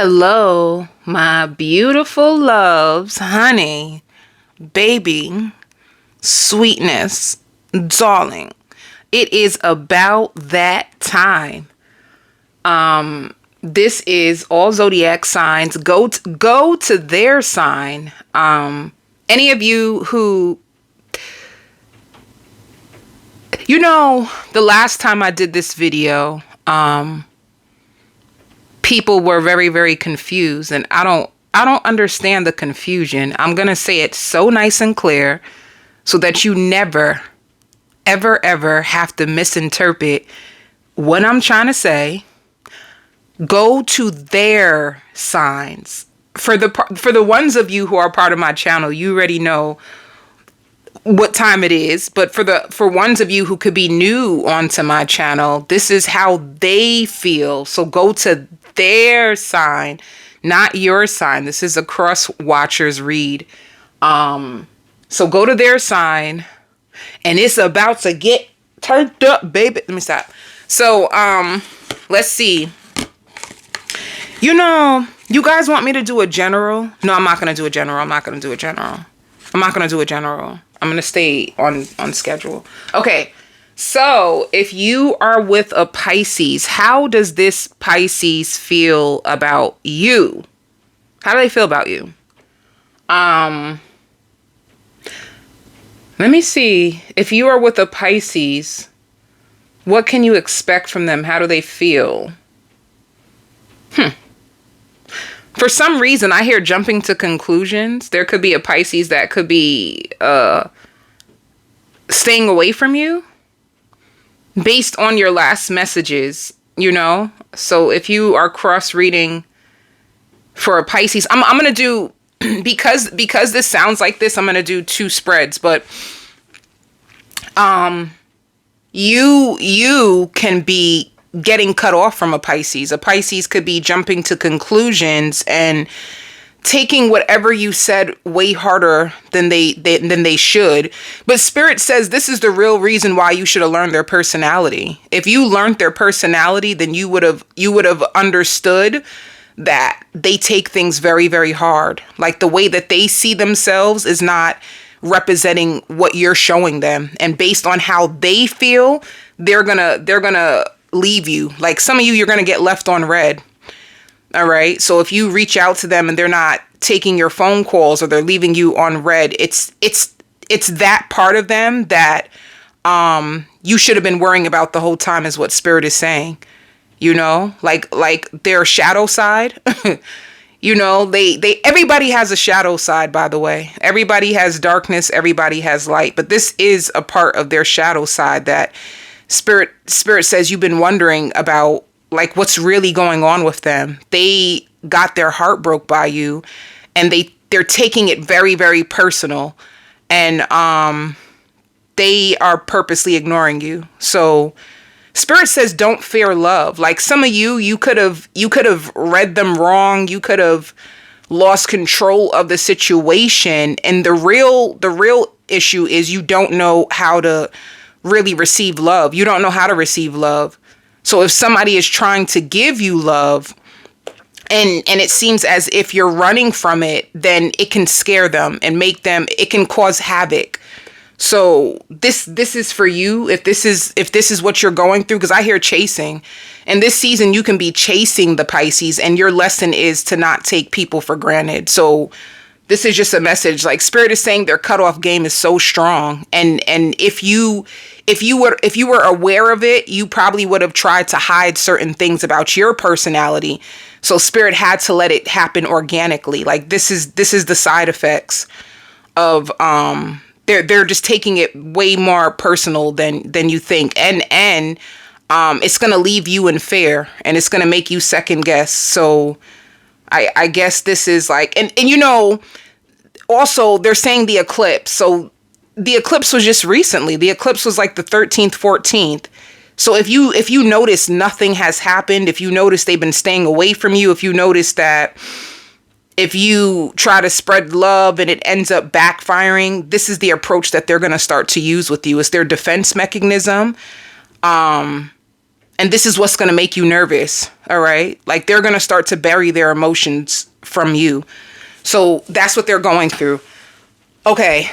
Hello, my beautiful loves, honey, baby, sweetness, darling. It is about that time. This is all zodiac signs. Go to their sign. Any of you who, the last time I did this video, people were very, very confused, and I don't understand the confusion. I'm going to say it so nice and clear so that you never, ever, ever have to misinterpret what I'm trying to say. Go to their signs. For the ones of you who are part of my channel, you already know what time it is, but for ones of you who could be new onto my channel, this is how they feel. So go to their sign, not your sign. This is a cross watchers read. So go to their sign, and it's about to get turned up, baby. Let me stop. So let's see. You guys want me to do a general? No, I'm not gonna do a general. I'm not gonna stay on schedule. Okay. So if you are with a Pisces, how does this Pisces feel about you? How do they feel about you? Let me see. If you are with a Pisces, what can you expect from them? How do they feel? For some reason, I hear jumping to conclusions. There could be a Pisces that could be staying away from you based on your last messages, So if you are cross-reading for a Pisces, I'm going to do, because this sounds like this, I'm going to do two spreads. But you can be getting cut off from a Pisces. A Pisces could be jumping to conclusions and taking whatever you said way harder than they should. But Spirit says this is the real reason why you should have learned their personality. If you learned their personality, then you would have understood that they take things very, very hard. Like the way that they see themselves is not representing what you're showing them. And based on how they feel, they're gonna leave you. Like some of you, you're gonna get left on red. All right. So if you reach out to them and they're not taking your phone calls or they're leaving you on red, it's that part of them that you should have been worrying about the whole time, is what Spirit is saying. Like their shadow side. They everybody has a shadow side, by the way. Everybody has darkness, everybody has light, but this is a part of their shadow side that Spirit says you've been wondering about, like what's really going on with them. They got their heart broke by you, and they're taking it very, very personal, and they are purposely ignoring you. So Spirit says don't fear love. Like some of you could have read them wrong. You could have lost control of the situation, and the real issue is you don't know how to really receive love. You don't know how to receive love. So if somebody is trying to give you love and it seems as if you're running from it, then it can scare them and it can cause havoc. So this is for you. If this is what you're going through, because I hear chasing, and this season you can be chasing the Pisces, and your lesson is to not take people for granted. So this is just a message. Like Spirit is saying their cutoff game is so strong. And if you were aware of it, you probably would have tried to hide certain things about your personality. So Spirit had to let it happen organically. Like this is the side effects of they're just taking it way more personal than you think. And it's gonna leave you in fear, and it's gonna make you second guess. So I guess this is like, and also they're saying the eclipse. So the eclipse was just recently. The eclipse was like the 13th, 14th. So if you notice nothing has happened, if you notice they've been staying away from you, if you notice that if you try to spread love and it ends up backfiring, this is the approach that they're going to start to use with you. It's their defense mechanism. And this is what's going to make you nervous. All right. Like they're going to start to bury their emotions from you. So that's what they're going through. Okay.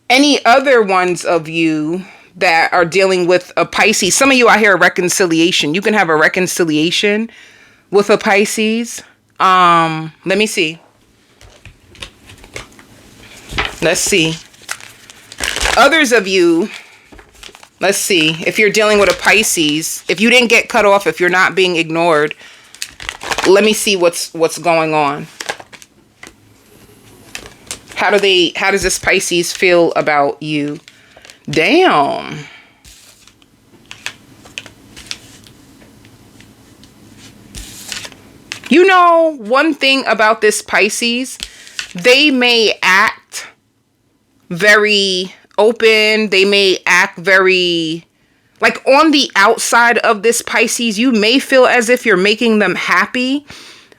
Any other ones of you that are dealing with a Pisces? Some of you out here, a reconciliation. You can have a reconciliation with a Pisces. Let me see. Let's see. Others of you, let's see. If you're dealing with a Pisces, if you didn't get cut off, if you're not being ignored, let me see what's going on. How does this Pisces feel about you? Damn. You know, one thing about this Pisces, they may act very open. They may act very, like on the outside of this Pisces, you may feel as if you're making them happy,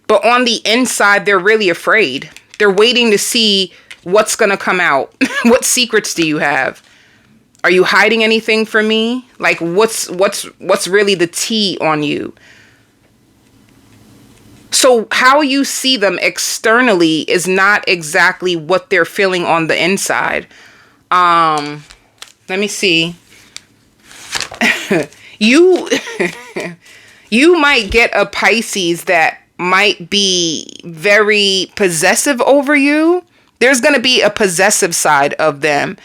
but on the inside, they're really afraid. They're waiting to see what's going to come out. What secrets do you have? Are you hiding anything from me? Like what's really the tea on you? So how you see them externally is not exactly what they're feeling on the inside. Let me see. You might get a Pisces that might be very possessive over you. There's going to be a possessive side of them.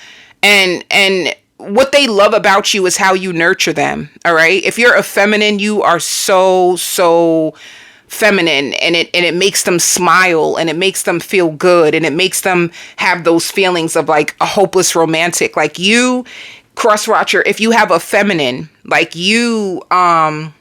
And what they love about you is how you nurture them. All right. If you're a feminine, you are so feminine, and it makes them smile, and it makes them feel good, and it makes them have those feelings of like a hopeless romantic. Like you, cross watcher, if you have a feminine, like you are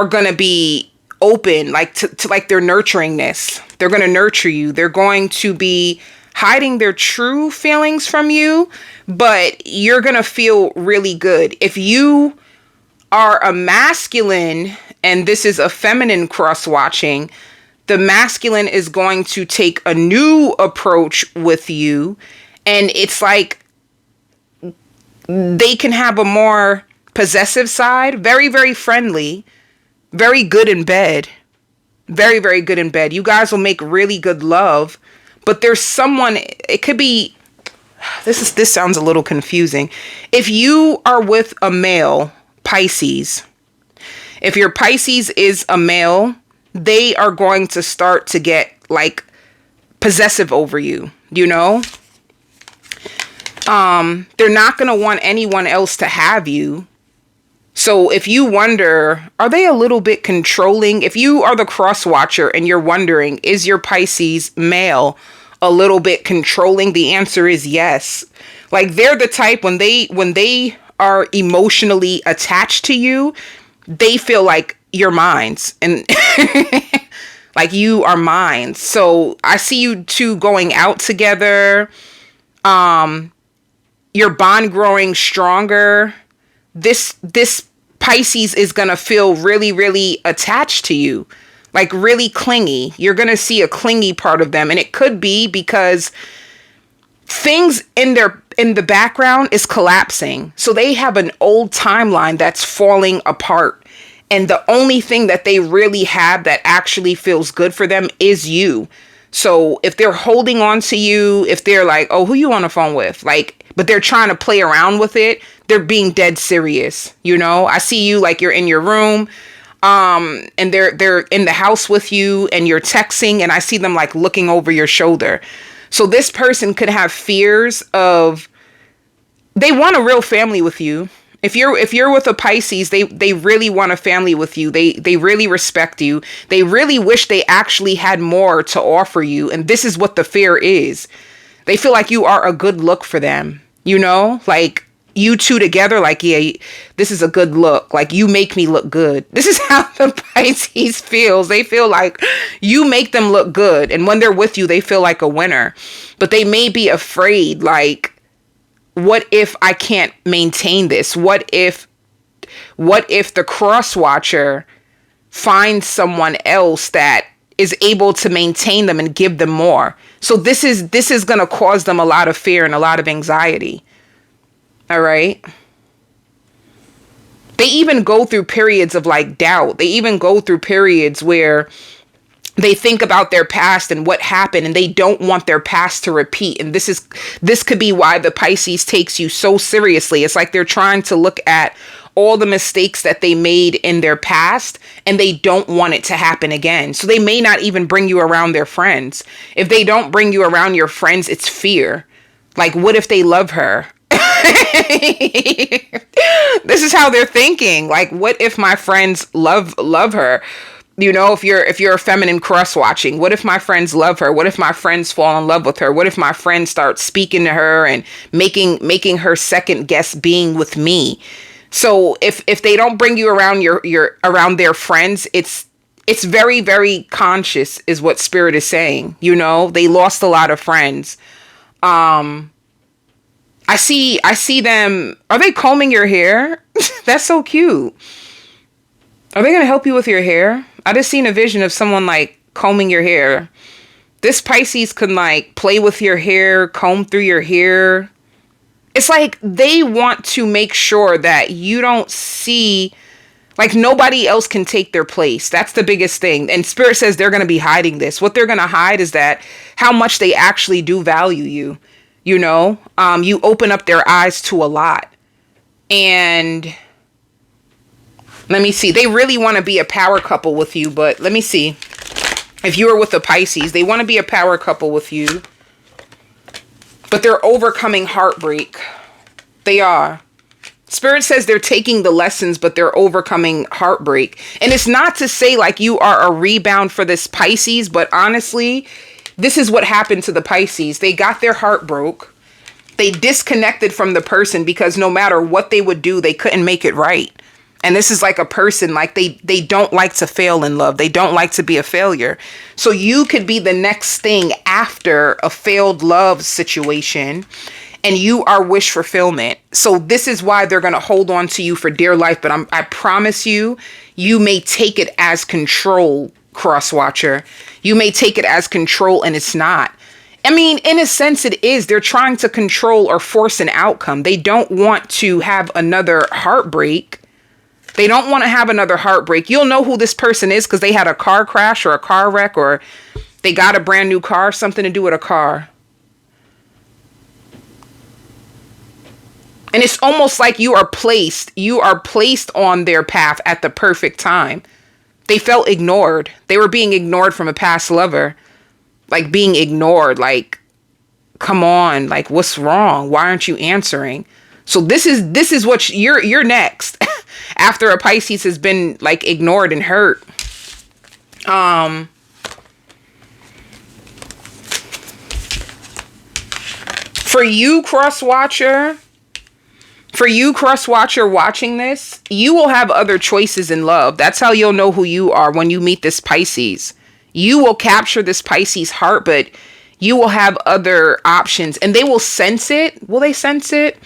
going to be open, like to like their nurturingness. They're going to nurture you. They're going to be hiding their true feelings from you, but you're going to feel really good. If you are a masculine and this is a feminine cross watching, the masculine is going to take a new approach with you, and it's like they can have a more possessive side, very, very friendly, very good in bed, very, very good in bed. You guys will make really good love, but there's someone, it could be, this sounds a little confusing. If you are with a male Pisces, if your Pisces is a male, they are going to start to get like possessive over you, you know? They're not going to want anyone else to have you. So if you wonder, are they a little bit controlling? If you are the cross watcher and you're wondering, is your Pisces male a little bit controlling? The answer is yes. Like they're the type when they are emotionally attached to you, they feel like you're mine, and like you are mine. So I see you two going out together. Your bond growing stronger. This Pisces is going to feel really, really attached to you, like really clingy. You're going to see a clingy part of them. And it could be because things in the background is collapsing. So they have an old timeline that's falling apart. And the only thing that they really have that actually feels good for them is you. So if they're holding on to you, if they're like, oh, who you on the phone with? Like, but they're trying to play around with it, they're being dead serious. You know, I see you like you're in your room, and they're in the house with you and you're texting, and I see them like looking over your shoulder. So this person could have fears of, they want a real family with you. If you're with a Pisces, they really want a family with you. They really respect you. They really wish they actually had more to offer you. And this is what the fear is. They feel like you are a good look for them. You know, like you two together, like, yeah, this is a good look. Like you make me look good. This is how the Pisces feels. They feel like you make them look good. And when they're with you, they feel like a winner. But they may be afraid, like, what if I can't maintain this? What if the cross watcher finds someone else that is able to maintain them and give them more? So this is going to cause them a lot of fear and a lot of anxiety. All right. They even go through periods of like doubt. They even go through periods where they think about their past and what happened, and they don't want their past to repeat. And this could be why the Pisces takes you so seriously. It's like they're trying to look at all the mistakes that they made in their past, and they don't want it to happen again. So they may not even bring you around their friends. If they don't bring you around your friends, it's fear. Like, what if they love her? This is how they're thinking. Like, what if my friends love her? You know, if you're a feminine cross watching, what if my friends love her? What if my friends fall in love with her? What if my friends start speaking to her and making her second guess being with me? So if they don't bring you around your around their friends, it's very, very conscious is what Spirit is saying. You know, they lost a lot of friends. I see them. Are they combing your hair? That's so cute. Are they going to help you with your hair? I just seen a vision of someone like combing your hair. This Pisces can like play with your hair, comb through your hair. It's like they want to make sure that you don't see, like nobody else can take their place. That's the biggest thing. And Spirit says they're going to be hiding this. What they're going to hide is that how much they actually do value you. You know, you open up their eyes to a lot. And let me see. They really want to be a power couple with you, but let me see. If you were with a Pisces, they want to be a power couple with you, but they're overcoming heartbreak. They are. Spirit says they're taking the lessons, but they're overcoming heartbreak. And it's not to say like you are a rebound for this Pisces, but honestly, this is what happened to the Pisces. They got their heart broke. They disconnected from the person because no matter what they would do, they couldn't make it right. And this is like a person, like they don't like to fail in love. They don't like to be a failure. So you could be the next thing after a failed love situation, and you are wish fulfillment. So this is why they're going to hold on to you for dear life. But I promise you, you may take it as control, cross watcher. You may take it as control, and it's not. I mean, in a sense, it is. They're trying to control or force an outcome. They don't want to have another heartbreak. They don't want to have another heartbreak. You'll know who this person is because they had a car crash or a car wreck, or they got a brand new car, something to do with a car. And it's almost like you are placed on their path at the perfect time. They felt ignored. They were being ignored from a past lover. Like being ignored, like, come on, like, what's wrong? Why aren't you answering? So this is what you're next. After a Pisces has been like ignored and hurt. For you, cross watcher watching this, you will have other choices in love. That's how you'll know who you are when you meet this Pisces. You will capture this Pisces heart, but you will have other options, and they will sense it. Will they sense it?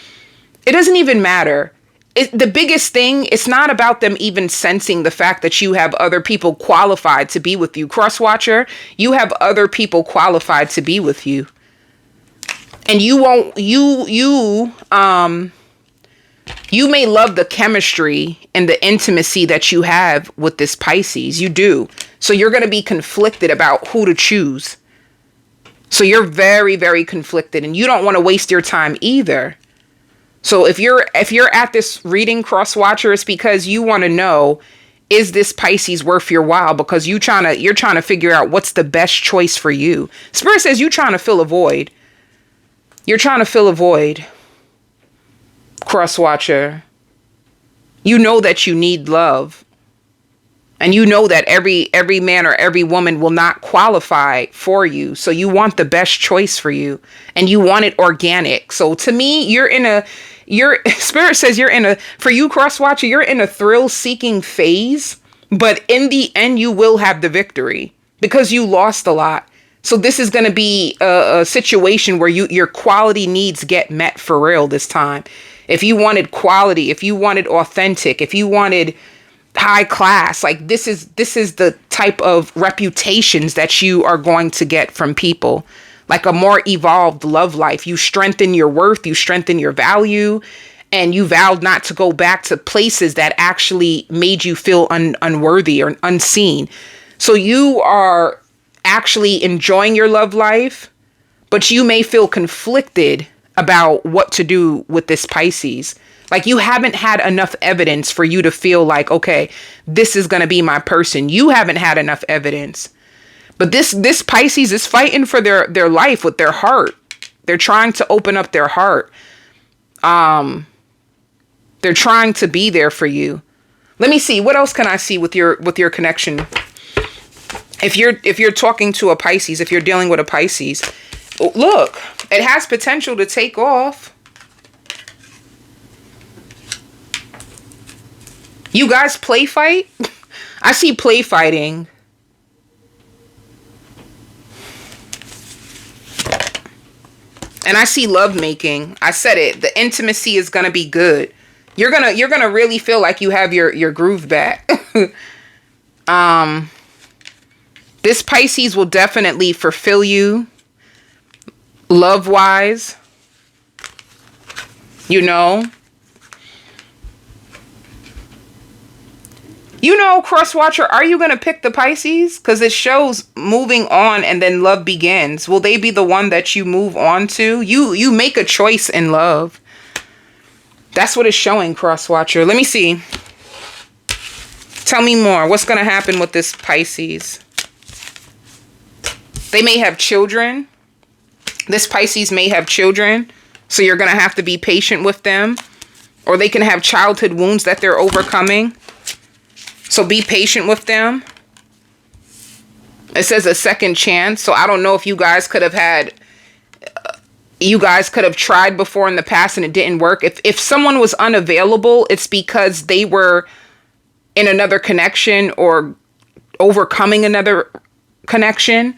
It doesn't even matter. The biggest thing, it's not about them even sensing the fact that you have other people qualified to be with you. Cross watcher, you have other people qualified to be with you. And you may love the chemistry and the intimacy that you have with this Pisces. You do. So you're going to be conflicted about who to choose. So you're very, very conflicted, and you don't want to waste your time either. So if you're at this reading, cross watcher, it's because you want to know, is this Pisces worth your while? Because you're trying to figure out what's the best choice for you. Spirit says you're trying to fill a void. You're trying to fill a void. Cross watcher. You know that you need love. And you know that every man or every woman will not qualify for you. So you want the best choice for you, and you want it organic. So to me, Spirit says for you, cross watcher, you're in a thrill seeking phase, but in the end, you will have the victory because you lost a lot. So this is going to be a situation where your quality needs get met for real this time. If you wanted quality, if you wanted authentic, if you wanted high class, like this is the type of reputations that you are going to get from people. Like a more evolved love life. You strengthen your worth, you strengthen your value, and you vowed not to go back to places that actually made you feel unworthy or unseen. So you are actually enjoying your love life, but you may feel conflicted about what to do with this Pisces. Like you haven't had enough evidence for you to feel like, okay, this is going to be my person. You haven't had enough evidence. But this Pisces is fighting for their life with their heart. They're trying to open up their heart. They're trying to be there for you. Let me see. What else can I see with your connection? If you're talking to a Pisces, if you're dealing with a Pisces, look, it has potential to take off. You guys play fight? I see play fighting. And I see love making. I said it. The intimacy is going to be good. You're gonna really feel like you have your groove back. This Pisces will definitely fulfill you love-wise. You know, cross-watcher, are you going to pick the Pisces? Because it shows moving on and then love begins. Will they be the one that you move on to? You make a choice in love. That's what it's showing, cross-watcher. Let me see. Tell me more. What's going to happen with this Pisces? They may have children. This Pisces may have children. So you're going to have to be patient with them. Or they can have childhood wounds that they're overcoming. So be patient with them. It says a second chance. So I don't know if you guys could have had... You guys could have tried before in the past and it didn't work. If someone was unavailable, it's because they were in another connection or overcoming another connection,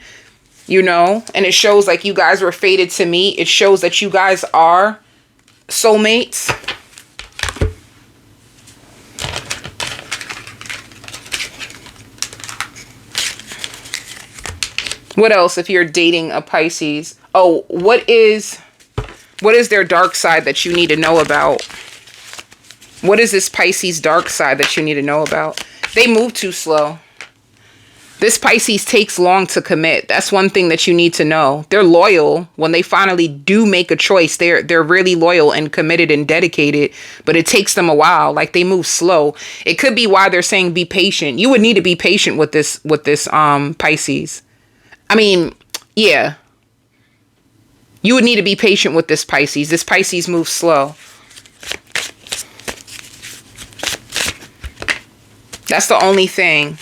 you know, and it shows like you guys were fated to meet. It shows that you guys are soulmates. What else if you're dating a Pisces? Oh, what is their dark side that you need to know about? What is this Pisces dark side that you need to know about? They move too slow. This Pisces takes long to commit. That's one thing that you need to know. They're loyal. When they finally do make a choice, they're really loyal and committed and dedicated, but it takes them a while. Like they move slow. It could be why they're saying be patient. You would need to be patient with this Pisces. I mean, yeah. You would need to be patient with this Pisces. This Pisces moves slow. That's the only thing.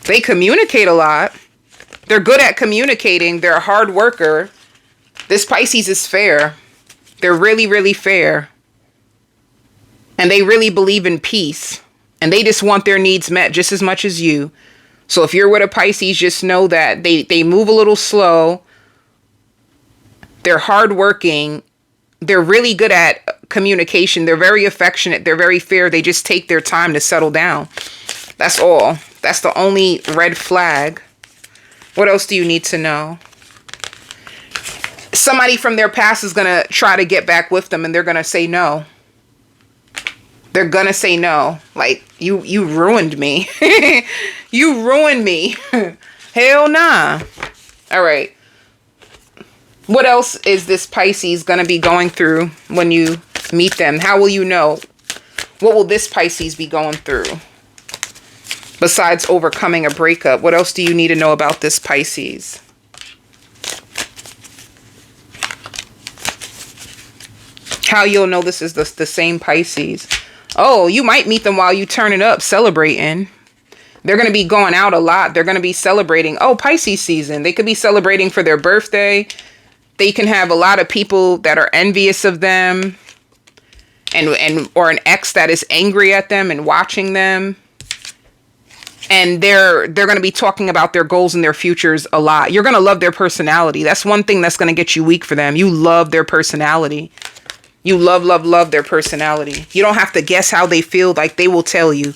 They communicate a lot. They're good at communicating. They're a hard worker. This Pisces is fair. They're really, really fair. And they really believe in peace. And they just want their needs met just as much as you. So if you're with a Pisces, just know that they move a little slow. They're hardworking. They're really good at communication. They're very affectionate. They're very fair. They just take their time to settle down. That's all. That's the only red flag. What else do you need to know? Somebody from their past is going to try to get back with them and they're going to say no. They're going to say no. Like, you ruined me. You ruined me. Hell nah. All right. What else is this Pisces going to be going through when you meet them? How will you know? What will this Pisces be going through? Besides overcoming a breakup, what else do you need to know about this Pisces? How you'll know this is the same Pisces. Oh, you might meet them while you turn it up, celebrating. They're going to be going out a lot. They're going to be celebrating. Oh, Pisces season. They could be celebrating for their birthday. They can have a lot of people that are envious of them. Or an ex that is angry at them and watching them. And they're going to be talking about their goals and their futures a lot. You're going to love their personality. That's one thing that's going to get you weak for them. You love their personality. You love, love, love their personality. You don't have to guess how they feel. Like, they will tell you.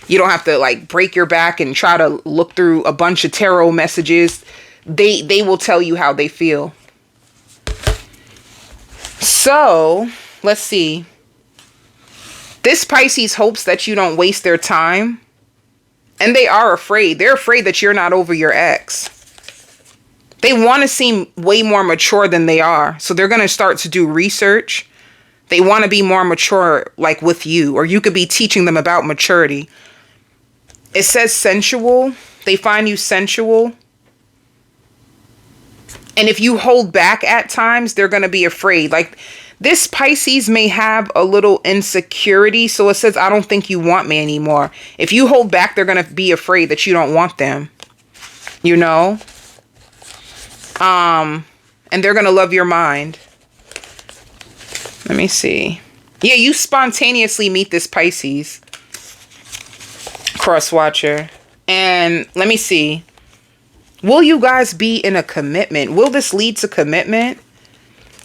You don't have to, like, break your back and try to look through a bunch of tarot messages. They will tell you how they feel. So, let's see. This Pisces hopes that you don't waste their time. And they are afraid. They're afraid that you're not over your ex. They want to seem way more mature than they are. So they're going to start to do research. They want to be more mature, like with you. Or you could be teaching them about maturity. It says sensual. They find you sensual. And if you hold back at times, they're going to be afraid. Like, this Pisces may have a little insecurity. So it says, I don't think you want me anymore. If you hold back, they're going to be afraid that you don't want them. You know? And they're going to love your mind. Let me see. Yeah, you spontaneously meet this Pisces cross-watcher. And let me see. Will you guys be in a commitment? Will this lead to commitment?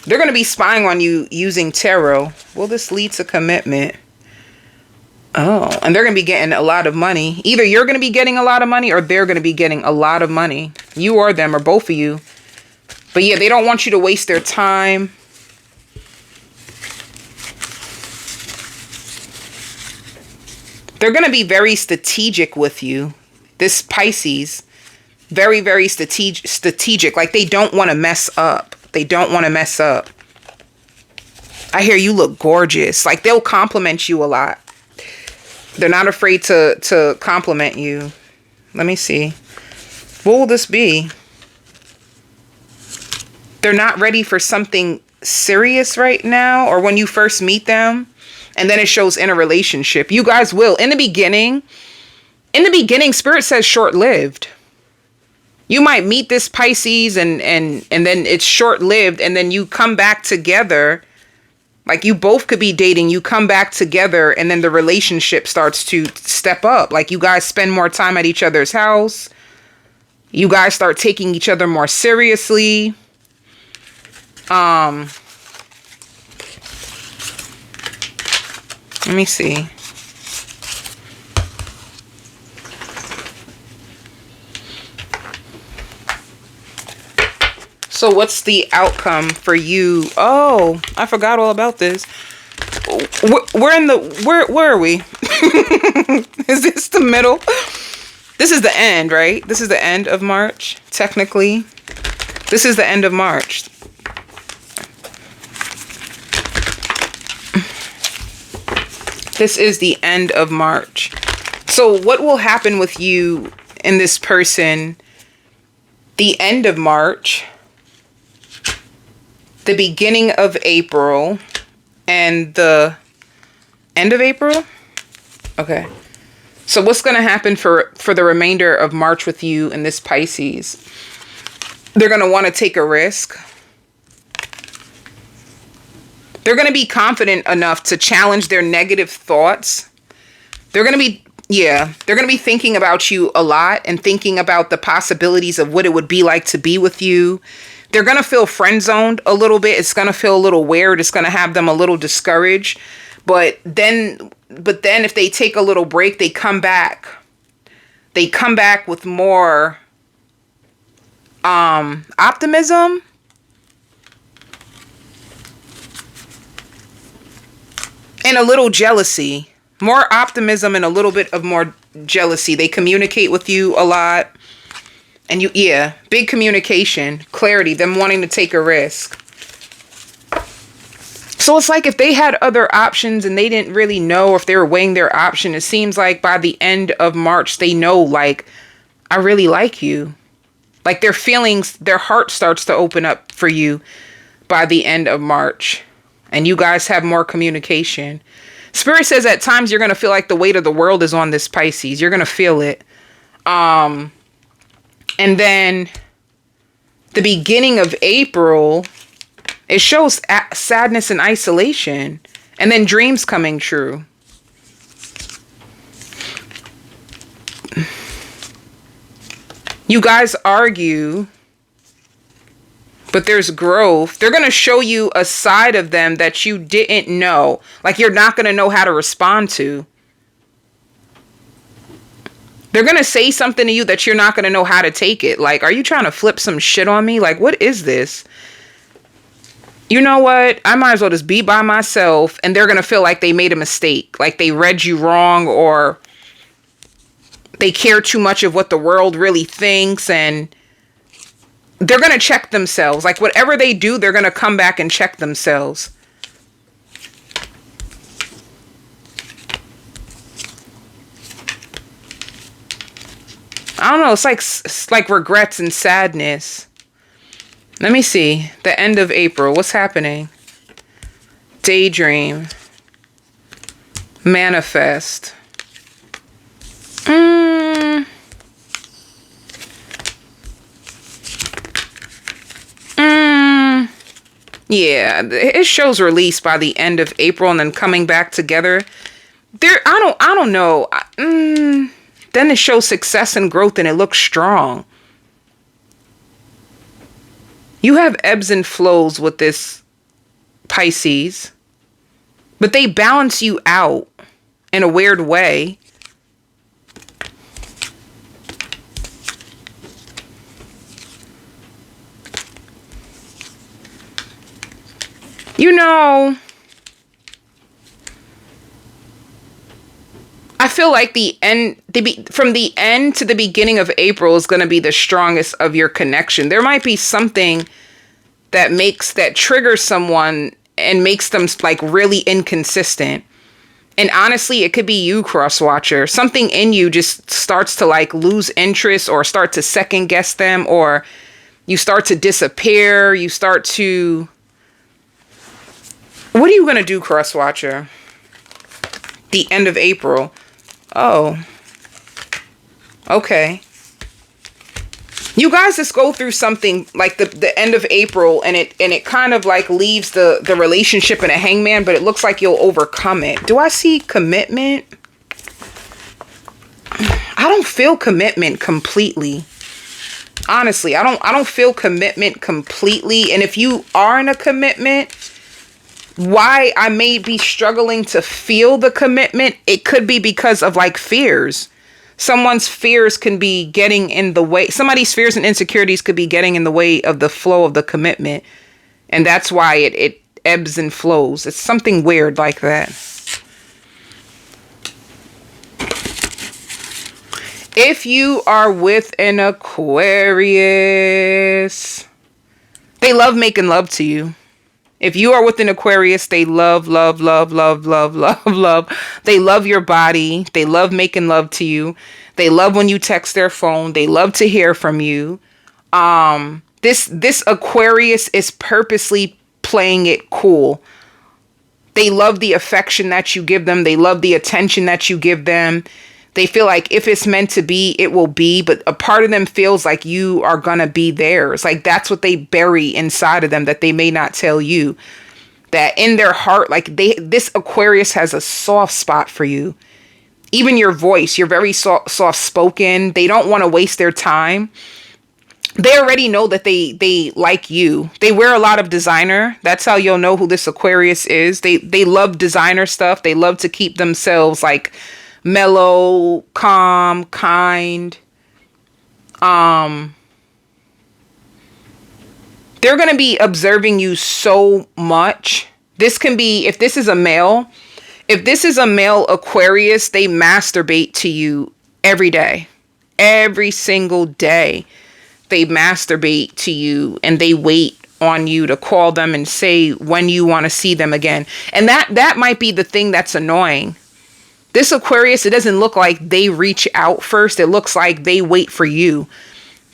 They're going to be spying on you using tarot. Will this lead to commitment? Oh, and they're going to be getting a lot of money. Either you're going to be getting a lot of money or they're going to be getting a lot of money. You or them or both of you. But yeah, they don't want you to waste their time. They're going to be very strategic with you. This Pisces, very, very strategic. Like, they don't want to mess up. They don't want to mess up. I hear you look gorgeous. Like, they'll compliment you a lot. They're not afraid to compliment you. Let me see. What will this be? They're not ready for something serious right now, or when you first meet them. And then it shows in a relationship. You guys will. In the beginning, Spirit says short-lived. You might meet this Pisces and then it's short-lived, and then you come back together. Like, you both could be dating. You come back together and then the relationship starts to step up. Like, you guys spend more time at each other's house. You guys start taking each other more seriously. Let me see. So what's the outcome for you? Oh, I forgot all about this. Where are we? Is this the middle? This is the end, right? This is the end of March, technically. This is the end of March. This is the end of March. So what will happen with you and this person the end of March, the beginning of April, and the end of April? Okay. So what's going to happen for the remainder of March with you and this Pisces? They're going to want to take a risk. They're going to be confident enough to challenge their negative thoughts. They're going to be thinking about you a lot and thinking about the possibilities of what it would be like to be with you. They're going to feel friend zoned a little bit. It's going to feel a little weird. It's going to have them a little discouraged. But then if they take a little break, they come back. They come back with more optimism. And a little jealousy. More optimism and a little bit of more jealousy. They communicate with you a lot. And big communication, clarity, them wanting to take a risk. So it's like if they had other options and they didn't really know if they were weighing their option, it seems like by the end of March, they know, like, I really like you. Like, their feelings, their heart starts to open up for you by the end of March. And you guys have more communication. Spirit says at times you're going to feel like the weight of the world is on this Pisces. You're going to feel it. And then the beginning of April, it shows sadness and isolation. And then dreams coming true. You guys argue, but there's growth. They're going to show you a side of them that you didn't know. Like, you're not going to know how to respond to. They're going to say something to you that you're not going to know how to take it. Like, are you trying to flip some shit on me? Like, what is this? you know what? I might as well just be by myself, and they're going to feel like they made a mistake, like they read you wrong, or they care too much of what the world really thinks, and they're going to check themselves. Like whatever they do, they're going to come back and check themselves. I don't know. It's like regrets and sadness. Let me see. The end of April. What's happening? Daydream. Manifest. Yeah, it shows release by the end of April and then coming back together. I don't know. Then it shows success and growth and it looks strong. You have ebbs and flows with this Pisces, but they balance you out in a weird way. You know, I feel like from the end to the beginning of April is going to be the strongest of your connection. There might be something that triggers someone and makes them like really inconsistent. And honestly, it could be you, cross watcher. Something in you just starts to like lose interest or start to second guess them, or you start to disappear. You start to... What are you going to do, cross watcher? The end of April. Oh. Okay. You guys just go through something like the end of April, and it kind of like leaves the relationship in a hangman, but it looks like you'll overcome it. Do I see commitment? I don't feel commitment completely. Honestly, I don't feel commitment completely. And if you are in a commitment, why I may be struggling to feel the commitment, it could be because of like fears. Someone's fears can be getting in the way. Somebody's fears and insecurities could be getting in the way of the flow of the commitment. And that's why it ebbs and flows. It's something weird like that. If you are with an Aquarius, they love making love to you. If you are with an Aquarius, they love, love, love, love, love, love, love. They love your body. They love making love to you. They love when you text their phone. They love to hear from you. This Aquarius is purposely playing it cool. They love the affection that you give them. They love the attention that you give them. They feel like if it's meant to be, it will be. But a part of them feels like you are going to be theirs. Like that's what they bury inside of them that they may not tell you. That in their heart, like this Aquarius has a soft spot for you. Even your voice, you're very soft spoken. They don't want to waste their time. They already know that they like you. They wear a lot of designer. That's how you'll know who this Aquarius is. They love designer stuff. They love to keep themselves like mellow, calm, kind. They're going to be observing you so much. This can be, if this is a male Aquarius, they masturbate to you every day. Every single day. They masturbate to you and they wait on you to call them and say when you want to see them again. And that might be the thing that's annoying. This Aquarius, it doesn't look like they reach out first. It looks like they wait for you.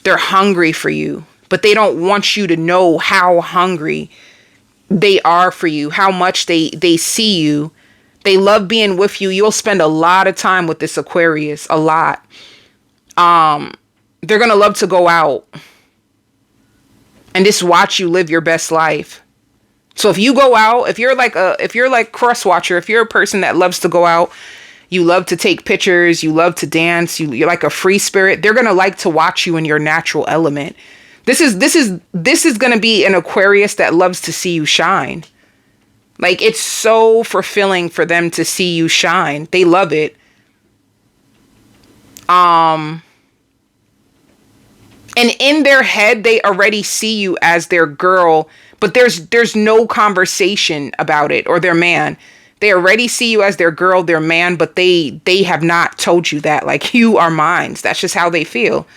They're hungry for you, but they don't want you to know how hungry they are for you, how much they see you. They love being with you. You'll spend a lot of time with this Aquarius, a lot. They're going to love to go out and just watch you live your best life. So if you go out, if you're like cross watcher, if you're a person that loves to go out, you love to take pictures, you love to dance, you're like a free spirit, they're going to like to watch you in your natural element. This is going to be an Aquarius that loves to see you shine. Like it's so fulfilling for them to see you shine. They love it. And in their head, they already see you as their girl, But there's no conversation about it, or their man. They already see you as their girl, their man, but they have not told you that. Like, you are mine. That's just how they feel.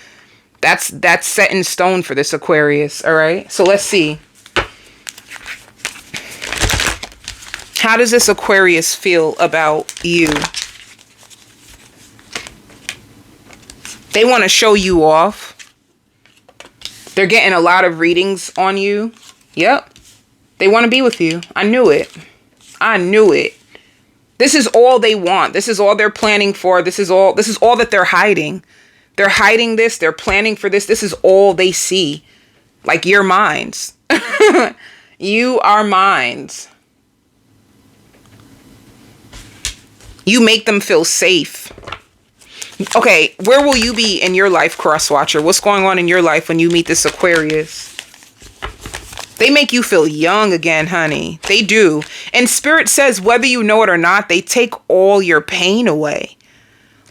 That's set in stone for this Aquarius, all right? So let's see. How does this Aquarius feel about you? They want to show you off. They're getting a lot of readings on you. Yep. They want to be with you. I knew it. I knew it. This is all they want. This is all they're planning for. This is all that they're hiding. They're hiding this. They're planning for this. This is all they see. Like, you're mines. You are mines. You make them feel safe. Okay, where will you be in your life, cross watcher? What's going on in your life when you meet this Aquarius? They make you feel young again, honey. They do. And Spirit says, whether you know it or not, they take all your pain away.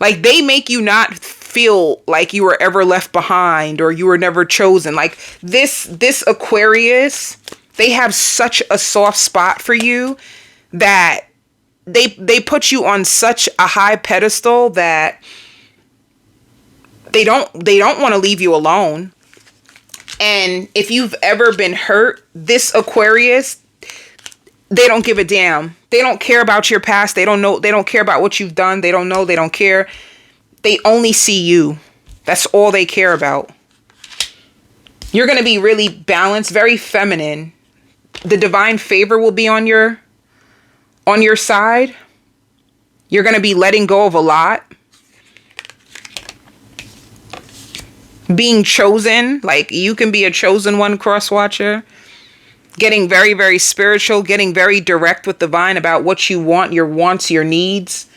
Like, they make you not feel like you were ever left behind or you were never chosen. Like, this Aquarius, they have such a soft spot for you that they put you on such a high pedestal that they don't want to leave you alone. And if you've ever been hurt, this Aquarius, they don't give a damn. They don't care about your past. They don't know. They don't care about what you've done. They don't know. They don't care. They only see you. That's all they care about. You're going to be really balanced, very feminine. The divine favor will be on your side. You're going to be letting go of a lot. Being chosen, like, you can be a chosen one, cross watcher. Getting very, very spiritual, getting very direct with divine about what you want, your wants, your needs.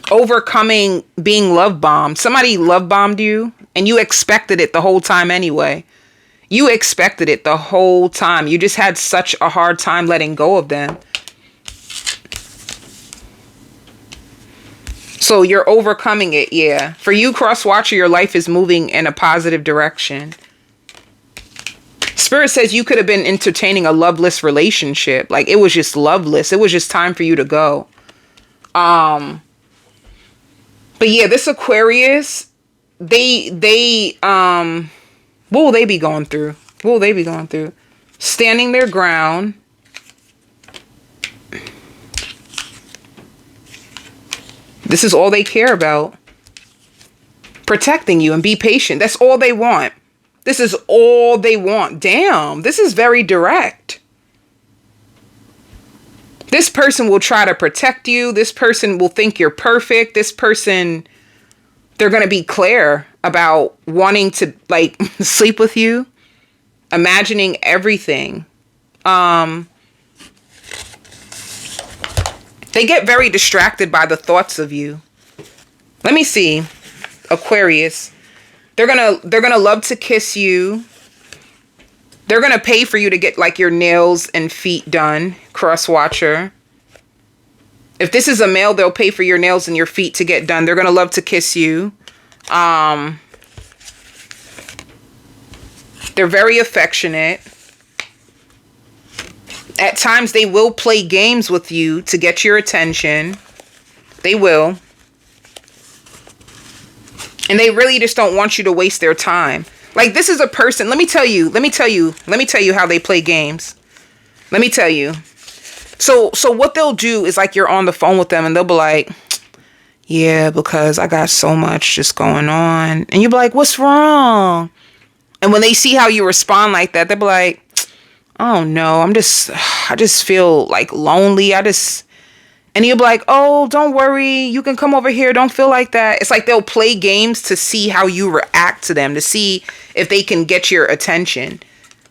Overcoming being love bombed. Somebody love bombed you and you expected it the whole time anyway. You expected it the whole time. You just had such a hard time letting go of them. So you're overcoming it, yeah. For you, cross watcher, your life is moving in a positive direction. Spirit says you could have been entertaining a loveless relationship. Like, it was just loveless. It was just time for you to go. But yeah, this Aquarius, what will they be going through? What will they be going through? Standing their ground. This is all they care about. Protecting you and be patient. That's all they want. This is all they want. Damn, this is very direct. This person will try to protect you. This person will think you're perfect. This person, they're going to be clear about wanting to, like, sleep with you. Imagining everything. They get very distracted by the thoughts of you. Let me see. Aquarius. They're gonna love to kiss you. They're gonna pay for you to get, like, your nails and feet done, cross watcher. If this is a male, they'll pay for your nails and your feet to get done. They're gonna love to kiss you. They're very affectionate. At times, they will play games with you to get your attention. They will. And they really just don't want you to waste their time. Like, this is a person, let me tell you how they play games. Let me tell you. So what they'll do is, like, you're on the phone with them and they'll be like, yeah, because I got so much just going on. And you'll be like, what's wrong? And when they see how you respond like that, they'll be like, oh no, I just feel like lonely. And you'll be like, oh, don't worry. You can come over here. Don't feel like that. It's like they'll play games to see how you react to them, to see if they can get your attention.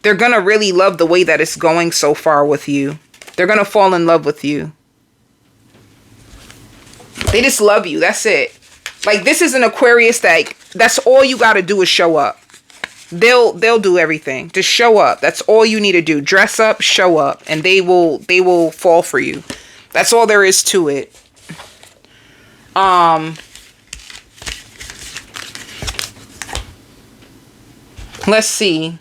They're going to really love the way that it's going so far with you. They're going to fall in love with you. They just love you. That's it. Like, this is an Aquarius that's all you got to do is show up. They'll do everything. Just show up. That's all you need to do. Dress up, show up, and they will fall for you. That's all there is to it. Let's see.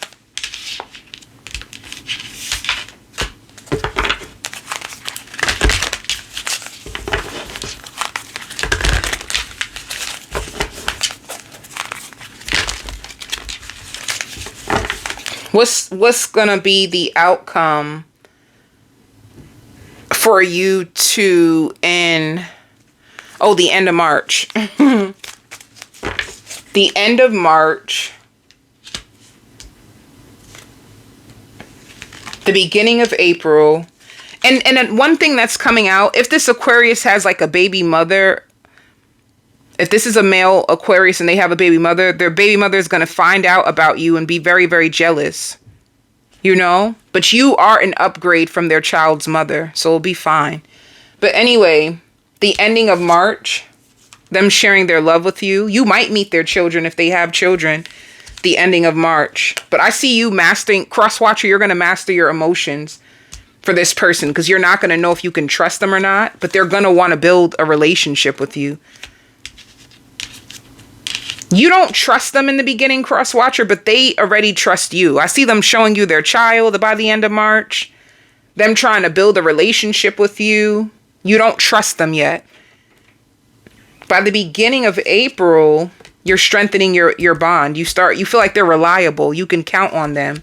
What's gonna be the outcome for you two in the end of March? The end of March, the beginning of April. And then one thing that's coming out, if this Aquarius has like a baby mother, if this is a male Aquarius and they have a baby mother, their baby mother is going to find out about you and be very, very jealous, you know? But you are an upgrade from their child's mother, so it'll be fine. But anyway, the ending of March, them sharing their love with you. You might meet their children if they have children. The ending of March. But I see you mastering, cross-watcher, you're going to master your emotions for this person, because you're not going to know if you can trust them or not, but they're going to want to build a relationship with you. You don't trust them in the beginning, cross-watcher, but they already trust you. I see them showing you their child by the end of March. Them trying to build a relationship with you. You don't trust them yet. By the beginning of April, you're strengthening your bond. You feel like they're reliable. You can count on them.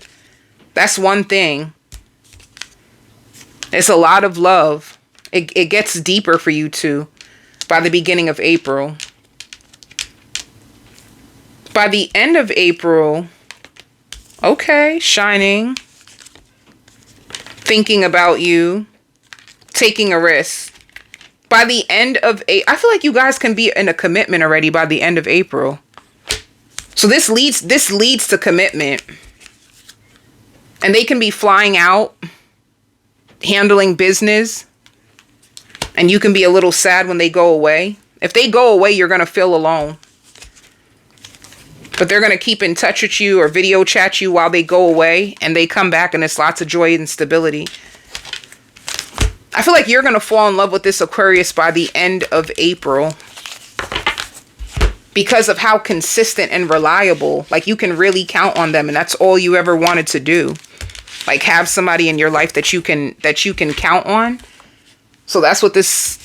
That's one thing. It's a lot of love. It gets deeper for you two by the beginning of April. By the end of April, okay, shining, thinking about you, taking a risk. By the end of April, I feel like you guys can be in a commitment already by the end of April. So this leads to commitment. And they can be flying out, handling business, and you can be a little sad when they go away. If they go away, you're going to feel alone. But they're going to keep in touch with you or video chat you while they go away, and they come back and it's lots of joy and stability. I feel like you're going to fall in love with this Aquarius by the end of April because of how consistent and reliable, like you can really count on them, and that's all you ever wanted to do. Like have somebody in your life that you can count on. So that's what this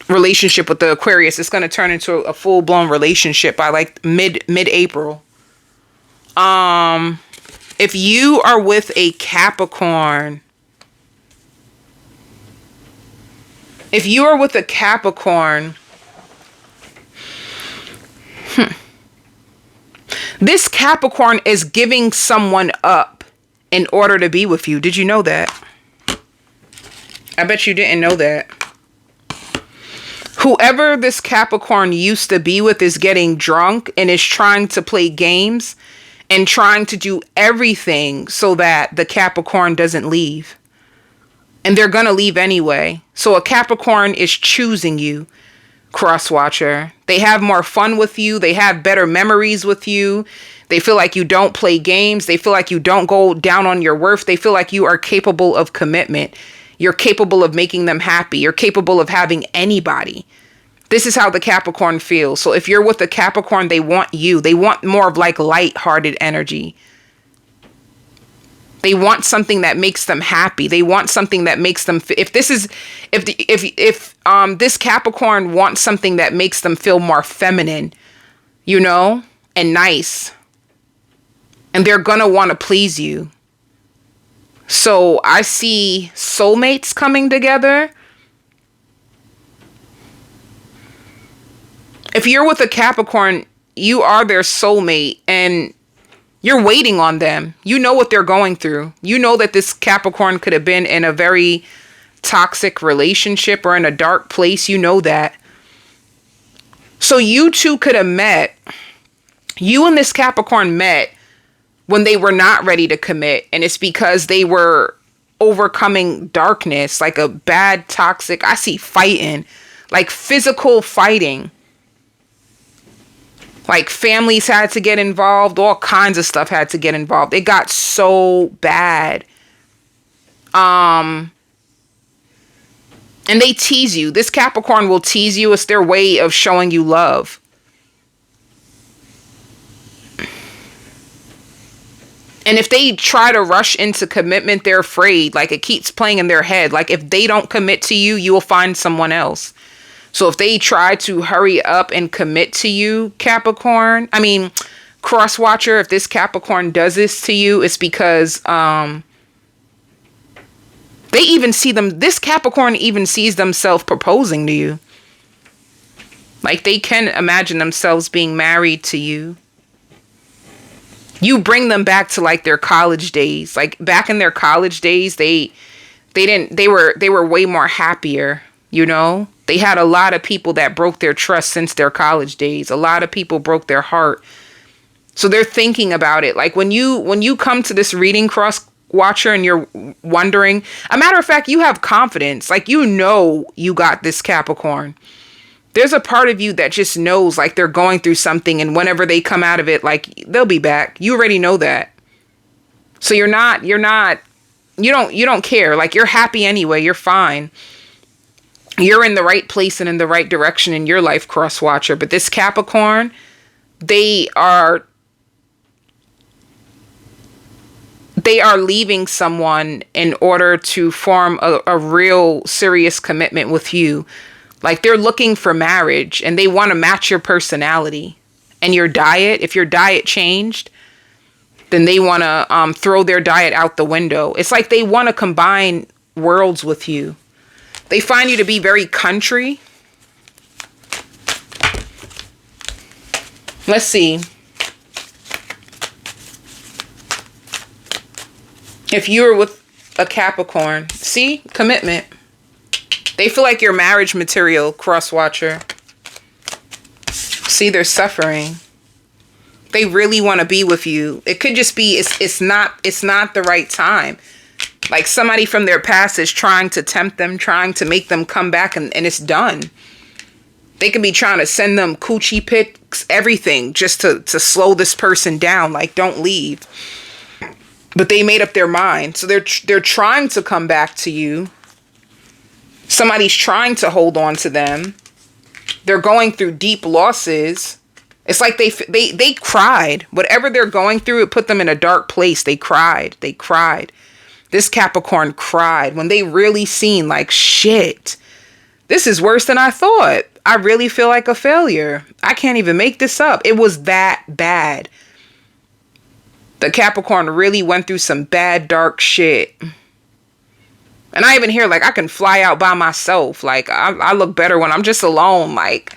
relationship with the Aquarius is going to turn into a full-blown relationship by like mid-April. If you are with a Capricorn, this Capricorn is giving someone up in order to be with you. Did you know that? I bet you didn't know that. Whoever this Capricorn used to be with is getting drunk and is trying to play games and trying to do everything so that the Capricorn doesn't leave. And they're going to leave anyway. So a Capricorn is choosing you, cross-watcher. They have more fun with you. They have better memories with you. They feel like you don't play games. They feel like you don't go down on your worth. They feel like you are capable of commitment. You're capable of making them happy. You're capable of having anybody. This is how the Capricorn feels. So if you're with the Capricorn, they want you. They want more of like light-hearted energy. They want something that makes them happy. They want something that makes them if this Capricorn wants something that makes them feel more feminine, you know, and nice. And they're going to want to please you. So I see soulmates coming together. If you're with a Capricorn, you are their soulmate and you're waiting on them. You know what they're going through. You know that this Capricorn could have been in a very toxic relationship or in a dark place. You know that. So you two could have met. You and this Capricorn met when they were not ready to commit. And it's because they were overcoming darkness, like a bad toxic. I see fighting, like physical fighting. Like families had to get involved. All kinds of stuff had to get involved. It got so bad. And they tease you. This Capricorn will tease you. It's their way of showing you love. And if they try to rush into commitment, they're afraid. Like it keeps playing in their head. Like if they don't commit to you, you will find someone else. So if they try to hurry up and commit to you, cross watcher, if this Capricorn does this to you, it's because they even see them, this Capricorn even sees themselves proposing to you. Like they can imagine themselves being married to you. You bring them back to like their college days. Like back in their college days, they were way more happier, you know? They had a lot of people that broke their trust since their college days. A lot of people broke their heart. So they're thinking about it. Like when you come to this reading, cross watcher, and you're wondering, a matter of fact, you have confidence. Like, you know, you got this Capricorn. There's a part of you that just knows like they're going through something, and whenever they come out of it, like they'll be back. You already know that. So you don't care. Like you're happy anyway. You're fine. You're in the right place and in the right direction in your life, cross watcher. But this Capricorn, they are leaving someone in order to form a real serious commitment with you. Like they're looking for marriage, and they want to match your personality and your diet. If your diet changed, then they want to throw their diet out the window. It's like they want to combine worlds with you. They find you to be very country. Let's see. If you were with a Capricorn, see, commitment. They feel like you're marriage material, cross watcher. See, they're suffering. They really want to be with you. It could just be it's not the right time. Like somebody from their past is trying to tempt them, trying to make them come back, and it's done. They could be trying to send them coochie pics, everything, just to slow this person down. Like, don't leave. But they made up their mind. So they're trying to come back to you. Somebody's trying to hold on to them. They're going through deep losses. It's like they cried. Whatever they're going through, it put them in a dark place. They cried. They cried. This Capricorn cried when they really seen like, shit, this is worse than I thought. I really feel like a failure. I can't even make this up. It was that bad. The Capricorn really went through some bad, dark shit. And I even hear like I can fly out by myself. Like I look better when I'm just alone. Like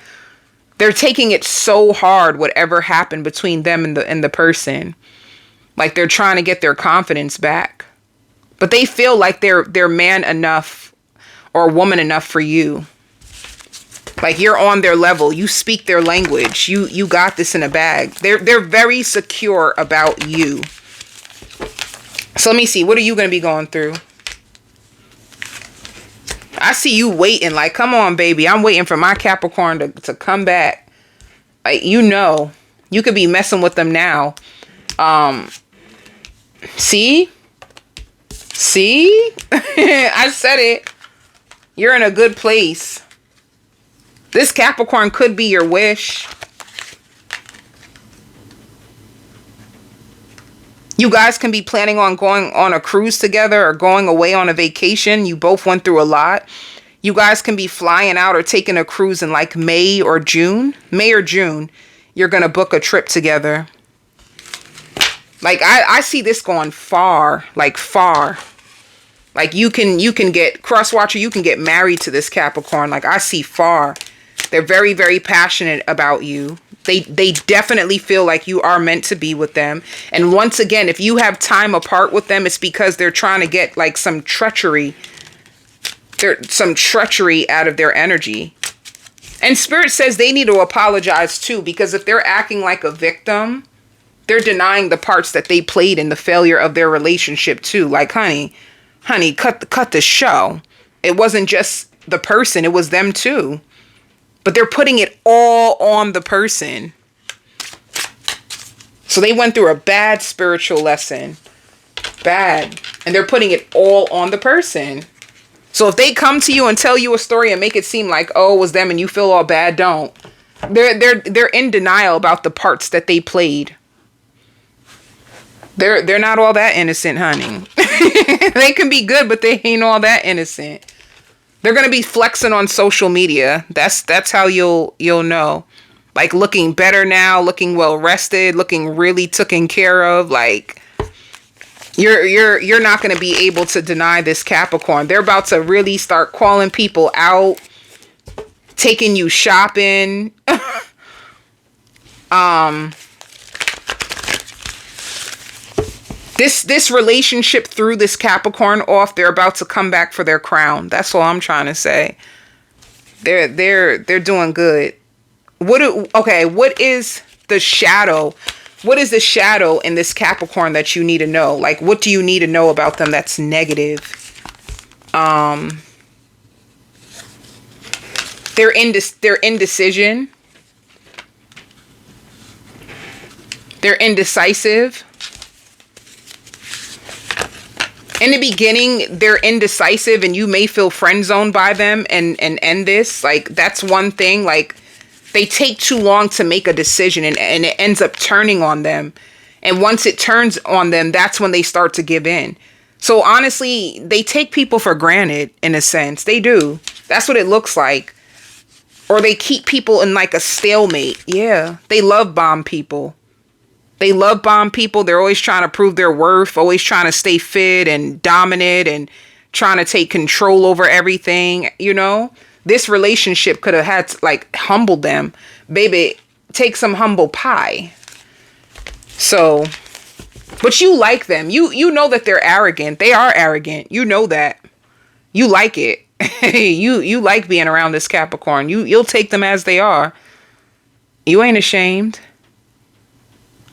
they're taking it so hard, whatever happened between them and the person. Like they're trying to get their confidence back. But they feel like they're man enough or woman enough for you. Like you're on their level. You speak their language. You got this in a bag. They're very secure about you. So let me see. What are you going to be going through? I see you waiting. Like, come on, baby. I'm waiting for my Capricorn to come back. Like, you know. You could be messing with them now. See? See? I said it. You're in a good place. This Capricorn could be your wish. You guys can be planning on going on a cruise together or going away on a vacation. You both went through a lot. You guys can be flying out or taking a cruise in like May or June. May or June, you're going to book a trip together. Like I see this going far, like far. Like you can get, cross watcher, you can get married to this Capricorn. Like I see far. They're very, very passionate about you. They definitely feel like you are meant to be with them. And once again, if you have time apart with them, it's because they're trying to get like some treachery. Some treachery out of their energy. And Spirit says they need to apologize too, because if they're acting like a victim, they're denying the parts that they played in the failure of their relationship too. Like, honey, cut the show. It wasn't just the person, it was them too. But they're putting it all on the person. So they went through a bad spiritual lesson. Bad. And they're putting it all on the person. So if they come to you and tell you a story and make it seem like, oh, it was them and you feel all bad, don't. They're in denial about the parts that they played. They're not all that innocent, honey. They can be good, but they ain't all that innocent. They're going to be flexing on social media. That's how you'll know. Like looking better now, looking well rested, looking really taken care of. Like you're not going to be able to deny this Capricorn. They're about to really start calling people out, taking you shopping. This relationship threw this Capricorn off. They're about to come back for their crown. That's all I'm trying to say. They're doing good. What is the shadow? What is the shadow in this Capricorn that you need to know? Like, what do you need to know about them that's negative? Their indecision. They're indecisive. In the beginning, they're indecisive and you may feel friend zoned by them and end this. Like, that's one thing. Like, they take too long to make a decision and it ends up turning on them. And once it turns on them, that's when they start to give in. So honestly, they take people for granted in a sense. They do. That's what it looks like. Or they keep people in like a stalemate. Yeah, they love bomb people. They love bomb people. They're always trying to prove their worth, always trying to stay fit and dominant and trying to take control over everything, you know? This relationship could have had, like, humbled them. Baby, take some humble pie. So, but you like them. You know that they're arrogant. They are arrogant. You know that. You like it. you like being around this Capricorn. You'll take them as they are. You ain't ashamed.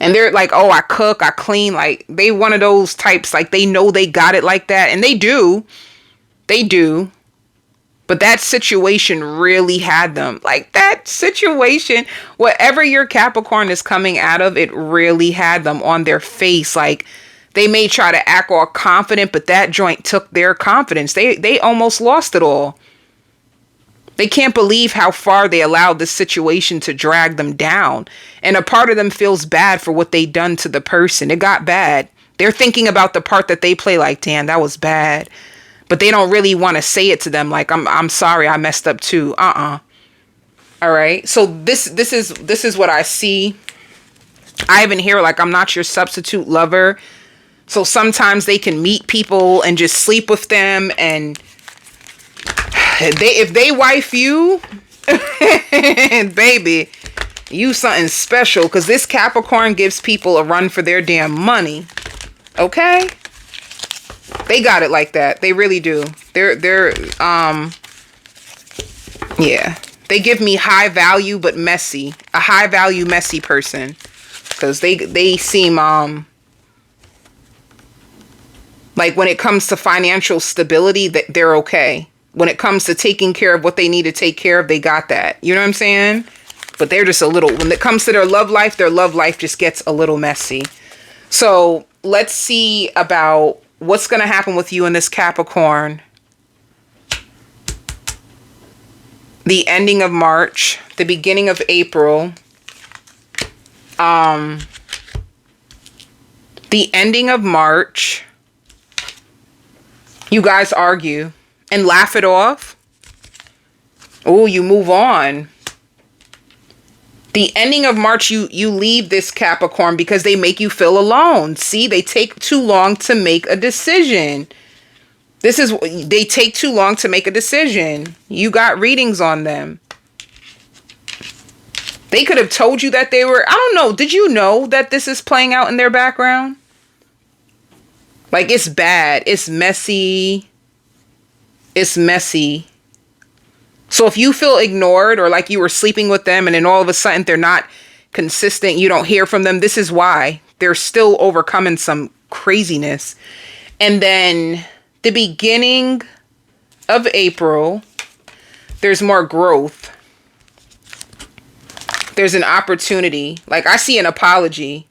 And they're like, oh, I cook, I clean. Like, they one of those types, like, they know they got it like that. And they do. They do. But that situation really had them. Like, that situation, whatever your Capricorn is coming out of, it really had them on their face. Like, they may try to act all confident, but that joint took their confidence. They almost lost it all. They can't believe how far they allowed this situation to drag them down. And a part of them feels bad for what they done to the person. It got bad. They're thinking about the part that they play like, damn, that was bad. But they don't really want to say it to them. Like, I'm sorry, I messed up too. All right. So this is what I see. I even hear, like, I'm not your substitute lover. So sometimes they can meet people and just sleep with them, and if they wife you, baby, you something special, because this Capricorn gives people a run for their damn money. Okay? They got it like that. They really do. Yeah. They give me high value but messy. A high value messy person. Because they seem like, when it comes to financial stability, that they're okay. When it comes to taking care of what they need to take care of, they got that. You know what I'm saying? But they're just a little, when it comes to their love life just gets a little messy. So let's see about what's going to happen with you in this Capricorn. The ending of March, the beginning of April. The ending of March, you guys argue and laugh it off. Oh, you move on. The ending of March, you leave this Capricorn because they make you feel alone. See, they take too long to make a decision. They take too long to make a decision. You got readings on them. They could have told you that they were, I don't know. Did you know that this is playing out in their background? Like, it's bad. It's messy. It's messy. So if you feel ignored, or like you were sleeping with them and then all of a sudden they're not consistent, you don't hear from them, this is why. They're still overcoming some craziness. And then the beginning of April, there's more growth. There's an opportunity. Like, I see an apology.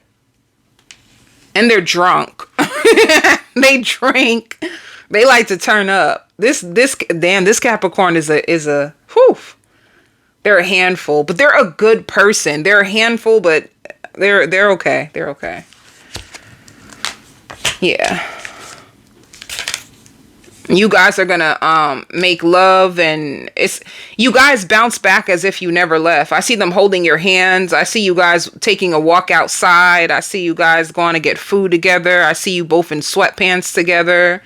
And they're drunk. They drink. They like to turn up. This Capricorn is a whew. They're a handful, but they're a good person. They're a handful, but they're okay. They're okay. Yeah. You guys are gonna make love, and you guys bounce back as if you never left. I see them holding your hands. I see you guys taking a walk outside. I see you guys going to get food together. I see you both in sweatpants together.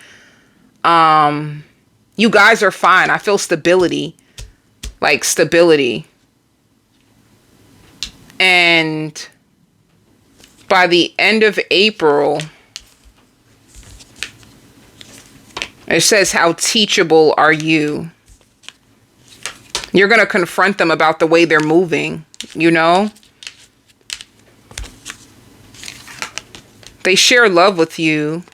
You guys are fine. I feel stability. Like stability. And by the end of April, it says, how teachable are you? You're going to confront them about the way they're moving, you know? They share love with you.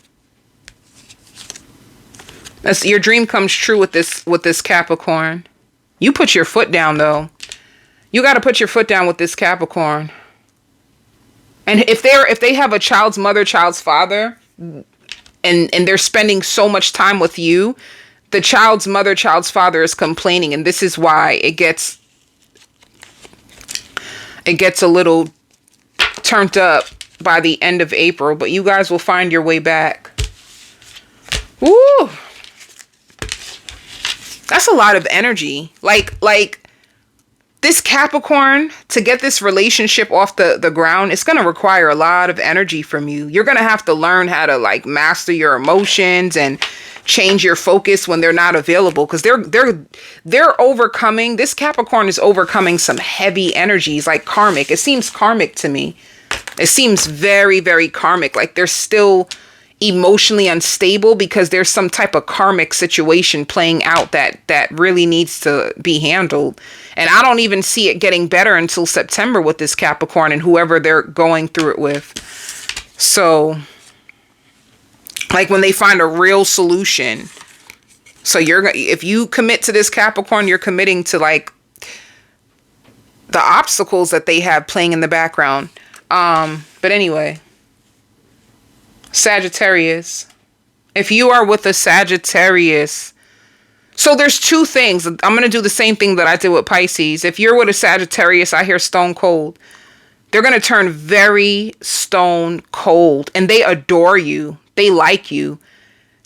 Your dream comes true with this Capricorn. You put your foot down, though. You got to put your foot down with this Capricorn. And if they have a child's mother, child's father, and they're spending so much time with you, the child's mother, child's father is complaining, and this is why it gets a little turned up by the end of April, but you guys will find your way back. Woo! That's a lot of energy. Like this Capricorn, to get this relationship off the ground, it's going to require a lot of energy from you. You're going to have to learn how to like master your emotions and change your focus when they're not available, because they're overcoming. This Capricorn is overcoming some heavy energies, like karmic. It seems karmic to me. It seems very, very karmic. Like they're still emotionally unstable because there's some type of karmic situation playing out that really needs to be handled. And I don't even see it getting better until September with this Capricorn and whoever they're going through it with. So, like when they find a real solution. So if you commit to this Capricorn, you're committing to like the obstacles that they have playing in the background. But anyway, Sagittarius. If you are with a Sagittarius, so there's two things. I'm going to do the same thing that I did with Pisces. If you're with a Sagittarius, I hear stone cold. They're going to turn very stone cold, and they adore you. They like you.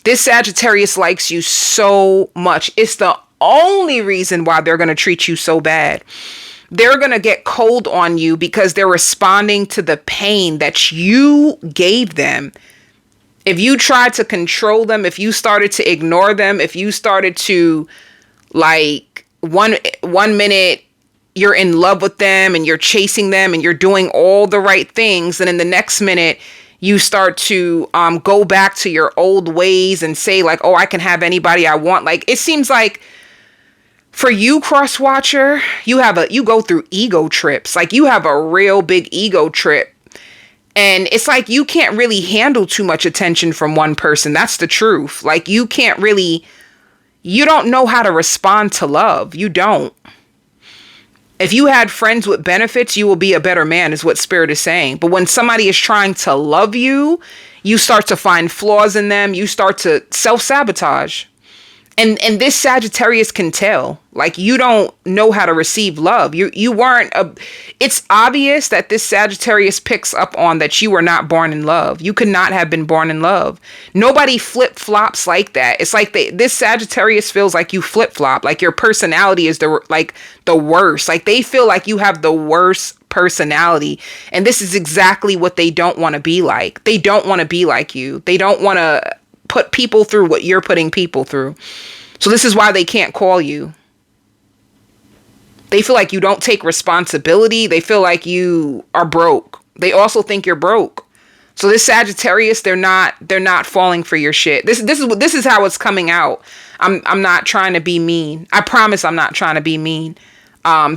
This Sagittarius likes you so much. It's the only reason why they're going to treat you so bad. They're going to get cold on you because they're responding to the pain that you gave them. If you tried to control them, if you started to ignore them, if you started to like one minute you're in love with them and you're chasing them and you're doing all the right things, and in the next minute you start to go back to your old ways and say like, oh, I can have anybody I want. Like it seems like for you, cross watcher, you go through ego trips. Like you have a real big ego trip. And it's like you can't really handle too much attention from one person. That's the truth. Like you don't know how to respond to love. You don't. If you had friends with benefits, you will be a better man, is what Spirit is saying. But when somebody is trying to love you, you start to find flaws in them. You start to self-sabotage. And this Sagittarius can tell, like you don't know how to receive love. It's obvious that this Sagittarius picks up on that you were not born in love. You could not have been born in love. Nobody flip-flops like that. It's like this Sagittarius feels like you flip-flop, like your personality is the worst. Like they feel like you have the worst personality. And this is exactly what they don't want to be like. They don't want to be like you. They don't want to put people through what you're putting people through. So this is why they can't call you. They feel like you don't take responsibility. They feel like you are broke. They also think you're broke. So this Sagittarius, they're not falling for your shit. This is how it's coming out. I'm not trying to be mean. I promise I'm not trying to be mean.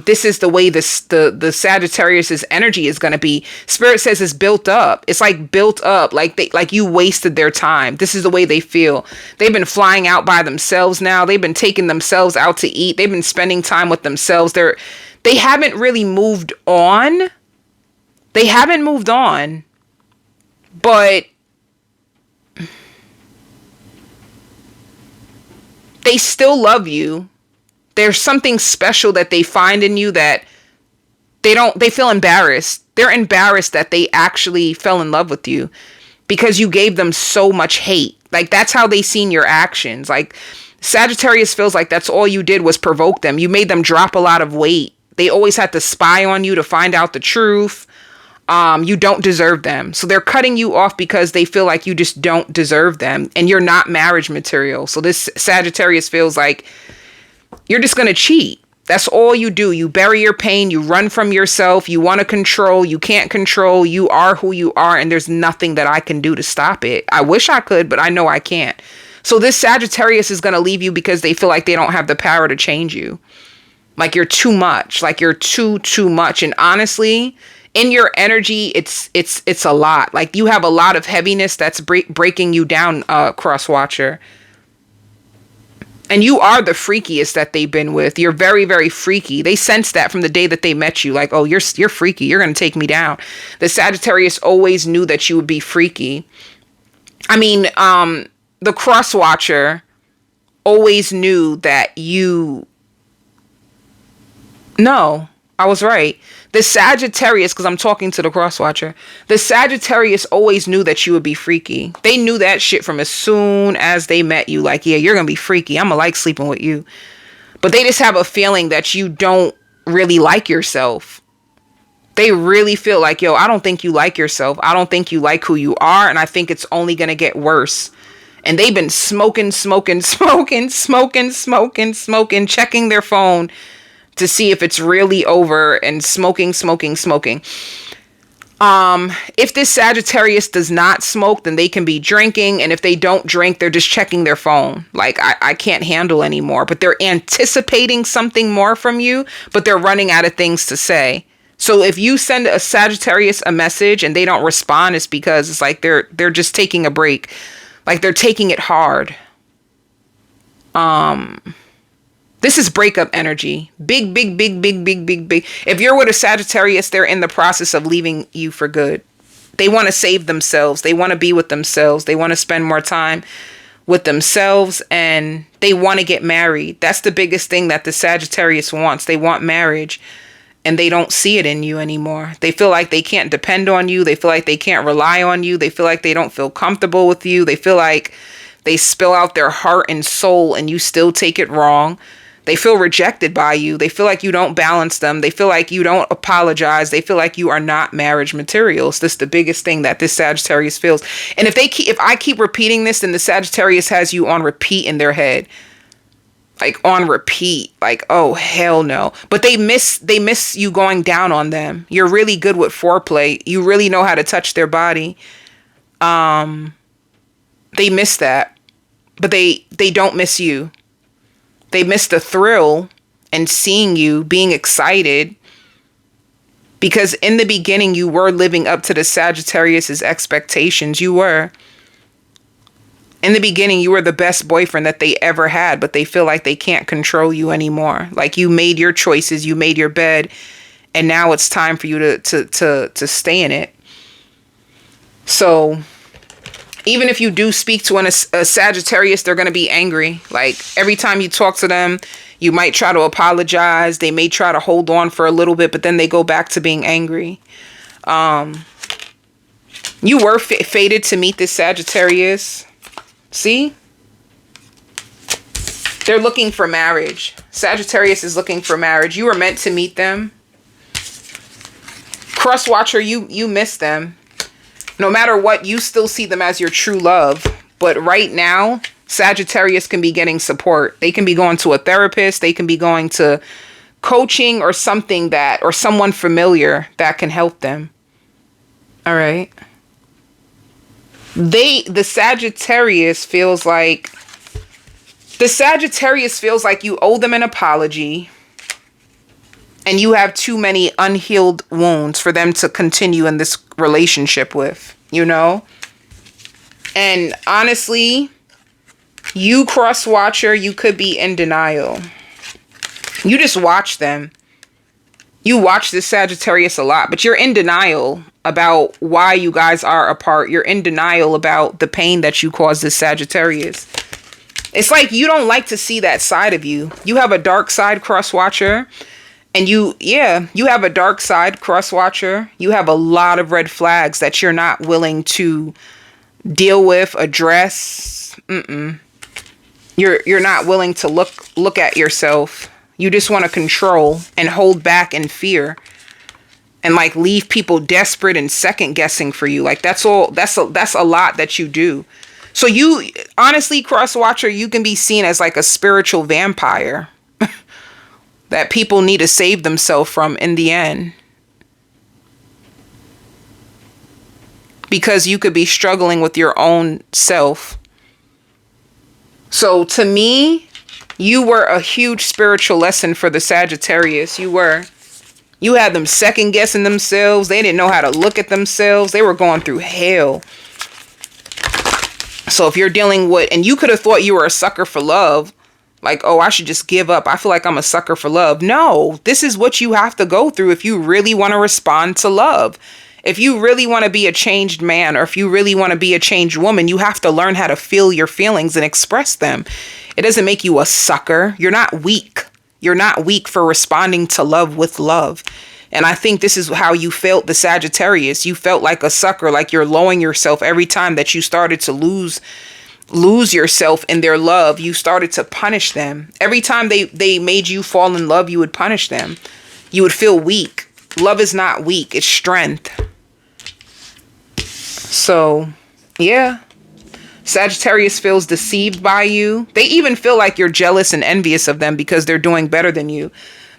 This is the way the Sagittarius's energy is going to be. Spirit says it's built up. It's like built up, like you wasted their time. This is the way they feel. They've been flying out by themselves now. They've been taking themselves out to eat. They've been spending time with themselves. They haven't really moved on. They haven't moved on, but they still love you. There's something special that they find in you that they feel embarrassed. They're embarrassed that they actually fell in love with you because you gave them so much hate. Like, that's how they seen your actions. Like, Sagittarius feels like that's all you did was provoke them. You made them drop a lot of weight. They always had to spy on you to find out the truth. You don't deserve them. So they're cutting you off because they feel like you just don't deserve them and you're not marriage material. So this Sagittarius feels like you're just going to cheat. That's all you do. You bury your pain. You run from yourself. You want to control. You can't control. You are who you are. And there's nothing that I can do to stop it. I wish I could, but I know I can't. So this Sagittarius is going to leave you because they feel like they don't have the power to change you. Like you're too much. Like you're too much. And honestly, in your energy, it's a lot. Like you have a lot of heaviness that's breaking you down, cross watcher. And you are the freakiest that they've been with. You're very, very freaky. They sense that from the day that they met you. Like, oh, you're freaky. You're going to take me down. The Sagittarius always knew that you would be freaky. I mean, the cross watcher always knew that you... No, I was right. The Sagittarius, because I'm talking to the cross watcher, the Sagittarius always knew that you would be freaky. They knew that shit from as soon as they met you. Like, yeah, you're going to be freaky. I'm going to like sleeping with you. But they just have a feeling that you don't really like yourself. They really feel like, yo, I don't think you like yourself. I don't think you like who you are. And I think it's only going to get worse. And they've been smoking, checking their phone to see if it's really over and smoking. If this Sagittarius does not smoke, then they can be drinking. And if they don't drink, they're just checking their phone. Like, I can't handle anymore. But they're anticipating something more from you, but they're running out of things to say. So if you send a Sagittarius a message and they don't respond, it's because it's like they're just taking a break. Like they're taking it hard. This is breakup energy. Big. If you're with a Sagittarius, they're in the process of leaving you for good. They want to save themselves. They want to be with themselves. They want to spend more time with themselves and they want to get married. That's the biggest thing that the Sagittarius wants. They want marriage and they don't see it in you anymore. They feel like they can't depend on you. They feel like they can't rely on you. They feel like they don't feel comfortable with you. They feel like they spill out their heart and soul and you still take it wrong. They feel rejected by you. They feel like you don't balance them. They feel like you don't apologize. They feel like you are not marriage materials. This is the biggest thing that this Sagittarius feels. And if I keep repeating this, then the Sagittarius has you on repeat in their head. Like on repeat. Like, oh, hell no. But they miss you going down on them. You're really good with foreplay. You really know how to touch their body. They miss that. But they don't miss you. They miss the thrill and seeing you, being excited. Because in the beginning, you were living up to the Sagittarius's expectations. You were. In the beginning, you were the best boyfriend that they ever had, but they feel like they can't control you anymore. Like you made your choices, you made your bed, and now it's time for you to stay in it. So even if you do speak to a Sagittarius, they're going to be angry. Like every time you talk to them, you might try to apologize. They may try to hold on for a little bit, but then they go back to being angry. You were fated to meet this Sagittarius. See? They're looking for marriage. Sagittarius is looking for marriage. You were meant to meet them. Cross watcher, you miss them. No matter what, you still see them as your true love. But right now, Sagittarius can be getting support. They can be going to a therapist. They can be going to coaching or something or someone familiar that can help them. All right. The Sagittarius feels like you owe them an apology. And you have too many unhealed wounds for them to continue in this relationship with, you know? And honestly, you cross watcher, you could be in denial. You just watch them. You watch this Sagittarius a lot, but you're in denial about why you guys are apart. You're in denial about the pain that you caused this Sagittarius. It's like you don't like to see that side of you. You have a dark side, cross watcher. And you have a dark side, cross watcher. You have a lot of red flags that you're not willing to deal with, address, yourself. You're not willing to look at yourself. You just want to control and hold back in fear and like leave people desperate and second guessing for you. Like that's a lot that you do. So you honestly, cross watcher, you can be seen as like a spiritual vampire that people need to save themselves from in the end. Because you could be struggling with your own self. So to me, you were a huge spiritual lesson for the Sagittarius. You were. You had them second guessing themselves. They didn't know how to look at themselves. They were going through hell. So if you're dealing with, and you could have thought you were a sucker for love, like, oh, I should just give up. I feel like I'm a sucker for love. No, this is what you have to go through if you really want to respond to love. If you really want to be a changed man, or if you really want to be a changed woman, you have to learn how to feel your feelings and express them. It doesn't make you a sucker. You're not weak. You're not weak for responding to love with love. And I think this is how you felt the Sagittarius. You felt like a sucker, like you're lowering yourself every time that you started to lose yourself in their love. You started to punish them. Every time they made you fall in love, you would punish them. You would feel weak. Love is not weak. It's strength. So, yeah. Sagittarius feels deceived by you. They even feel like you're jealous and envious of them because they're doing better than you.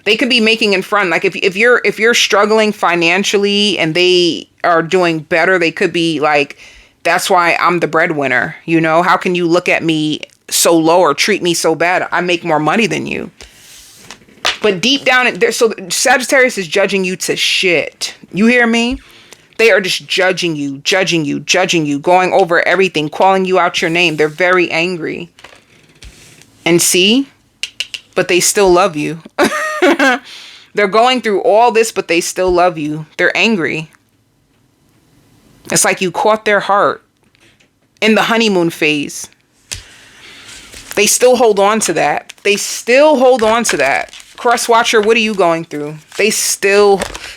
They could be making in front. Like if you're struggling financially and they are doing better, they could be like, that's why I'm the breadwinner. You know, how can you look at me so low or treat me so bad? I make more money than you. But deep down, so Sagittarius is judging you to shit. You hear me? They are just judging you, going over everything, calling you out your name. They're very angry. And see? But they still love you. They're going through all this, but they still love you. They're angry. It's like you caught their heart in the honeymoon phase. They still hold on to that. Cross watcher, what are you going through?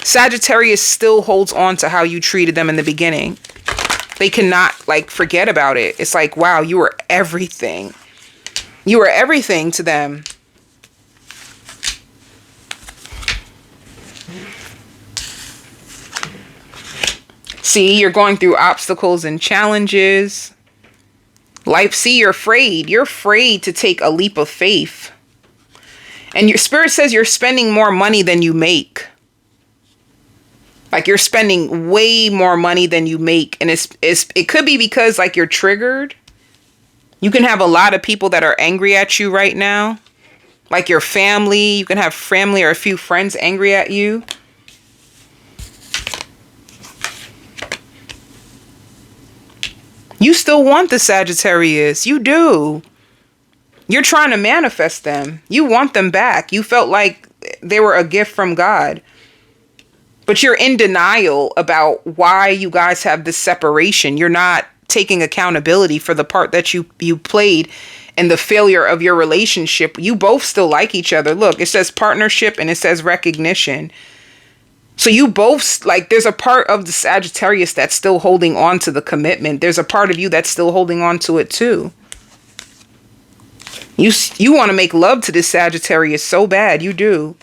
Sagittarius still holds on to how you treated them in the beginning. They cannot like forget about it. It's like, wow, you were everything. You were everything to them. See, you're going through obstacles and challenges. You're afraid. You're afraid to take a leap of faith. And your spirit says you're spending more money than you make. Like you're spending way more money than you make. And it could be because like you're triggered. You can have a lot of people that are angry at you right now. Like your family. You can have family or a few friends angry at you. You still want the Sagittarius. You do. You're trying to manifest them. You want them back. You felt like they were a gift from God. But you're in denial about why you guys have this separation. You're not taking accountability for the part that you played in the failure of your relationship. You both still like each other. Look, it says partnership and it says recognition. So you both, like, there's a part of the Sagittarius that's still holding on to the commitment. There's a part of you that's still holding on to it too. You want to make love to this Sagittarius so bad. You do.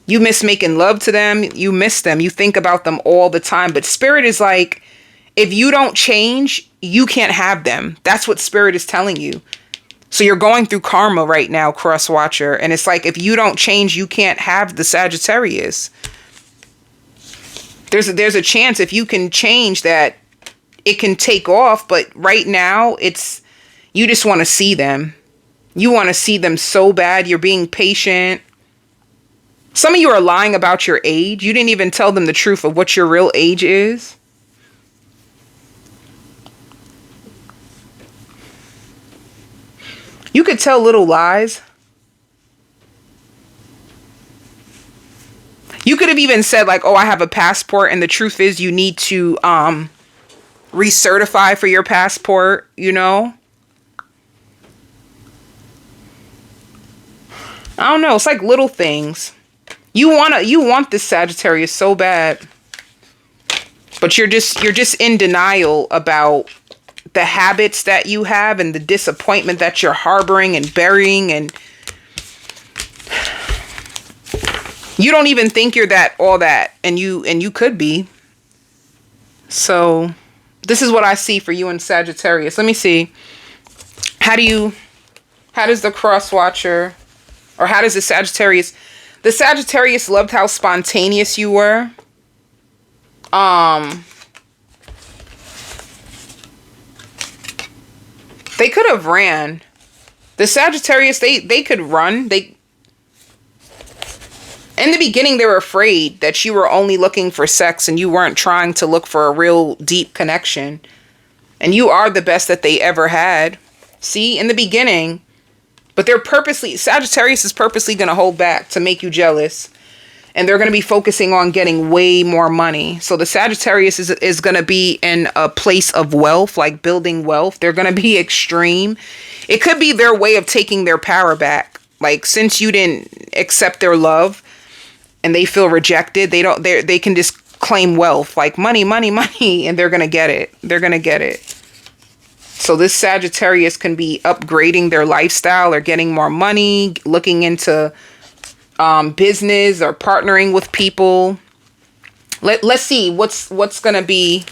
You miss making love to them. You miss them. You think about them all the time. But Spirit is like, if you don't change, you can't have them. That's what Spirit is telling you. So you're going through karma right now, Cross Watcher. And it's like, if you don't change, you can't have the Sagittarius. There's a chance if you can change that it can take off. But right now, you just want to see them. You want to see them so bad. You're being patient. Some of you are lying about your age. You didn't even tell them the truth of what your real age is. You could tell little lies. You could have even said like, oh, I have a passport. And the truth is you need to recertify for your passport, you know. I don't know. It's like little things. You want this Sagittarius so bad. But you're just in denial about the habits that you have and the disappointment that you're harboring and burying, and you don't even think you're all that, and you could be. So this is what I see for you in Sagittarius. Let me see. How does the cross watcher, or how does the Sagittarius loved how spontaneous you were. They could have ran. The Sagittarius, they could run. In the beginning, they were afraid that you were only looking for sex and you weren't trying to look for a real deep connection. And you are the best that they ever had. See, in the beginning. But Sagittarius is purposely going to hold back to make you jealous. And they're going to be focusing on getting way more money. So the Sagittarius is going to be in a place of wealth, like building wealth. They're going to be extreme. It could be their way of taking their power back. Like, since you didn't accept their love and they feel rejected, they can just claim wealth, like money, money, money, and they're going to get it. They're going to get it. So this Sagittarius can be upgrading their lifestyle or getting more money, looking into business or partnering with people. Let's see what's going to be.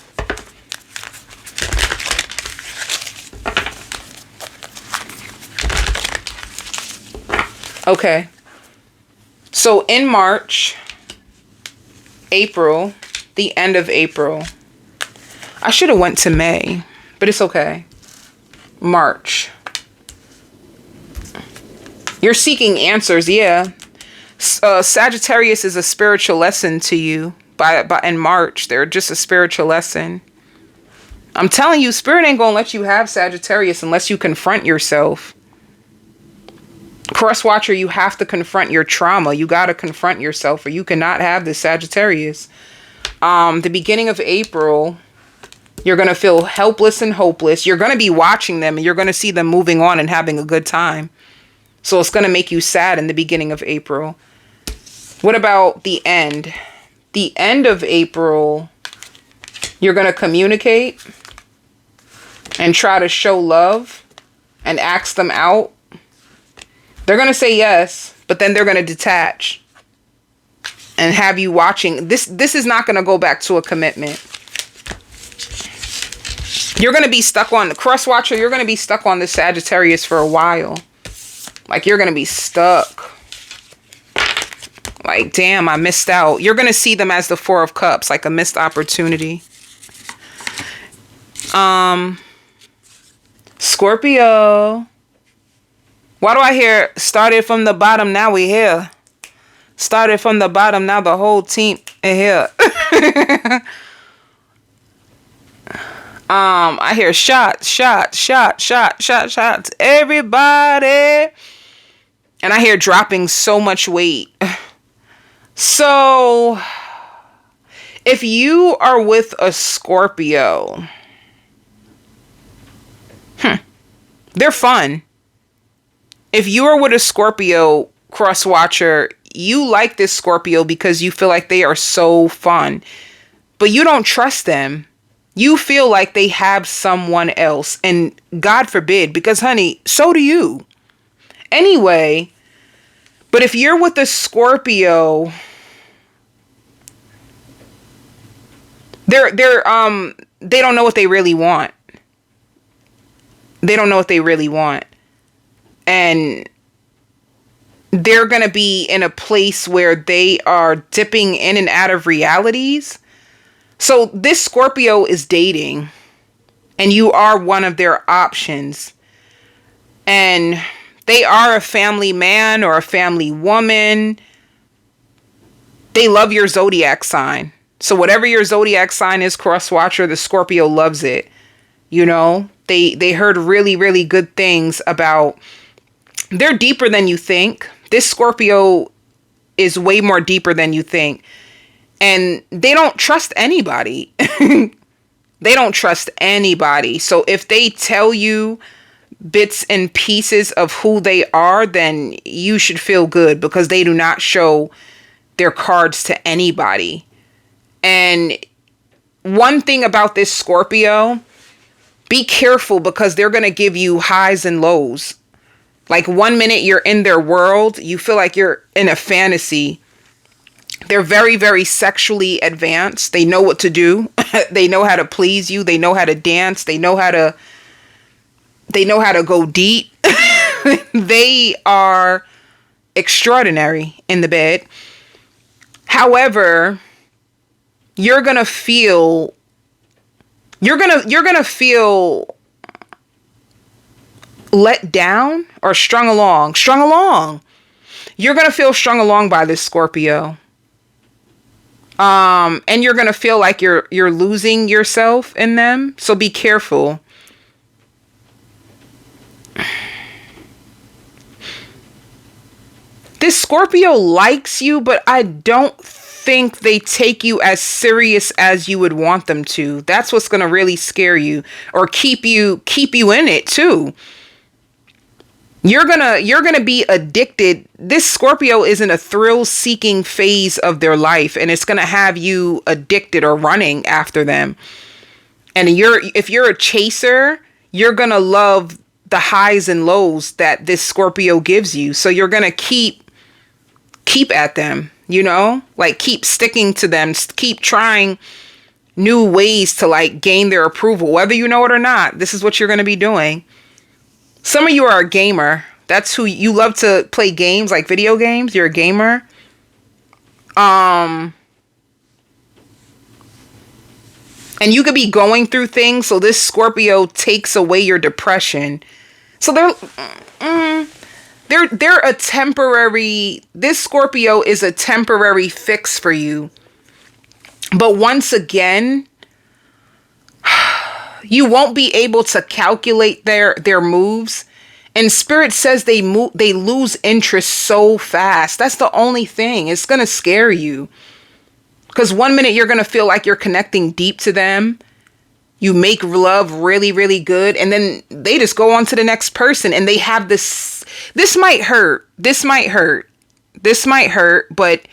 Okay. So in March, April, the end of April. I should have went to May, but it's okay. March. You're seeking answers, yeah. Sagittarius is a spiritual lesson to you. By in March, they're just a spiritual lesson. I'm telling you, Spirit ain't gonna let you have Sagittarius unless you confront yourself. Cross Watcher, you have to confront your trauma. You got to confront yourself, or you cannot have this Sagittarius. The beginning of April, you're going to feel helpless and hopeless. You're going to be watching them, and you're going to see them moving on and having a good time. So it's going to make you sad in the beginning of April. What about the end? The end of April, you're going to communicate and try to show love and ask them out. They're going to say yes, but then they're going to detach and have you watching. This is not going to go back to a commitment. You're going to be stuck on the Cross Watcher. You're going to be stuck on the Sagittarius for a while. Like, you're going to be stuck. Like, damn, I missed out. You're going to see them as the Four of Cups, like a missed opportunity. Scorpio. Why do I hear started from the bottom, now we here? Started from the bottom, now the whole team is here. I hear shots. Everybody. And I hear dropping so much weight. So, if you are with a Scorpio, they're fun. If you are with a Scorpio, Cross Watcher, you like this Scorpio because you feel like they are so fun. But you don't trust them. You feel like they have someone else. And God forbid, because honey, so do you. Anyway, but if you're with a Scorpio, they don't know what they really want. They don't know what they really want. And they're going to be in a place where they are dipping in and out of realities. So this Scorpio is dating, and you are one of their options. And they are a family man or a family woman. They love your zodiac sign. So whatever your zodiac sign is, Cross Watcher, the Scorpio loves it. You know, they heard really, really good things about. They're deeper than you think. This Scorpio is way more deeper than you think. And they don't trust anybody. They don't trust anybody. So if they tell you bits and pieces of who they are, then you should feel good, because they do not show their cards to anybody. And one thing about this Scorpio, Be careful, because they're going to give you highs and lows. Like, 1 minute you're in their world, you feel like you're in a fantasy. They're very, very sexually advanced. They know what to do. They know how to please you. They know how to dance. They know how to go deep. They are extraordinary in the bed. However, you're going to feel let down or strung along. You're going to feel strung along by this Scorpio. And you're going to feel like you're losing yourself in them. So be careful. This Scorpio likes you, but I don't think they take you as serious as you would want them to. That's what's going to really scare you, or keep you in it too. You're gonna be addicted. This Scorpio is in a thrill-seeking phase of their life, and it's gonna have you addicted or running after them. And if you're a chaser, you're gonna love the highs and lows that this Scorpio gives you. So you're gonna keep at them, like keep sticking to them, keep trying new ways to like gain their approval, whether you know it or not. This is what you're gonna be doing. Some of you are a gamer. That's who you love to play games, like video games. You're a gamer. And you could be going through things. So this Scorpio takes away your depression. So they're a temporary, this Scorpio is a temporary fix for you. But once again, you won't be able to calculate their moves. And Spirit says they lose interest so fast. That's the only thing. It's going to scare you. Because 1 minute you're going to feel like you're connecting deep to them. You make love really, really good. And then they just go on to the next person. And they have this might hurt. This might hurt. But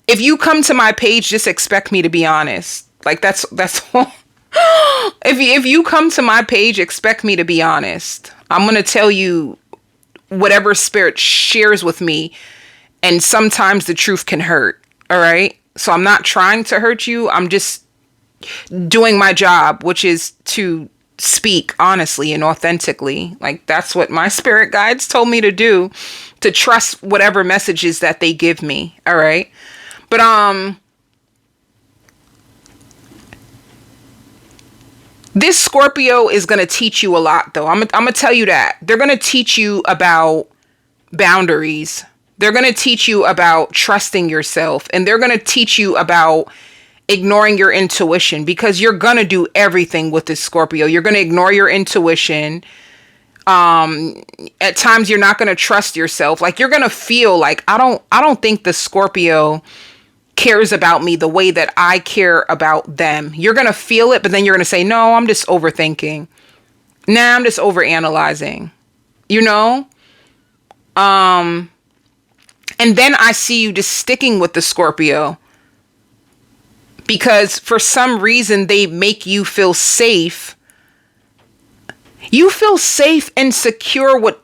if you come to my page, just expect me to be honest. Like that's all. If you come to my page, expect me to be honest. I'm going to tell you whatever Spirit shares with me. And sometimes the truth can hurt. All right. So I'm not trying to hurt you. I'm just doing my job, which is to speak honestly and authentically. Like that's what my spirit guides told me to do, to trust whatever messages that they give me. All right. But, this Scorpio is going to teach you a lot, though. I'm going to tell you that. They're going to teach you about boundaries. They're going to teach you about trusting yourself. And they're going to teach you about ignoring your intuition, because you're going to do everything with this Scorpio. You're going to ignore your intuition. At times, you're not going to trust yourself. Like, you're going to feel like, I don't think the Scorpio cares about me the way that I care about them. You're going to feel it, but then you're going to say, no, I'm just overthinking. Nah, I'm just overanalyzing, and then I see you just sticking with the Scorpio because for some reason they make you feel safe. You feel safe and secure with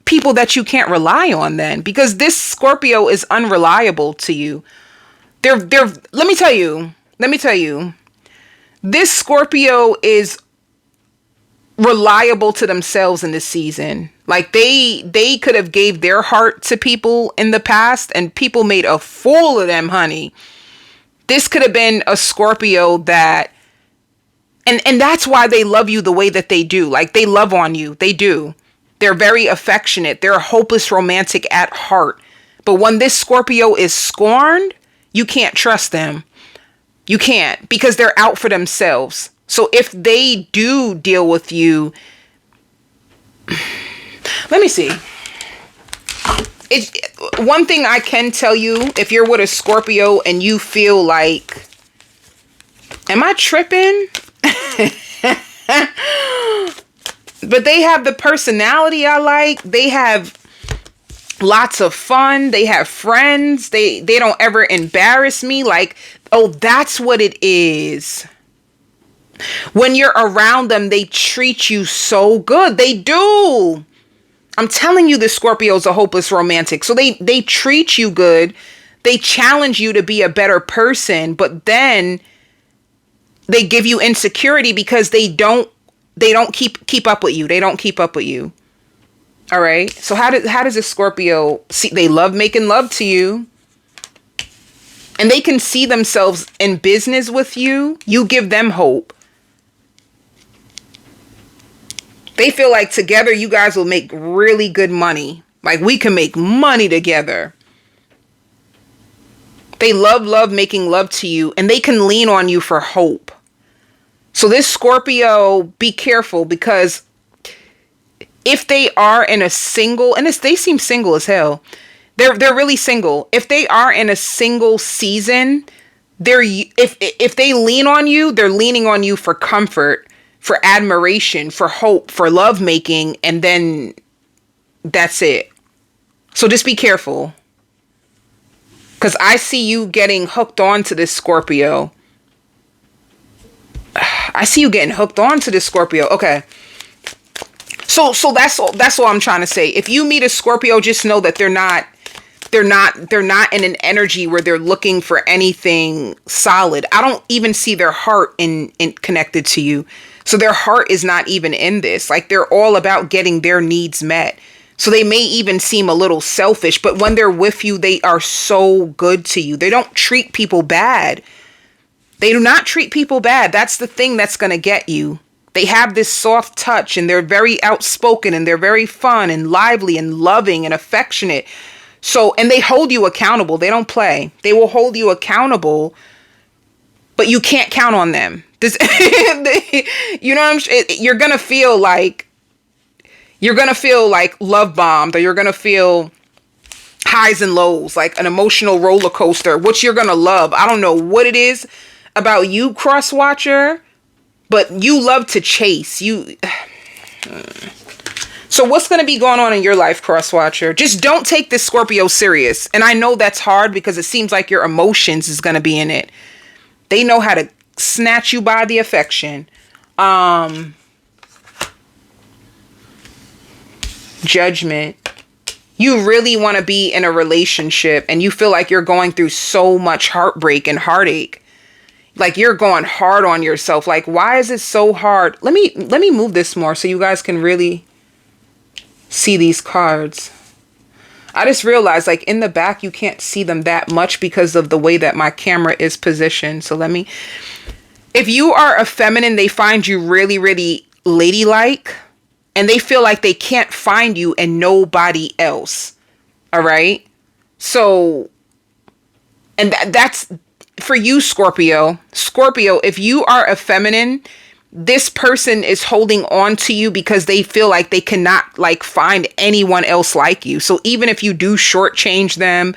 people that you can't rely on then, because this Scorpio is unreliable to you. Let me tell you, this Scorpio is reliable to themselves in this season. Like they could have gave their heart to people in the past and people made a fool of them, honey. This could have been a Scorpio that, and that's why they love you the way that they do. Like they love on you. They do. They're very affectionate. They're a hopeless romantic at heart. But when this Scorpio is scorned, you can't trust them. You can't, because they're out for themselves. So if they do deal with you, let me see. One thing I can tell you, if you're with a Scorpio and you feel like, am I tripping? But they have the personality I like. They have lots of fun. They have friends. They don't ever embarrass me. Like, oh, that's what it is. When you're around them, they treat you so good. They do. I'm telling you, the Scorpio's a hopeless romantic. So they treat you good. They challenge you to be a better person, but then they give you insecurity because they don't keep up with you. They don't keep up with you. All right. So how does a Scorpio see? They love making love to you. And they can see themselves in business with you. You give them hope. They feel like together you guys will make really good money. Like we can make money together. They love making love to you, and they can lean on you for hope. So this Scorpio, be careful, because if they are in a single, and they seem single as hell. They're really single. If they are in a single season, if they lean on you, they're leaning on you for comfort, for admiration, for hope, for lovemaking, and then that's it. So just be careful. Because I see you getting hooked on to this Scorpio. I see you getting hooked on to this Scorpio. Okay. So that's all I'm trying to say. If you meet a Scorpio, just know that they're not in an energy where they're looking for anything solid. I don't even see their heart in connected to you. So their heart is not even in this. Like, they're all about getting their needs met. So they may even seem a little selfish, but when they're with you, they are so good to you. They don't treat people bad. They do not treat people bad. That's the thing that's going to get you. They have this soft touch, and they're very outspoken, and they're very fun and lively and loving and affectionate. So, and they hold you accountable. They don't play. They will hold you accountable, but you can't count on them. This, you know what I'm saying? You're going to feel like love bombed, or you're going to feel highs and lows, like an emotional roller coaster, which you're going to love. I don't know what it is about you, cross watcher, but you love to chase. So what's going to be going on in your life, cross watcher? Just don't take this Scorpio serious. And I know that's hard because it seems like your emotions is going to be in it. They know how to snatch you by the affection. Judgment. You really want to be in a relationship, and you feel like you're going through so much heartbreak and heartache. Like, you're going hard on yourself. Like, why is it so hard? Let me move this more so you guys can really see these cards. I just realized, like, in the back you can't see them that much because of the way that my camera is positioned. So if you are a feminine, they find you really, really ladylike, and they feel like they can't find you and nobody else. All right. So, and that's for you, Scorpio. Scorpio, if you are a feminine, this person is holding on to you because they feel like they cannot find anyone else like you. So even if you do shortchange them,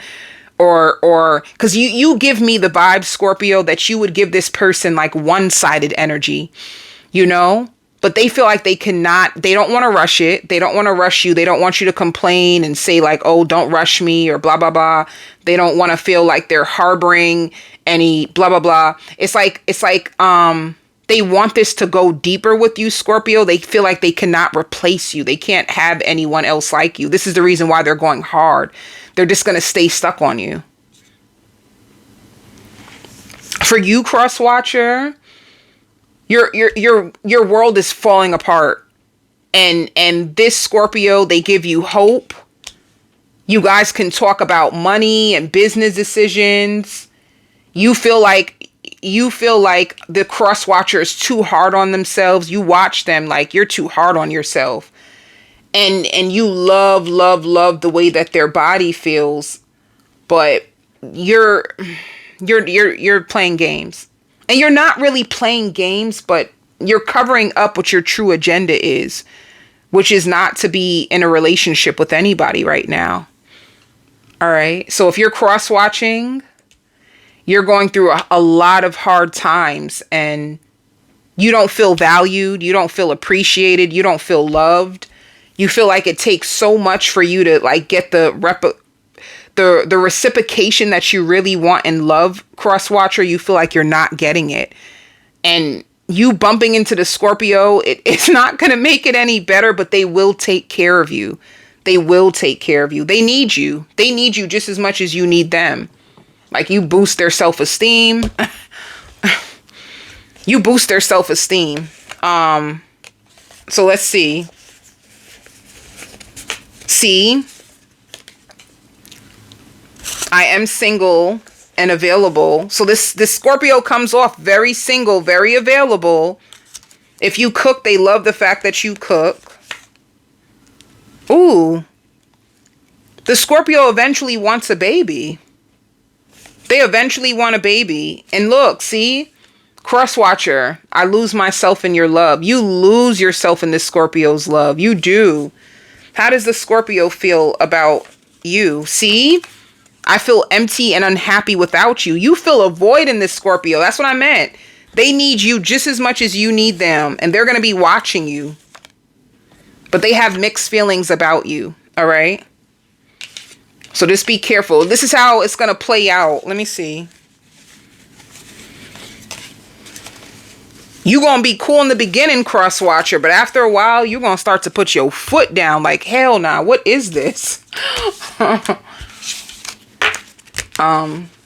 or because you give me the vibe, Scorpio, that you would give this person like one-sided energy, but they feel like they don't want to rush it. They don't want to rush you. They don't want you to complain and say like, oh, don't rush me, or blah, blah, blah. They don't want to feel like they're harboring any blah, blah, blah. It's like, they want this to go deeper with you, Scorpio. They feel like they cannot replace you. They can't have anyone else like you. This is the reason why they're going hard. They're just going to stay stuck on you. For you, cross watcher, your world is falling apart. And this Scorpio, they give you hope. You guys can talk about money and business decisions. You feel like the cross watcher is too hard on themselves. You watch them like you're too hard on yourself. And you love the way that their body feels, but you're playing games. And you're not really playing games, but you're covering up what your true agenda is, which is not to be in a relationship with anybody right now. All right. So if you're cross watching, you're going through a lot of hard times, and you don't feel valued. You don't feel appreciated. You don't feel loved. You feel like it takes so much for you to like get the reciprocation that you really want in love, cross watcher. You feel like you're not getting it. And you bumping into the Scorpio, it's not going to make it any better, but they will take care of you. They will take care of you. They need you. They need you just as much as you need them. Like, you boost their self-esteem. You boost their self-esteem. So let's see. See, I am single and available. So this Scorpio comes off very single, very available. If you cook, they love the fact that you cook. Ooh. The Scorpio eventually wants a baby. They eventually want a baby. And look, see? Cross-watcher. I lose myself in your love. You lose yourself in this Scorpio's love. You do. How does the Scorpio feel about you? See? I feel empty and unhappy without you. You feel a void in this Scorpio. That's what I meant. They need you just as much as you need them. And they're going to be watching you. But they have mixed feelings about you. All right? So just be careful. This is how it's going to play out. Let me see. You going to be cool in the beginning, cross-watcher. But after a while, you're going to start to put your foot down. Like, hell nah. What is this?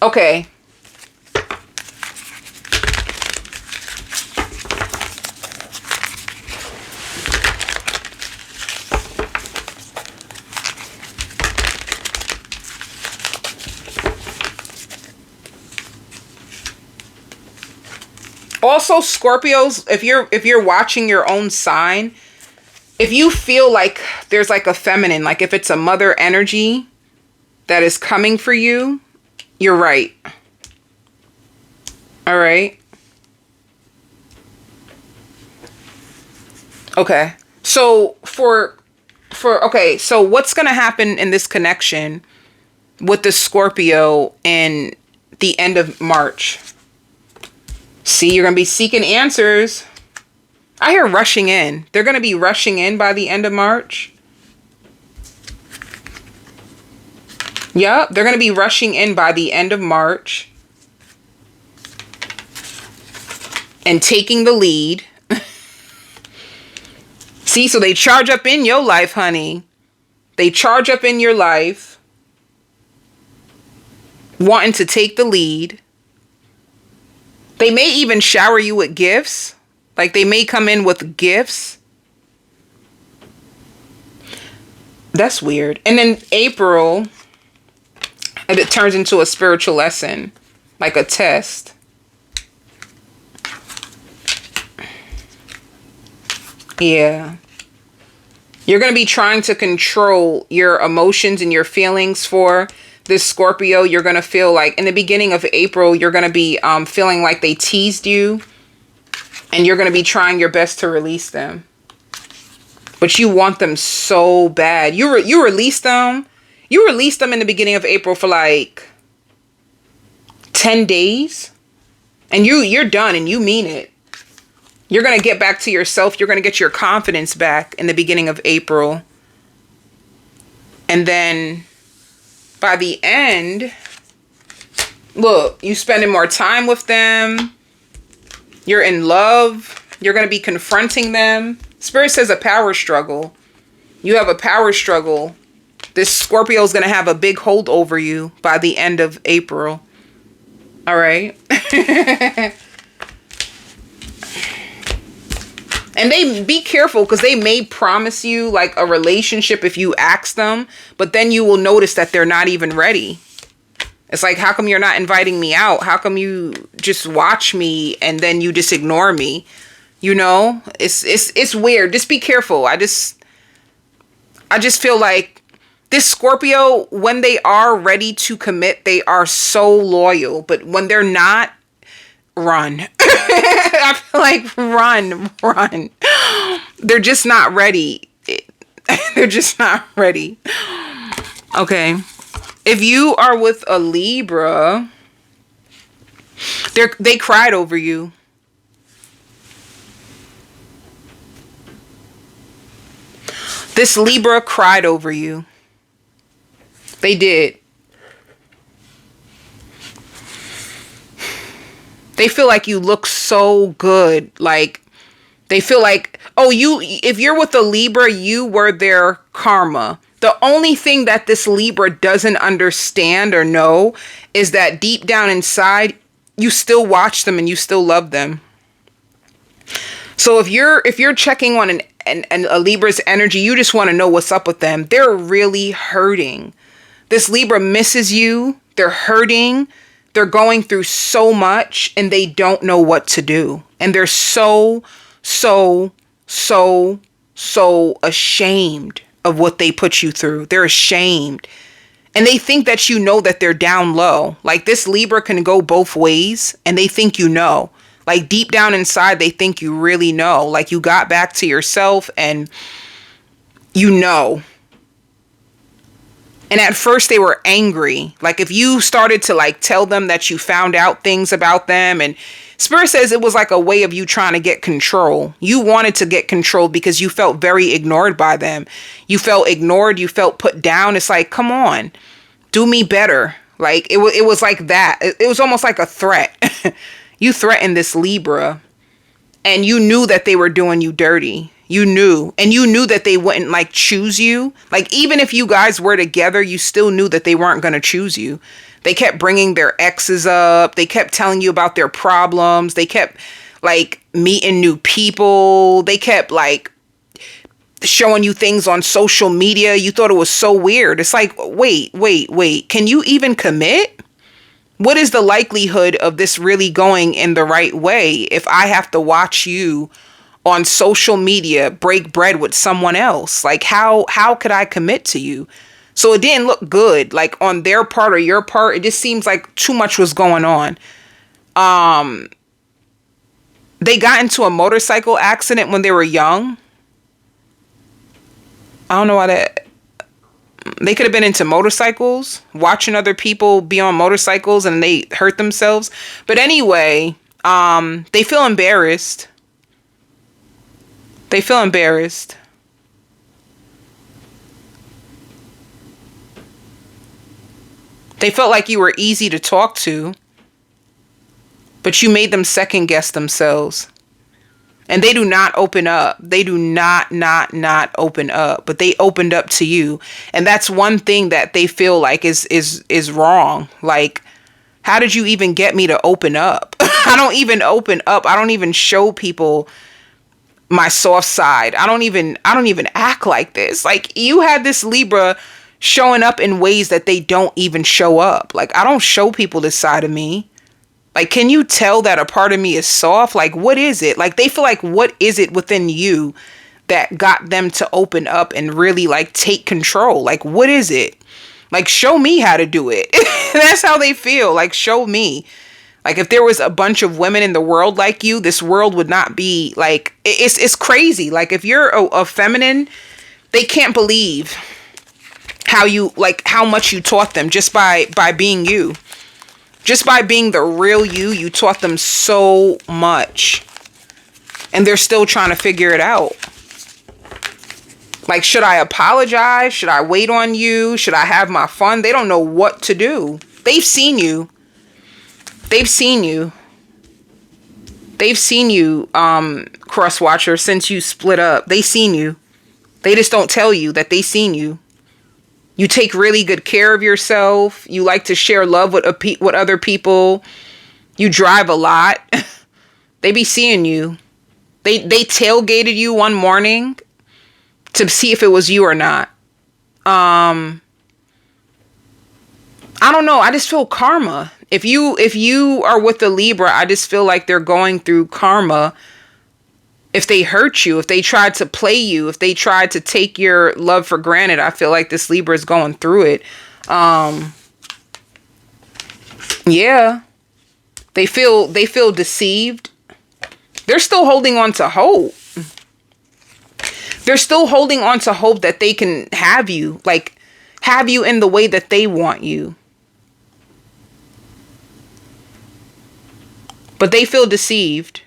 Okay. Also, Scorpios, if you're watching your own sign, if you feel like there's like a feminine, like if it's a mother energy that is coming for you, you're right. All right. Okay. So okay, so what's going to happen in this connection with the Scorpio in the end of March? See, you're going to be seeking answers. I hear rushing in. They're going to be rushing in by the end of March. Yep, they're going to be rushing in by the end of March. And taking the lead. See, so they charge up in your life, honey. They charge up in your life. Wanting to take the lead. They may even shower you with gifts. Like, they may come in with gifts. That's weird. And then April, and it turns into a spiritual lesson. Like a test. Yeah. You're going to be trying to control your emotions and your feelings for this Scorpio. You're going to feel like in the beginning of April, you're going to be feeling like they teased you. And you're going to be trying your best to release them. But you want them so bad. You release them. You release them in the beginning of April for like 10 days. And you're done and you mean it. You're going to get back to yourself. You're going to get your confidence back in the beginning of April. And then by the end, look, you spending more time with them. You're in love. You're going to be confronting them. Spirit says a power struggle. You have a power struggle. This Scorpio is going to have a big hold over you by the end of April. All right. And they be careful because they may promise you like a relationship if you ask them, but then you will notice that they're not even ready. It's like, how come you're not inviting me out? How come you just watch me and then you just ignore me? You know, it's weird. Just be careful. I just feel like this Scorpio, when they are ready to commit, they are so loyal. But when they're not, run. I feel like run. They're just not ready. They're just not ready. Okay. If you are with a Libra, they cried over you. This Libra cried over you. They did. They feel like you look so good. Like, they feel like, oh, if you're with a Libra, you were their karma. The only thing that this Libra doesn't understand or know is that deep down inside, you still watch them and you still love them. So if you're checking on a Libra's energy, you just want to know what's up with them. They're really hurting. This Libra misses you. They're hurting. They're going through so much and they don't know what to do. And they're so ashamed of what they put you through. They're ashamed. And they think that you know that they're down low. Like, this Libra can go both ways and they think you know. Like, deep down inside, they think you really know. Like, you got back to yourself and you know. And at first they were angry. Like, if you started to like tell them that you found out things about them, and Spirit says it was like a way of you trying to get control. You wanted to get control because you felt very ignored by them. You felt ignored. You felt put down. It's like, come on, do me better. Like, it was like that. It was almost like a threat. You threatened this Libra and you knew that they were doing you dirty. You knew, and you knew that they wouldn't like choose you. Like, even if you guys were together, you still knew that they weren't going to choose you. They kept bringing their exes up. They kept telling you about their problems. They kept like meeting new people. They kept like showing you things on social media. You thought it was so weird. It's like, wait. Can you even commit? What is the likelihood of this really going in the right way if I have to watch you on social media break bread with someone else? Like, how could I commit to you? So it didn't look good, like on their part or your part. It just seems like too much was going on. They got into a motorcycle accident when they were young. I don't know why that. They could have been into motorcycles, watching other people be on motorcycles and they hurt themselves. But anyway, they feel embarrassed. They feel embarrassed. They felt like you were easy to talk to, but you made them second guess themselves. And they do not open up. They do not open up, but they opened up to you. And that's one thing that they feel like is wrong. Like, how did you even get me to open up? I don't even open up. I don't even show people my soft side. I don't even act like this. Like, you had this Libra showing up in ways that they don't even show up. Like, I don't show people this side of me. Like, can you tell that a part of me is soft? Like, what is it? Like, they feel like, what is it within you that got them to open up and really like take control? Like, what is it? Like, show me how to do it. That's how they feel. Like, show me. Like, if there was a bunch of women in the world like you, this world would not be like, it's crazy. Like, if you're a feminine, they can't believe how much you taught them just by being you. Just by being the real you, you taught them so much. And they're still trying to figure it out. Like, should I apologize? Should I wait on you? Should I have my fun? They don't know what to do. They've seen you. They've seen you. They've seen you, cross-watcher, since you split up. They've seen you. They just don't tell you that they've seen you. You take really good care of yourself. You like to share love with other people. You drive a lot. They be seeing you. They tailgated you one morning to see if it was you or not. I don't know. I just feel karma. If you are with the Libra, I just feel like they're going through karma. If they hurt you, if they tried to play you, if they tried to take your love for granted, I feel like this Libra is going through it. Yeah. They feel deceived. They're still holding on to hope. They're still holding on to hope that they can have you, like have you in the way that they want you. But they feel deceived.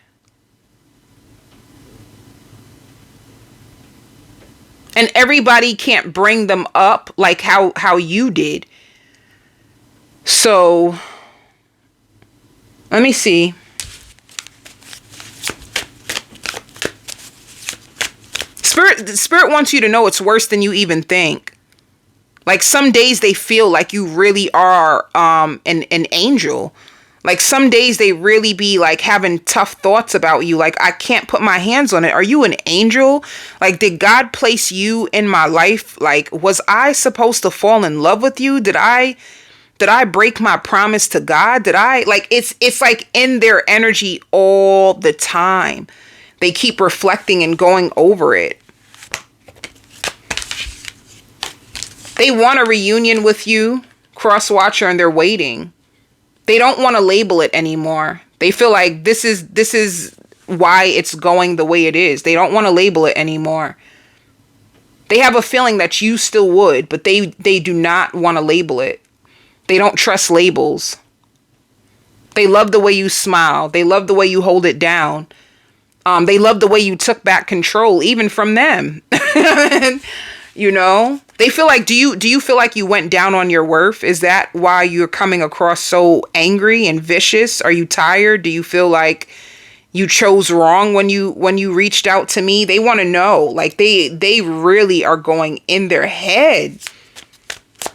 And everybody can't bring them up like how you did. So, let me see. Spirit wants you to know it's worse than you even think. Like some days they feel like you really are an angel. Like some days they really be like having tough thoughts about you. Like, I can't put my hands on it. Are you an angel? Like, did God place you in my life? Like, was I supposed to fall in love with you? Did I break my promise to God? Did I, like, it's like in their energy all the time. They keep reflecting and going over it. They want a reunion with you, cross watcher, and they're waiting. They don't want to label it anymore. They feel like this is why it's going the way it is. They don't want to label it anymore. They have a feeling that you still would, but they do not want to label it. They don't trust labels. They love the way you smile. They love the way you hold it down. They love the way you took back control, even from them. You know, they feel like, do you feel like you went down on your worth? Is that why you're coming across so angry and vicious? Are you tired? Do you feel like you chose wrong when you reached out to me? They want to know. Like, they really are going in their head.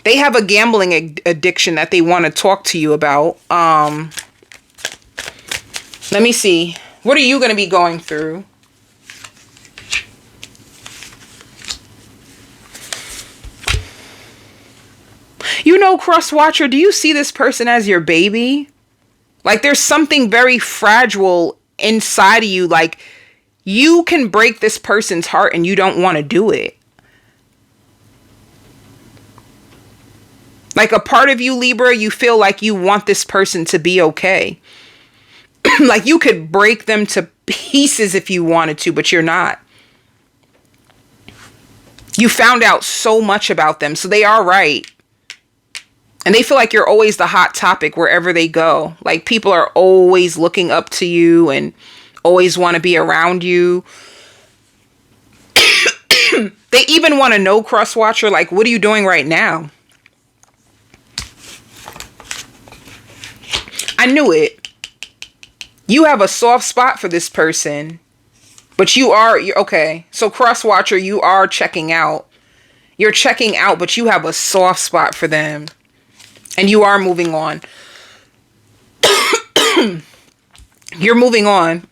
They have a gambling addiction that they want to talk to you about. Let me see. What are you going to be going through? You know, cross watcher, do you see this person as your baby? Like, there's something very fragile inside of you. Like, you can break this person's heart and you don't want to do it. Like, a part of you, Libra, you feel like you want this person to be okay. Like, you could break them to pieces if you wanted to, but you're not. You found out so much about them, so they are right. And they feel like you're always the hot topic wherever they go. Like, people are always looking up to you and always want to be around you. They even want to know, cross watcher, like, what are you doing right now? I knew it. You have a soft spot for this person. But you're okay. So cross watcher, you are checking out. You're checking out, but you have a soft spot for them. And you are moving on. You're moving on.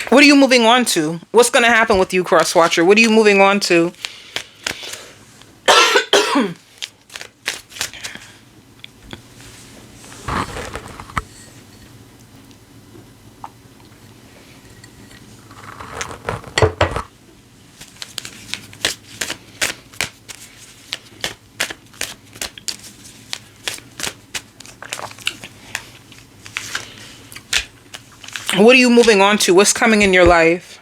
What are you moving on to? What's going to happen with you, cross watcher? What are you moving on to? What are you moving on to? What's coming in your life?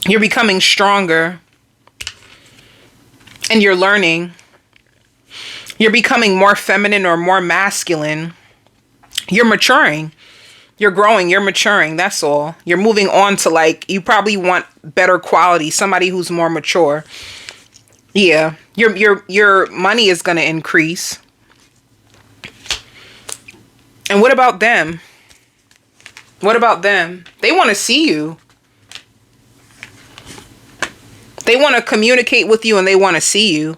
You're becoming stronger. And you're learning. You're becoming more feminine or more masculine. You're maturing. You're growing. You're maturing. That's all. You're moving on to, like, you probably want better quality. Somebody who's more mature. Yeah. Your money is going to increase. And what about them? What about them? They want to see you. They want to communicate with you and they want to see you.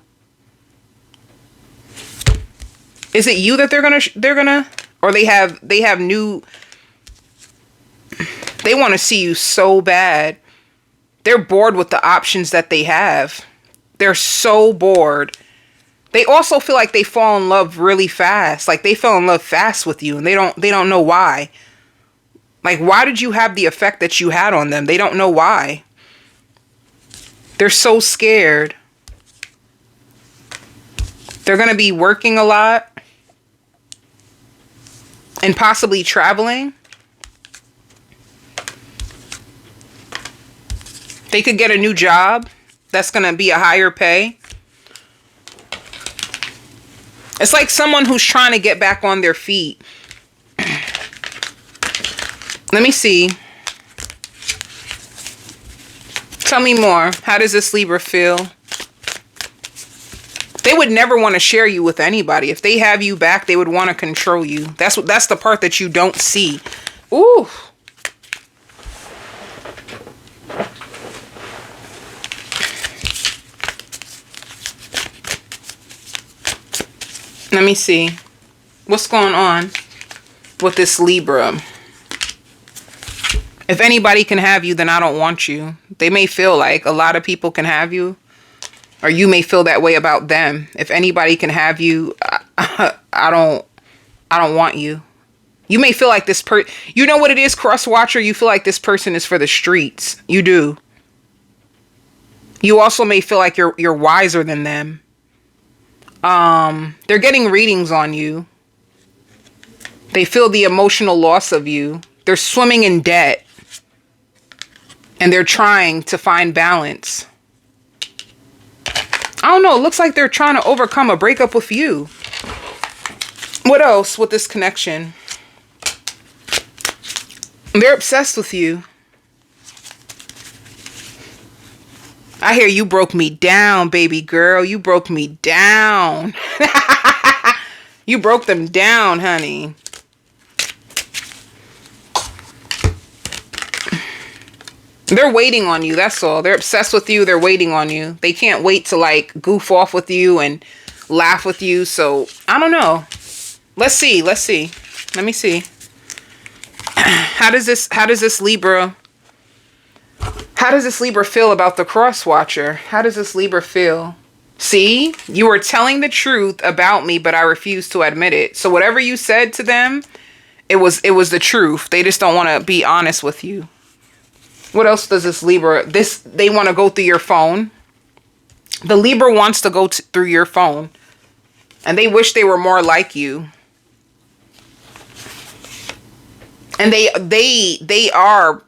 Is it you that they're gonna, or they have new, they want to see you so bad. They're bored with the options that they have. They're so bored. They also feel like they fall in love really fast. Like, they fell in love fast with you and they don't know why. Like, why did you have the effect that you had on them? They don't know why. They're so scared. They're going to be working a lot and possibly traveling. They could get a new job that's going to be a higher pay. It's like someone who's trying to get back on their feet. Let me see. Tell me more. How does this Libra feel? They would never want to share you with anybody. If they have you back, they would want to control you. That's the part that you don't see. Ooh. Let me see. What's going on with this Libra? If anybody can have you, then I don't want you. They may feel like a lot of people can have you, or you may feel that way about them. If anybody can have you, I don't want you. You may feel like this you know what it is, cross watcher? You feel like this person is for the streets. You do. You also may feel like you're wiser than them. They're getting readings on you. They feel the emotional loss of you. They're swimming in debt. And they're trying to find balance. I don't know. It looks like they're trying to overcome a breakup with you. What else with this connection? They're obsessed with you. I hear you broke me down, baby girl. You broke me down. You broke them down, honey. They're waiting on you. That's all. They're obsessed with you. They're waiting on you. They can't wait to like goof off with you and laugh with you. So I don't know. Let's see. Let's see. Let me see. How does this Libra feel about the cross watcher? How does this Libra feel? See, you were telling the truth about me, but I refuse to admit it. So whatever you said to them, it was the truth. They just don't want to be honest with you. What else does this Libra, they want to go through your phone. The Libra wants to go through your phone. And they wish they were more like you. And they are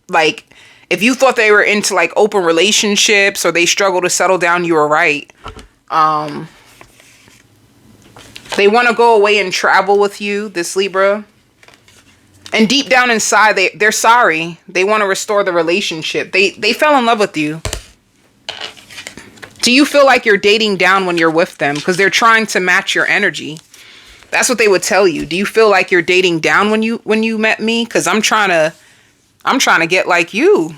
like, if you thought they were into like open relationships or they struggle to settle down, you were right. They want to go away and travel with you, this Libra. And deep down inside, they're sorry. They want to restore the relationship. They fell in love with you. Do you feel like you're dating down when you're with them? Because they're trying to match your energy. That's what they would tell you. Do you feel like you're dating down when you met me? Because I'm trying to get like you.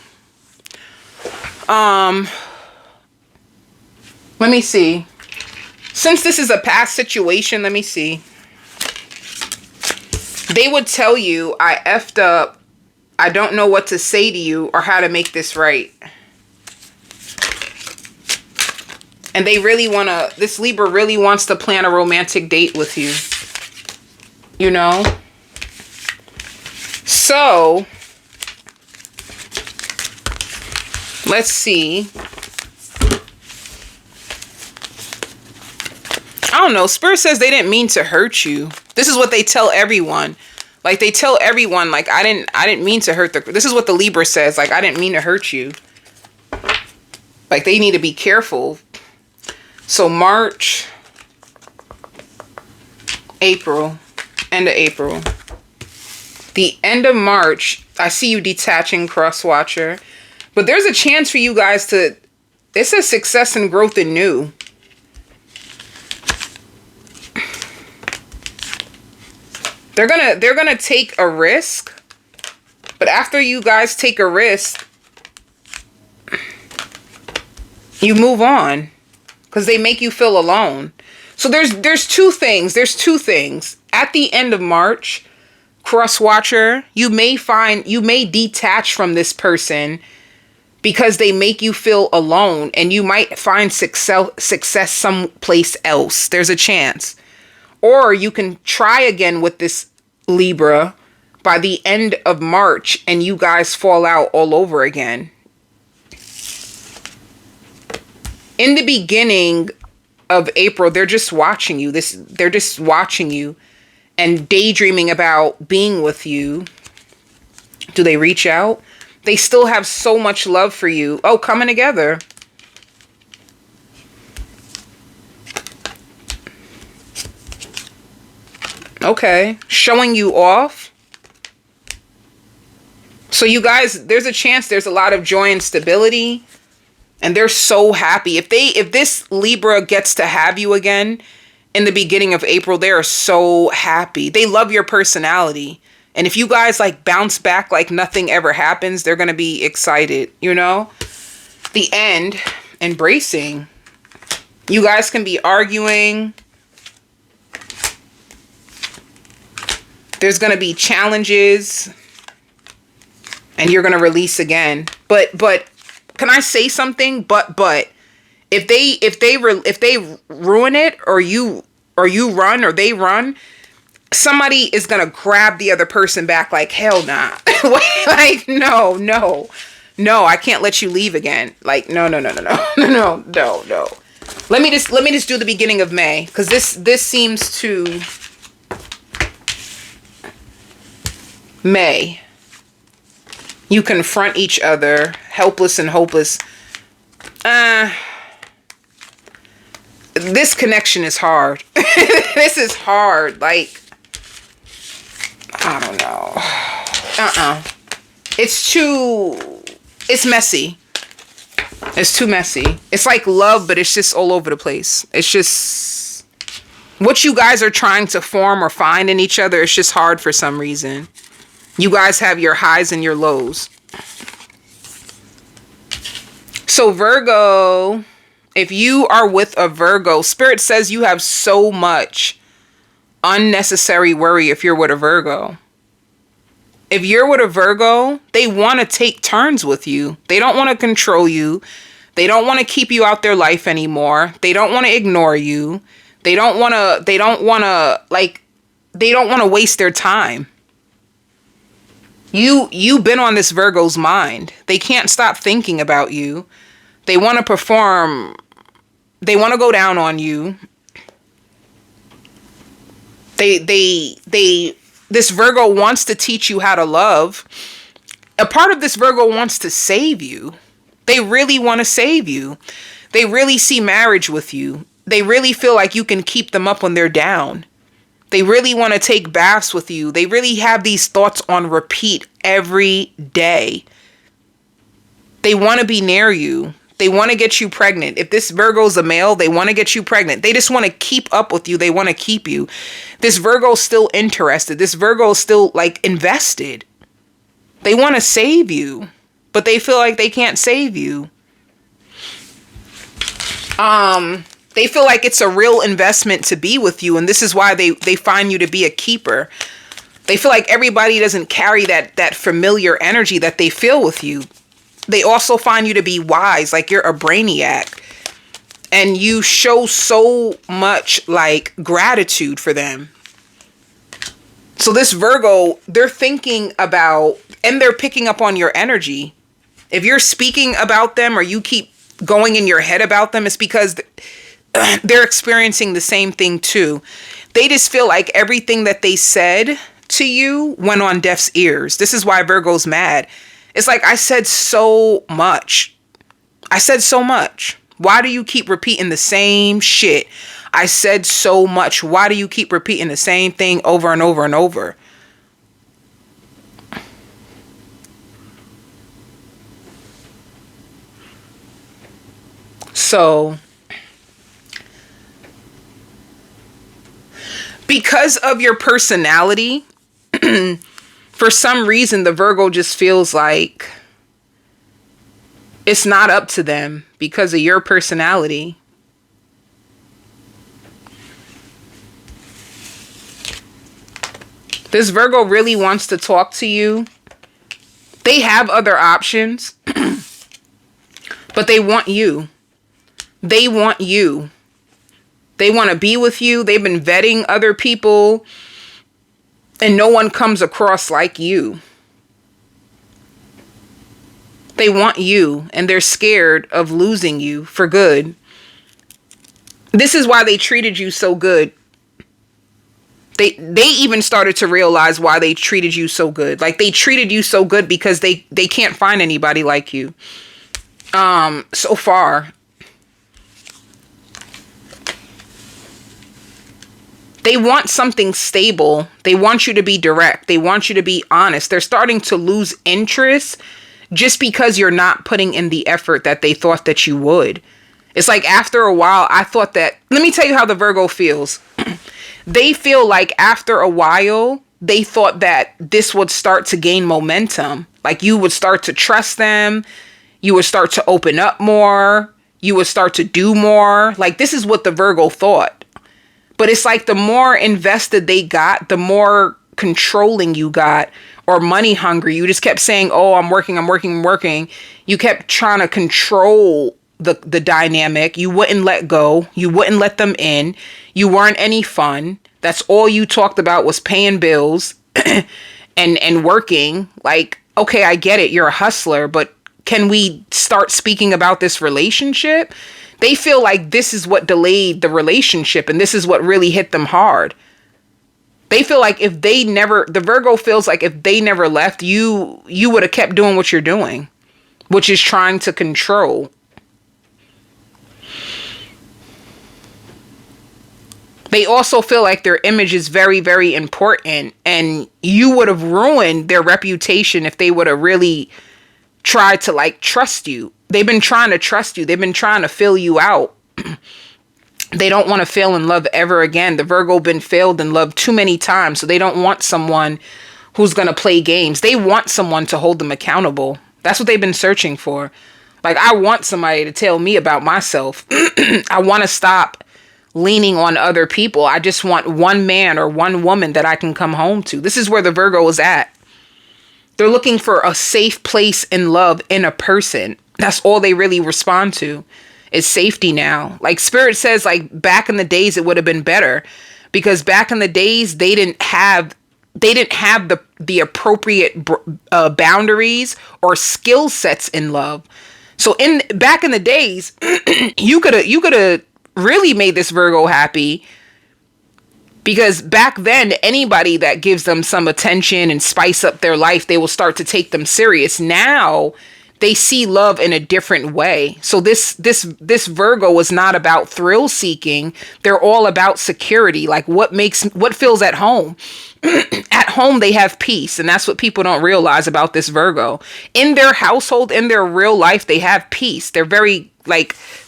Let me see. Since this is a past situation, let me see. They would tell you, I effed up. I don't know what to say to you or how to make this right. And they really want to, this Libra really wants to plan a romantic date with you. You know? So, let's see. I don't know. Spirit says they didn't mean to hurt you. This is what they tell everyone. Like they tell everyone, like, I didn't mean to hurt this is what the Libra says. Like, I didn't mean to hurt you. Like, they need to be careful. So March, April, end of April. The end of March, I see you detaching, cross watcher. But there's a chance for you guys to, it says success and growth in new. They're gonna take a risk, but after you guys take a risk, you move on because they make you feel alone. So there's two things. There's two things. At the end of March, cross watcher, you may detach from this person because they make you feel alone, and you might find success someplace else. There's a chance. Or you can try again with this Libra by the end of March and you guys fall out all over again. In the beginning of April, they're just watching you. They're just watching you and daydreaming about being with you. Do they reach out? They still have so much love for you. Oh, coming together. Okay, showing you off. So you guys, there's a chance there's a lot of joy and stability. And they're so happy. If this Libra gets to have you again in the beginning of April, they are so happy. They love your personality. And if you guys like bounce back like nothing ever happens, they're going to be excited, you know? The end, embracing. You guys can be arguing. There's going to be challenges and you're going to release again. But can I say something? But if they ruin it, or you run, or they run, somebody is going to grab the other person back like, hell nah. Like, no, I can't let you leave again. Like, no. Let me just do the beginning of May, because this seems to May. You confront each other, helpless and hopeless. This connection is hard. This is hard. Like, I don't know. It's messy. It's too messy. It's like love, but it's just all over the place. It's just what you guys are trying to form or find in each other. It's just hard for some reason. You guys have your highs and your lows. So Virgo, if you are with a Virgo, Spirit says you have so much unnecessary worry if you're with a Virgo. If you're with a Virgo, they want to take turns with you. They don't want to control you. They don't want to keep you out their life anymore. They don't want to ignore you. They don't want to waste their time. You've been on this Virgo's mind. They can't stop thinking about you. They want to perform. They want to go down on you. This Virgo wants to teach you how to love. A part of this Virgo wants to save you. They really want to save you. They really see marriage with you. They really feel like you can keep them up when they're down. They really want to take baths with you. They really have these thoughts on repeat every day. They want to be near you. They want to get you pregnant. If this Virgo's a male, they want to get you pregnant. They just want to keep up with you. They want to keep you. This Virgo's still interested. This Virgo's still like invested. They want to save you, but they feel like they can't save you. They feel like it's a real investment to be with you, and this is why they find you to be a keeper. They feel like everybody doesn't carry that familiar energy that they feel with you. They also find you to be wise, like you're a brainiac. And you show so much like gratitude for them. So this Virgo, they're thinking about, and they're picking up on your energy. If you're speaking about them or you keep going in your head about them, it's because they're experiencing the same thing too. They just feel like everything that they said to you went on deaf's ears. This is why Virgo's mad. It's like, I said so much. I said so much. Why do you keep repeating the same shit? I said so much. Why do you keep repeating the same thing over and over and over? So, because of your personality, for some reason, the Virgo just feels like it's not up to them because of your personality. This Virgo really wants to talk to you. They have other options, but they want you. They want you. They want to be with you. They've been vetting other people, and no one comes across like you. They want you, and they're scared of losing you for good. This is why they treated you so good. They even started to realize why they treated you so good. Like, they treated you so good because they can't find anybody like you. So far. They want something stable. They want you to be direct. They want you to be honest. They're starting to lose interest just because you're not putting in the effort that they thought that you would. It's like, after a while, I thought that... Let me tell you how the Virgo feels. They feel like after a while, they thought that this would start to gain momentum. Like, you would start to trust them. You would start to open up more. You would start to do more. Like, this is what the Virgo thought. But it's like the more invested they got, the more controlling you got, or money hungry. You just kept saying, oh, I'm working, I'm working, I'm working. You kept trying to control the dynamic. You wouldn't let go. You wouldn't let them in. You weren't any fun. That's all you talked about was paying bills and working. Like, okay, I get it. You're a hustler, but can we start speaking about this relationship? They feel like this is what delayed the relationship, and this is what really hit them hard. They feel like the Virgo feels like if they never left, you would have kept doing what you're doing, which is trying to control. They also feel like their image is very, very important, and you would have ruined their reputation if they would have really tried to like trust you. They've been trying to trust you. They've been trying to fill you out. They don't want to fail in love ever again. The Virgo been failed in love too many times, so they don't want someone who's going to play games. They want someone to hold them accountable. That's what they've been searching for. Like, I want somebody to tell me about myself. I want to stop leaning on other people. I just want one man or one woman that I can come home to. This is where the Virgo is at. They're looking for a safe place in love in a person. That's all they really respond to is safety now. Like Spirit says, like back in the days, it would have been better because back in the days, they didn't have the appropriate boundaries or skill sets in love. So back in the days, you could have really made this Virgo happy, because back then, anybody that gives them some attention and spice up their life, they will start to take them serious. Now they see love in a different way. So this Virgo is not about thrill seeking. They're all about security. Like what feels at home. At home, they have peace. And that's what people don't realize about this Virgo. In their household, in their real life, they have peace. They're very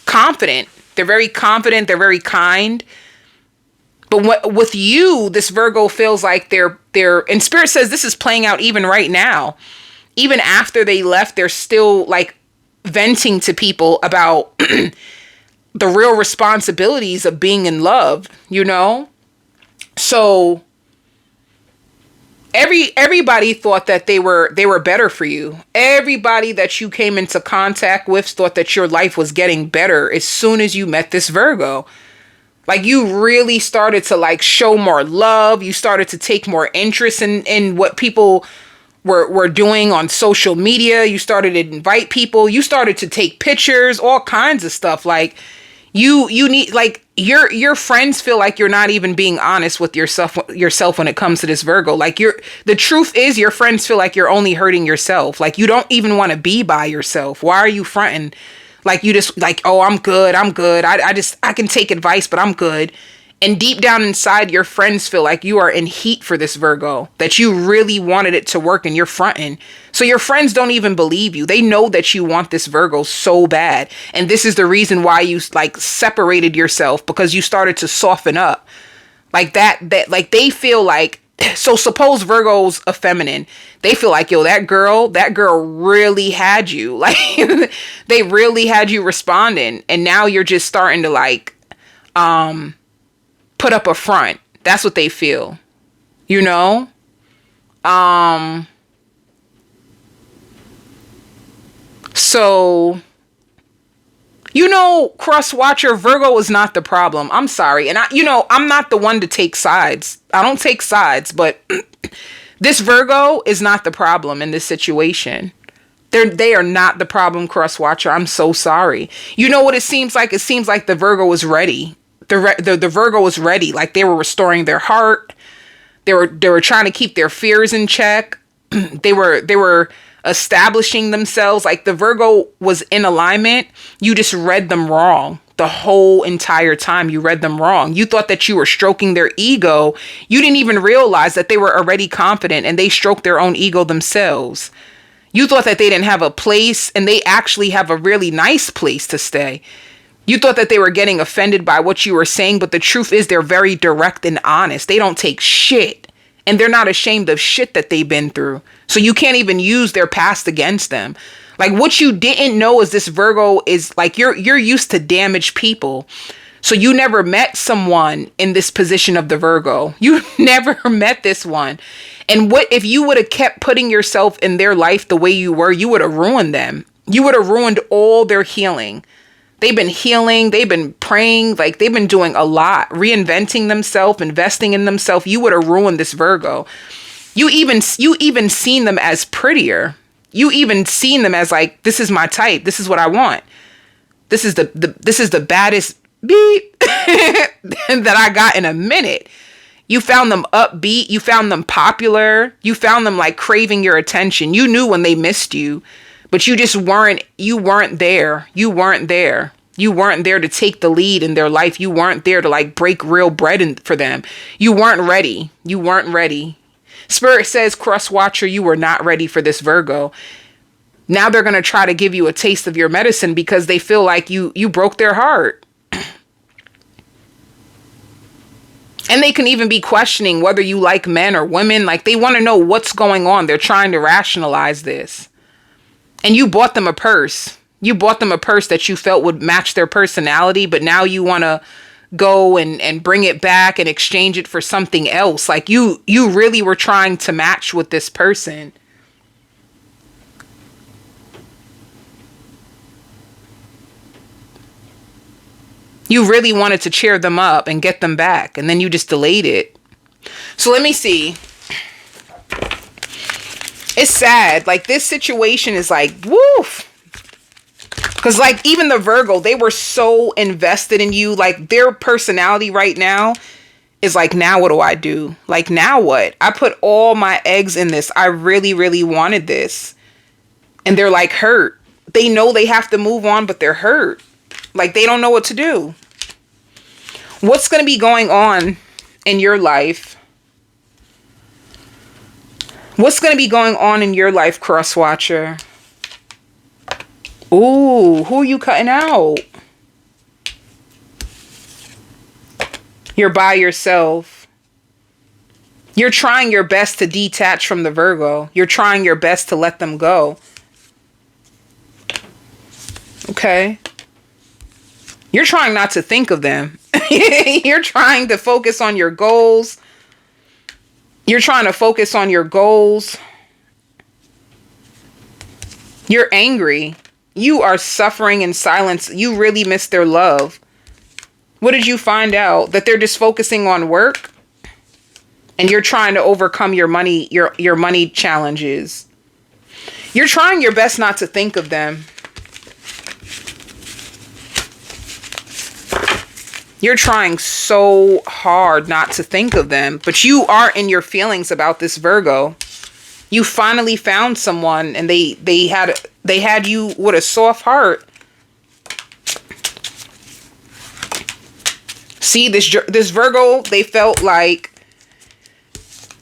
confident. They're very confident. They're very kind. But with you, this Virgo feels like they're, and Spirit says this is playing out even right now. Even after they left, they're still like venting to people about the real responsibilities of being in love, you know? So everybody thought that they were better for you. Everybody that you came into contact with thought that your life was getting better as soon as you met this Virgo. Like you really started to like show more love. You started to take more interest in what people were doing on social media. You started to invite people. You started to take pictures, all kinds of stuff. Like you need, like your friends feel like you're not even being honest with yourself when it comes to this Virgo. Like the truth is your friends feel like you're only hurting yourself. Like you don't even want to be by yourself. Why are you fronting? Like you just like, oh, I'm good. I can take advice, but I'm good. And deep down inside, your friends feel like you are in heat for this Virgo, that you really wanted it to work and you're fronting. So your friends don't even believe you. They know that you want this Virgo so bad. And this is the reason why you like separated yourself, because you started to soften up like that like they feel like, so suppose Virgo's a feminine. They feel like, yo, that girl really had you. Like they really had you responding. And now you're just starting to like, put up a front. That's what they feel, you know? So, you know, cross watcher, Virgo is not the problem. I'm sorry. And I'm not the one to take sides. I don't take sides, but this Virgo is not the problem in this situation. They are not the problem, cross watcher. I'm so sorry. You know what it seems like? It seems like the Virgo was ready. The Virgo was ready. Like they were restoring their heart. They were trying to keep their fears in check. They were establishing themselves. Like the Virgo was in alignment. You just read them wrong. The whole entire time you read them wrong. You thought that you were stroking their ego. You didn't even realize that they were already confident and they stroked their own ego themselves. You thought that they didn't have a place, and they actually have a really nice place to stay. You thought that they were getting offended by what you were saying, but the truth is they're very direct and honest. They don't take shit, and they're not ashamed of shit that they've been through. So you can't even use their past against them. Like what you didn't know is this Virgo is like, you're used to damaged people. So you never met someone in this position of the Virgo. You never met this one. And what if you would have kept putting yourself in their life the way you were, you would have ruined them. You would have ruined all their healing. They've been healing. They've been praying. Like, they've been doing a lot, reinventing themselves, investing in themselves. You would have ruined this Virgo. You even seen them as prettier. You even seen them as like, this is my type. This is what I want. This is the baddest beep that I got in a minute. You found them upbeat. You found them popular. You found them like craving your attention. You knew when they missed you, but you just weren't there. You weren't there. You weren't there to take the lead in their life. You weren't there to like break real bread for them. You weren't ready. You weren't ready. Spirit says, cross watcher, you were not ready for this Virgo. Now they're going to try to give you a taste of your medicine because they feel like you broke their heart. And they can even be questioning whether you like men or women. Like, they want to know what's going on. They're trying to rationalize this. And you bought them a purse. You bought them a purse that you felt would match their personality. But now you want to go and bring it back and exchange it for something else. Like, you really were trying to match with this person. You really wanted to cheer them up and get them back, and then you just delayed it. So let me see. It's sad. Like, this situation is like, woof. Because, like, even the Virgo, they were so invested in you. Like, their personality right now is like, now what do I do? Like, now what? I put all my eggs in this. I really, really wanted this. And they're like hurt. They know they have to move on, but they're hurt. Like, they don't know what to do. What's going to be going on in your life? What's going to be going on in your life, cross watcher? Ooh, who are you cutting out? You're by yourself. You're trying your best to detach from the Virgo. You're trying your best to let them go. Okay. You're trying not to think of them. You're trying to focus on your goals. You're trying to focus on your goals. You're angry. You are suffering in silence. You really miss their love. What did you find out? That they're just focusing on work? And you're trying to overcome your money challenges. You're trying your best not to think of them. You're trying so hard not to think of them, but you are in your feelings about this Virgo. You finally found someone, and they had you with a soft heart. See, this Virgo, they felt like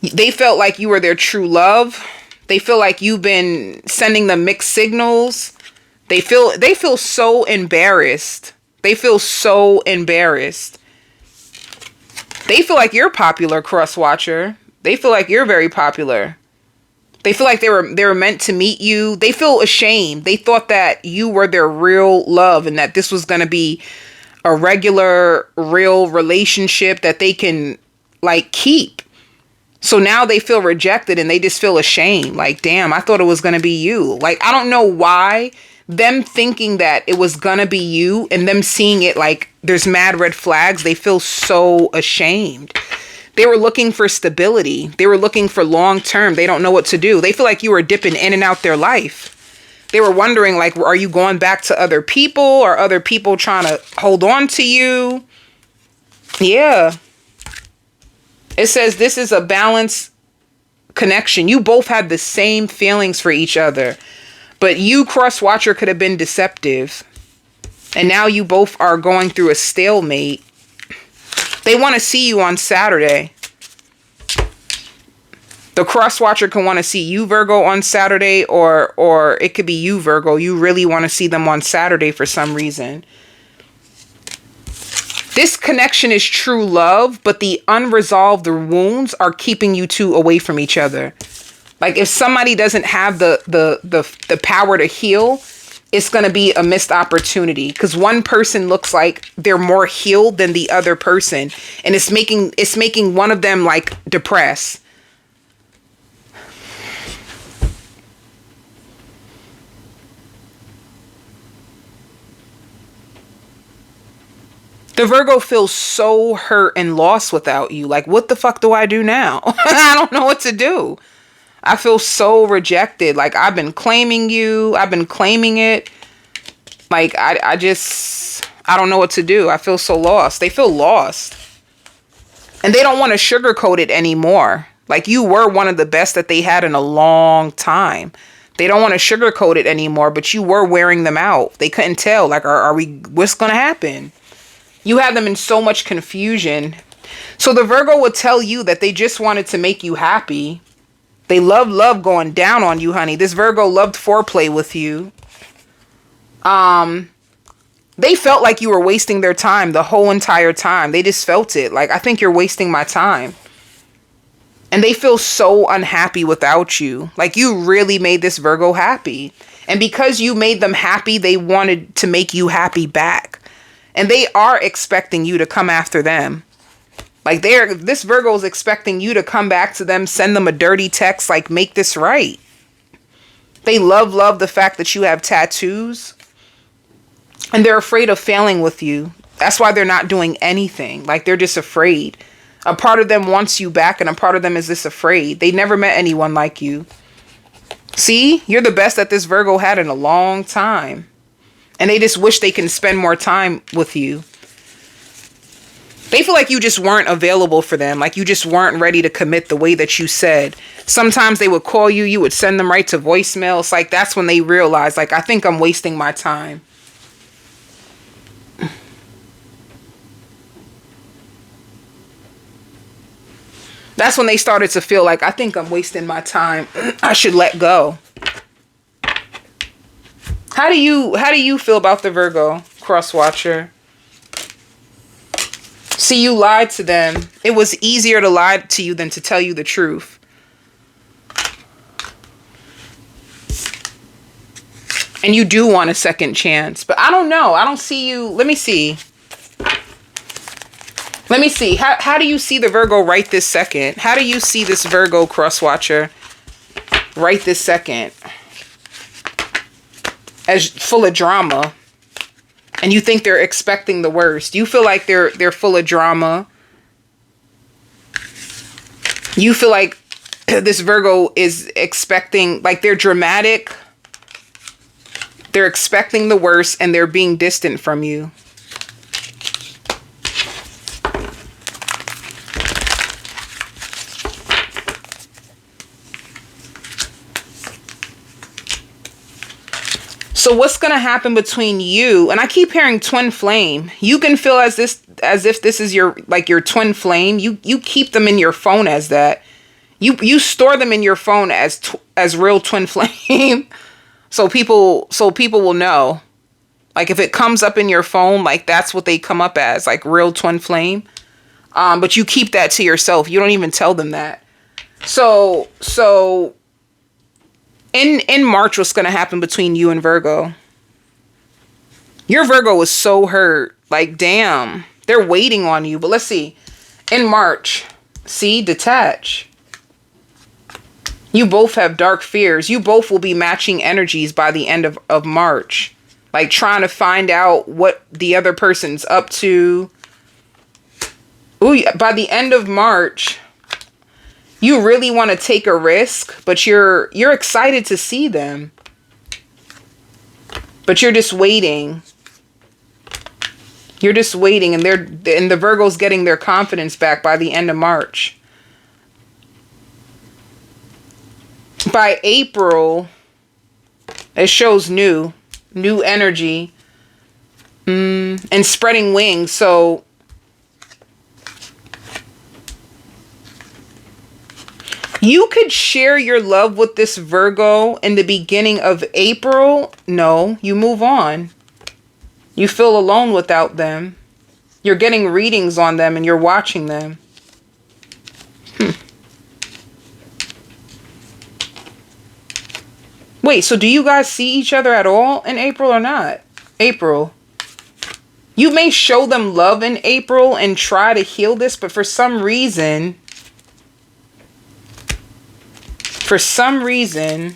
you were their true love. They feel like you've been sending them mixed signals. They feel so embarrassed. They feel so embarrassed. They feel like you're popular, cross watcher. They feel like you're very popular. They feel like they were meant to meet you. They feel ashamed. They thought that you were their real love and that this was going to be a regular, real relationship that they can like keep. So now they feel rejected and they just feel ashamed. Like, damn, I thought it was going to be you. Like, I don't know why. Them thinking that it was gonna be you and them seeing it like there's mad red flags, they feel so ashamed. They were looking for stability. They were looking for long term. They don't know what to do. They feel like you were dipping in and out their life. They were wondering, like, are you going back to other people? Or other people trying to hold on to you? Yeah. It says this is a balanced connection. You both had the same feelings for each other. But you, cross watcher, could have been deceptive. And now you both are going through a stalemate. They want to see you on Saturday. The cross watcher can want to see you, Virgo, on Saturday. Or it could be you, Virgo. You really want to see them on Saturday for some reason. This connection is true love. But the unresolved wounds are keeping you two away from each other. Like, if somebody doesn't have the power to heal, it's going to be a missed opportunity, because one person looks like they're more healed than the other person, and it's making one of them like depressed. The Virgo feels so hurt and lost without you. Like, what the fuck do I do now? I don't know what to do. I feel so rejected. Like, I've been claiming you. I've been claiming it. Like, I don't know what to do. I feel so lost. They feel lost. And they don't want to sugarcoat it anymore. Like, you were one of the best that they had in a long time. They don't want to sugarcoat it anymore, but you were wearing them out. They couldn't tell. Like, what's going to happen? You had them in so much confusion. So the Virgo would tell you that they just wanted to make you happy. They love going down on you, honey. This Virgo loved foreplay with you. They felt like you were wasting their time the whole entire time. They just felt it. Like, I think you're wasting my time. And they feel so unhappy without you. Like, you really made this Virgo happy. And because you made them happy, they wanted to make you happy back. And they are expecting you to come after them. Like, this Virgo is expecting you to come back to them, send them a dirty text, like, make this right. They love the fact that you have tattoos. And they're afraid of failing with you. That's why they're not doing anything. Like, they're just afraid. A part of them wants you back, and a part of them is just afraid. They never met anyone like you. See? You're the best that this Virgo had in a long time. And they just wish they can spend more time with you. They feel like you just weren't available for them. Like, you just weren't ready to commit the way that you said. Sometimes they would call you. You would send them right to voicemail. It's like, that's when they realize, like, I think I'm wasting my time. That's when they started to feel like, I think I'm wasting my time. I should let go. How do you feel about the Virgo cross watcher? See, you lied to them. It was easier to lie to you than to tell you the truth. And you do want a second chance. But I don't know. I don't see you. Let me see. Let me see. How do you see the Virgo right this second? How do you see this Virgo cross watcher right this second? As full of drama. And you think they're expecting the worst. You feel like they're full of drama. You feel like this Virgo is expecting, like, they're dramatic. They're expecting the worst, and they're being distant from you. So what's going to happen between you, and I keep hearing twin flame. You can feel as if this is your twin flame. You keep them in your phone as that. You store them in your phone as real twin flame. So people will know. Like, if it comes up in your phone, like, that's what they come up as, like, real twin flame. But you keep that to yourself. You don't even tell them that. So in March, what's going to happen between you and Virgo? Your Virgo was so hurt. Like, damn. They're waiting on you. But let's see. In March, see, detach. You both have dark fears. You both will be matching energies by the end of March. Like, trying to find out what the other person's up to. Ooh, by the end of March, you really want to take a risk, but you're excited to see them. But you're just waiting. You're just waiting, and the Virgo's getting their confidence back by the end of March. By April, it shows new energy, and spreading wings. So you could share your love with this Virgo in the beginning of April. No, you move on. You feel alone without them. You're getting readings on them and you're watching them. Wait, so do you guys see each other at all in April or not? April. You may show them love in April and try to heal this, but for some reason, for some reason,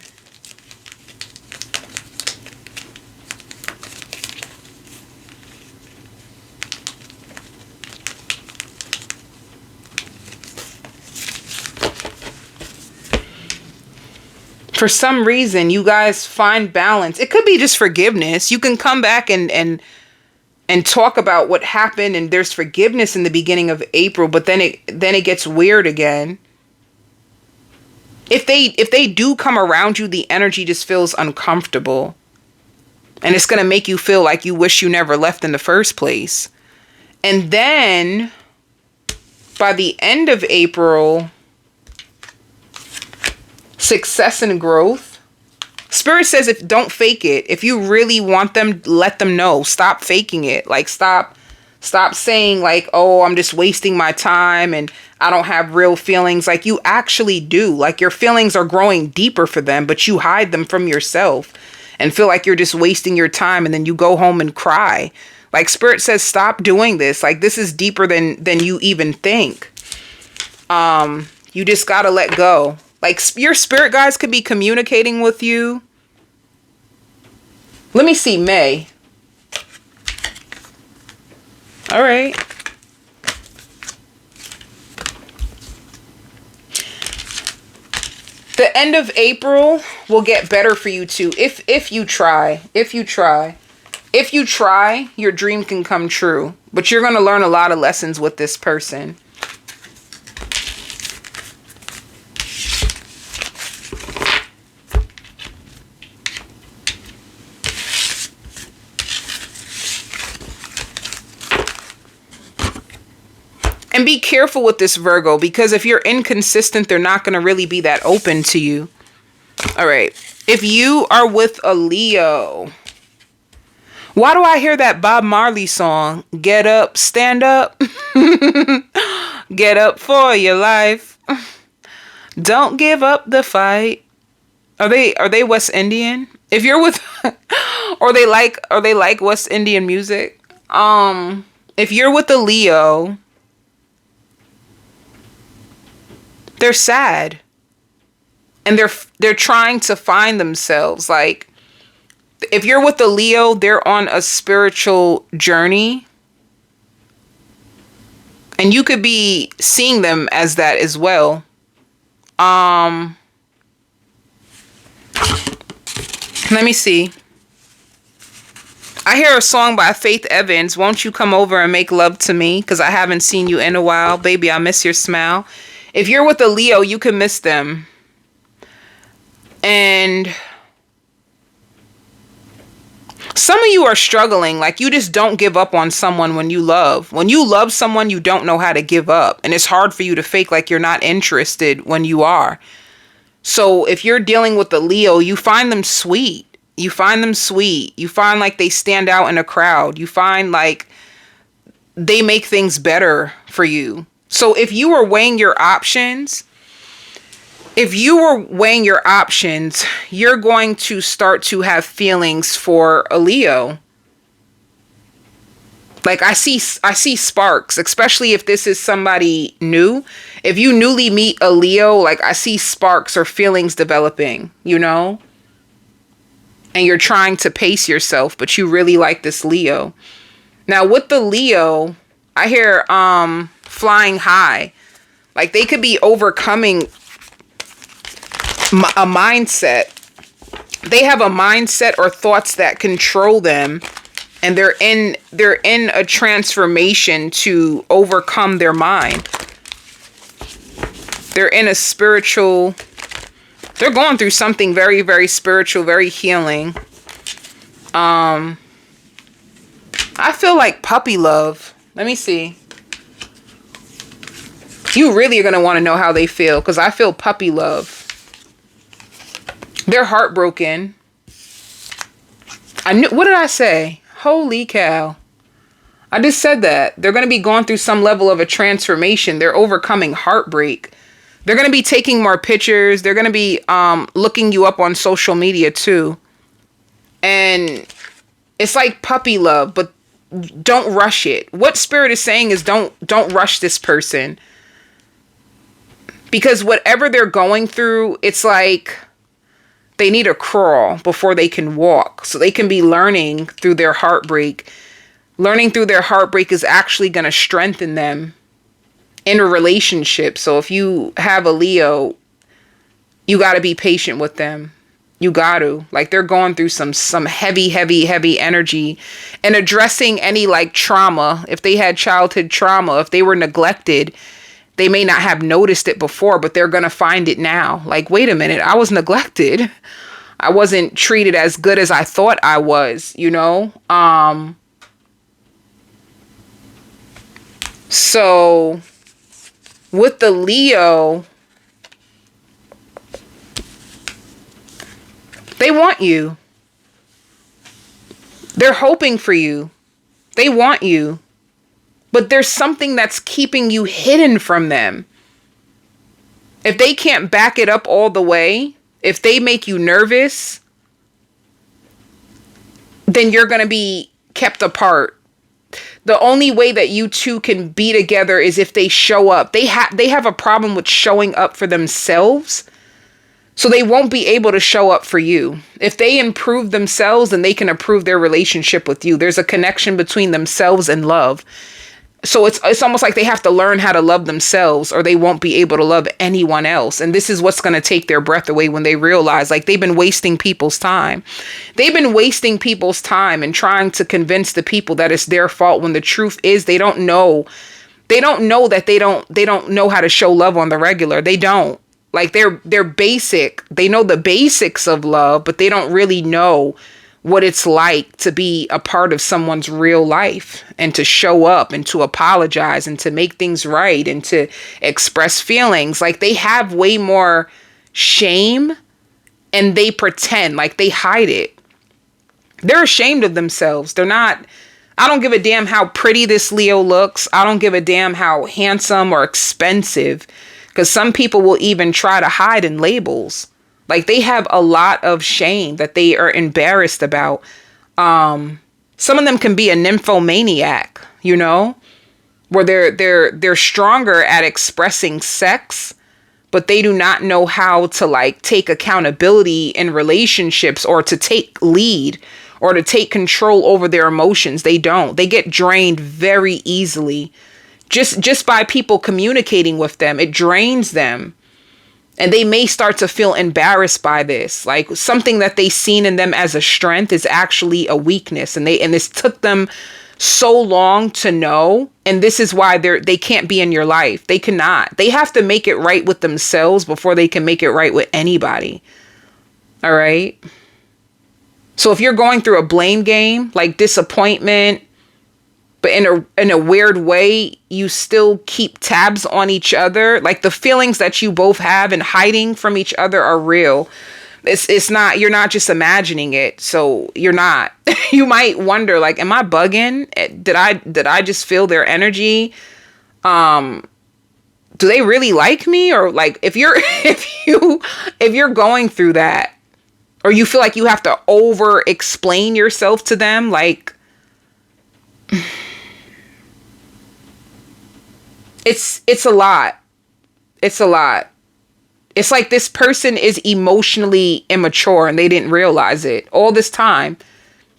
you guys find balance. It could be just forgiveness. You can come back and talk about what happened, and there's forgiveness in the beginning of April, but then it gets weird again. If they do come around you, the energy just feels uncomfortable. And it's going to make you feel like you wish you never left in the first place. And then by the end of April, success and growth. Spirit says, if don't fake it. If you really want them, let them know. Stop faking it. Like, stop saying like, oh, I'm just wasting my time and I don't have real feelings. Like, you actually do. Like, your feelings are growing deeper for them, but you hide them from yourself and feel like you're just wasting your time, and then you go home and cry. Like, Spirit says, stop doing this. Like, this is deeper than you even think. You just gotta let go. Like, your spirit guides could be communicating with you. Let me see, May. All right. The end of April will get better for you too. If you try. If you try, your dream can come true. But you're going to learn a lot of lessons with this person. And be careful with this Virgo, because if you're inconsistent, they're not going to really be that open to you. All right. If you are with a Leo, why do I hear that Bob Marley song? Get up, stand up. Get up for your life. Don't give up the fight. Are they West Indian? If you're with or they like West Indian music. If you're with a Leo, they're sad. And they're trying to find themselves. Like, if you're with a Leo, they're on a spiritual journey. And you could be seeing them as that as well. Let me see. I hear a song by Faith Evans. Won't you come over and make love to me? Because I haven't seen you in a while. Baby, I miss your smile. If you're with a Leo, you can miss them. And some of you are struggling. Like, you just don't give up on someone when you love. When you love someone, you don't know how to give up. And it's hard for you to fake like you're not interested when you are. So if you're dealing with a Leo, you find them sweet. You find them sweet. You find like they stand out in a crowd. You find like they make things better for you. So if you were weighing your options, you're going to start to have feelings for a Leo. Like, I see sparks, especially if this is somebody new. If you newly meet a Leo, like, I see sparks or feelings developing, you know? And you're trying to pace yourself, but you really like this Leo. Now, with the Leo, I hear flying high. Like, they could be overcoming a mindset. They have a mindset or thoughts that control them, and they're in a transformation to overcome their mind. They're in a spiritual, they're going through something very, very spiritual, very healing. I feel like puppy love. Let me see. You really are going to want to know how they feel, because I feel puppy love. They're heartbroken. What did I say? Holy cow. I just said that. They're going to be going through some level of a transformation. They're overcoming heartbreak. They're going to be taking more pictures. They're going to be looking you up on social media too. And it's like puppy love, but don't rush it. What Spirit is saying is don't rush this person. Because whatever they're going through, it's like they need a crawl before they can walk. So they can be learning through their heartbreak. Learning through their heartbreak is actually going to strengthen them in a relationship. So if you have a Leo, you got to be patient with them. You got to. Like, they're going through some heavy energy, and addressing any like trauma. If they had childhood trauma, if they were neglected, they may not have noticed it before, but they're going to find it now. Like, wait a minute, I was neglected. I wasn't treated as good as I thought I was, you know? So with the Leo, they want you. They're hoping for you. They want you. But there's something that's keeping you hidden from them. If they can't back it up all the way, if they make you nervous, then you're going to be kept apart. The only way that you two can be together is if they show up. They have a problem with showing up for themselves. So they won't be able to show up for you. If they improve themselves, then they can improve their relationship with you. There's a connection between themselves and love. So it's almost like they have to learn how to love themselves, or they won't be able to love anyone else. And this is what's going to take their breath away when they realize, like, they've been wasting people's time. They've been wasting people's time and trying to convince the people that it's their fault, when the truth is they don't know. They don't know that they don't know how to show love on the regular. They don't. Like, they're basic. They know the basics of love, but they don't really know what it's like to be a part of someone's real life, and to show up and to apologize and to make things right and to express feelings. Like, they have way more shame, and they pretend, like, they hide it. They're ashamed of themselves. They're not. I don't give a damn how pretty this Leo looks. I don't give a damn how handsome or expensive, because some people will even try to hide in labels. Like, they have a lot of shame that they are embarrassed about. Some of them can be a nymphomaniac, you know, where they're stronger at expressing sex, but they do not know how to, like, take accountability in relationships, or to take lead, or to take control over their emotions. They don't. They get drained very easily. Just by people communicating with them, it drains them. And they may start to feel embarrassed by this. Like, something that they seen in them as a strength is actually a weakness. And this took them so long to know. And this is why they can't be in your life. They cannot. They have to make it right with themselves before they can make it right with anybody. All right. So if you're going through a blame game, like disappointment, but in a weird way, you still keep tabs on each other. Like, the feelings that you both have and hiding from each other are real. It's not, you're not just imagining it. So you're not. You might wonder, like, am I bugging? Did I just feel their energy? Do they really like me? Or, like, if you're going through that, or you feel like you have to over explain yourself to them, like, it's a lot. It's a lot. It's like this person is emotionally immature, and they didn't realize it all this time.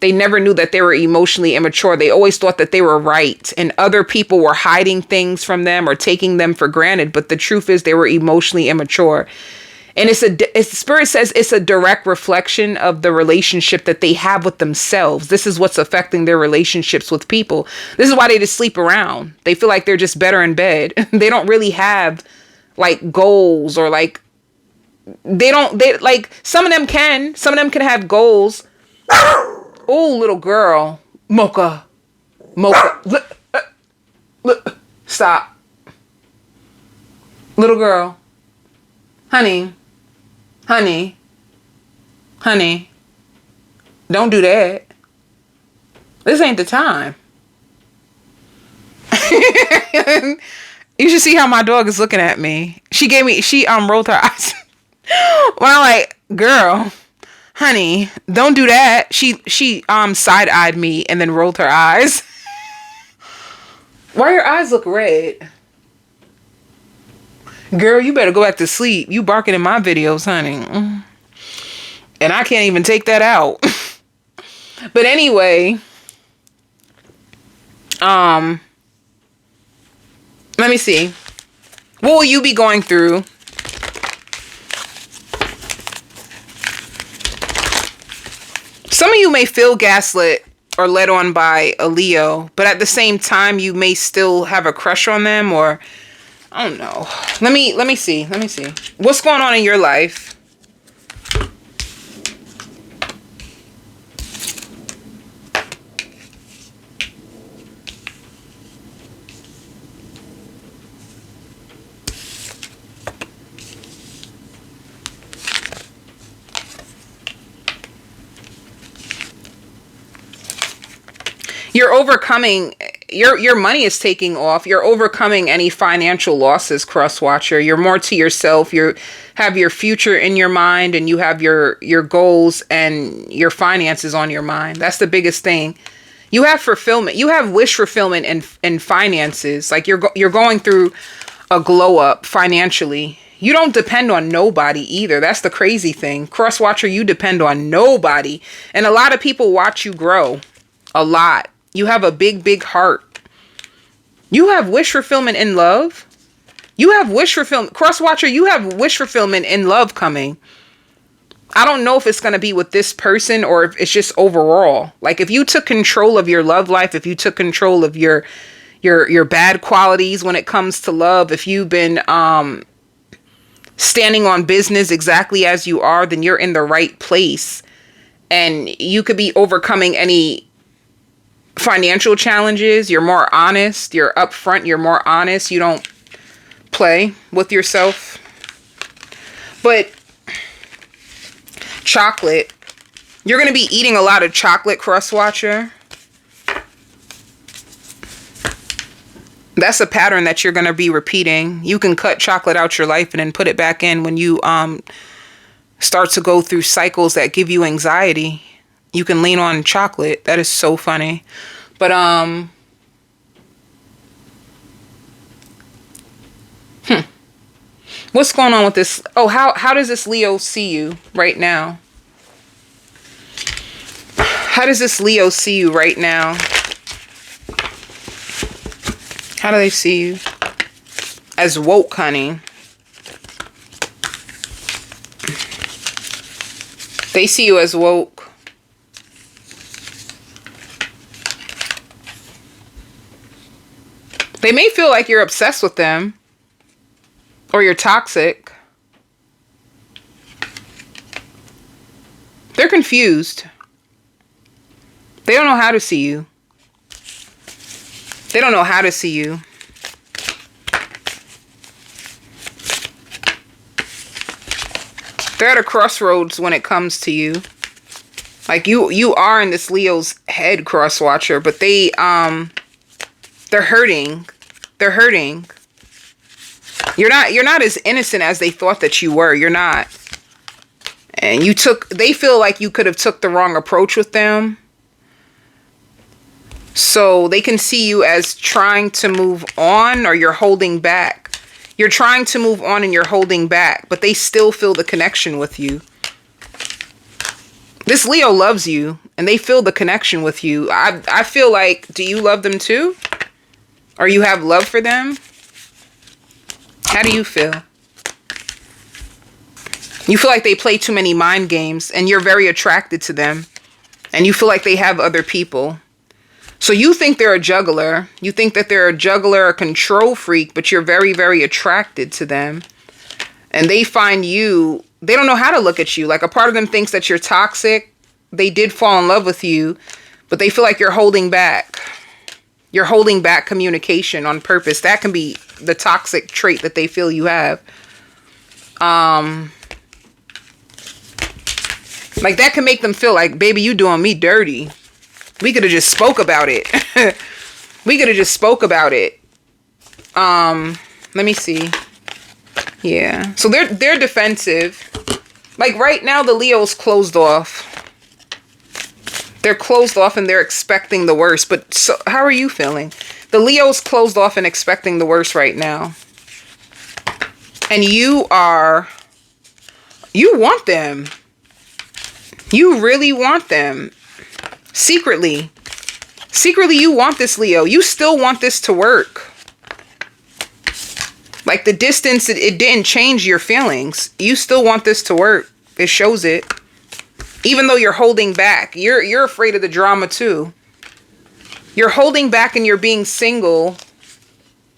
They never knew that they were emotionally immature. They always thought that they were right, and other people were hiding things from them or taking them for granted. But the truth is, they were emotionally immature. And Spirit says it's a direct reflection of the relationship that they have with themselves. This is what's affecting their relationships with people. This is why they just sleep around. They feel like they're just better in bed. They don't really have, like, goals, or, like, they like, some of them can have goals. Oh, little girl. Mocha. Look. Stop. Little girl. Honey, don't do that. This ain't the time. You should see how my dog is looking at me. she rolled her eyes. Well, I'm like, girl, honey, don't do that. She side-eyed me and then rolled her eyes. Why your eyes look red? Girl, you better go back to sleep. You barking in my videos, honey. And I can't even take that out. But anyway, let me see. What will you be going through? Some of you may feel gaslit or led on by a Leo, but at the same time, you may still have a crush on them, or I don't know. Let me see. What's going on in your life? You're overcoming, your money is taking off. You're overcoming any financial losses, cross-watcher. You're more to yourself. You have your future in your mind, and you have your goals and your finances on your mind. That's the biggest thing. You have fulfillment. You have wish fulfillment and finances. Like you're going through a glow up financially. You don't depend on nobody either. That's the crazy thing. Cross-watcher, you depend on nobody. And a lot of people watch you grow. A lot. You have a big, big heart. You have wish fulfillment in love. You have wish fulfillment. Cross-watcher, you have wish fulfillment in love coming. I don't know if it's going to be with this person or if it's just overall. Like if you took control of your love life, if you took control of your bad qualities when it comes to love, if you've been standing on business exactly as you are, then you're in the right place. And you could be overcoming any financial challenges. You're more honest. You're upfront. You're more honest. You don't play with yourself. But chocolate. You're going to be eating a lot of chocolate, cross-watcher. That's a pattern that you're going to be repeating. You can cut chocolate out your life and then put it back in when you start to go through cycles that give you anxiety. You can lean on chocolate. That is so funny. But, what's going on with this? Oh, how does this Leo see you right now? How does this Leo see you right now? How do they see you? As woke, honey. They see you as woke. They may feel like you're obsessed with them. Or you're toxic. They're confused. They don't know how to see you. They don't know how to see you. They're at a crossroads when it comes to you. Like you are in this Leo's head, cross-watcher, but they're hurting. They're hurting. You're not as innocent as they thought that you were. You're not. And they feel like you could have took the wrong approach with them. So they can see you as trying to move on, or you're holding back. You're trying to move on and you're holding back, but they still feel the connection with you. This Leo loves you and they feel the connection with you. I feel like, do you love them too? Or you have love for them? How do you feel? You feel like they play too many mind games and you're very attracted to them. And you feel like they have other people. So you think they're a juggler. You think that they're a juggler, a control freak, but you're very, very attracted to them. And they find you, they don't know how to look at you. Like a part of them thinks that you're toxic. They did fall in love with you, but they feel like you're holding back. You're holding back communication on purpose. That can be the toxic trait that they feel you have. Like that can make them feel like, baby, you doing me dirty. We could have just spoke about it. We could have just spoke about it. Let me see. Yeah. So they're defensive. Like right now, the Leo's closed off. They're closed off and they're expecting the worst. But so, how are you feeling? The Leo's closed off and expecting the worst right now. And you want them. You really want them. Secretly. Secretly, you want this, Leo. You still want this to work. Like the distance, it didn't change your feelings. You still want this to work. It shows it. Even though you're holding back. You're afraid of the drama too. You're holding back and you're being single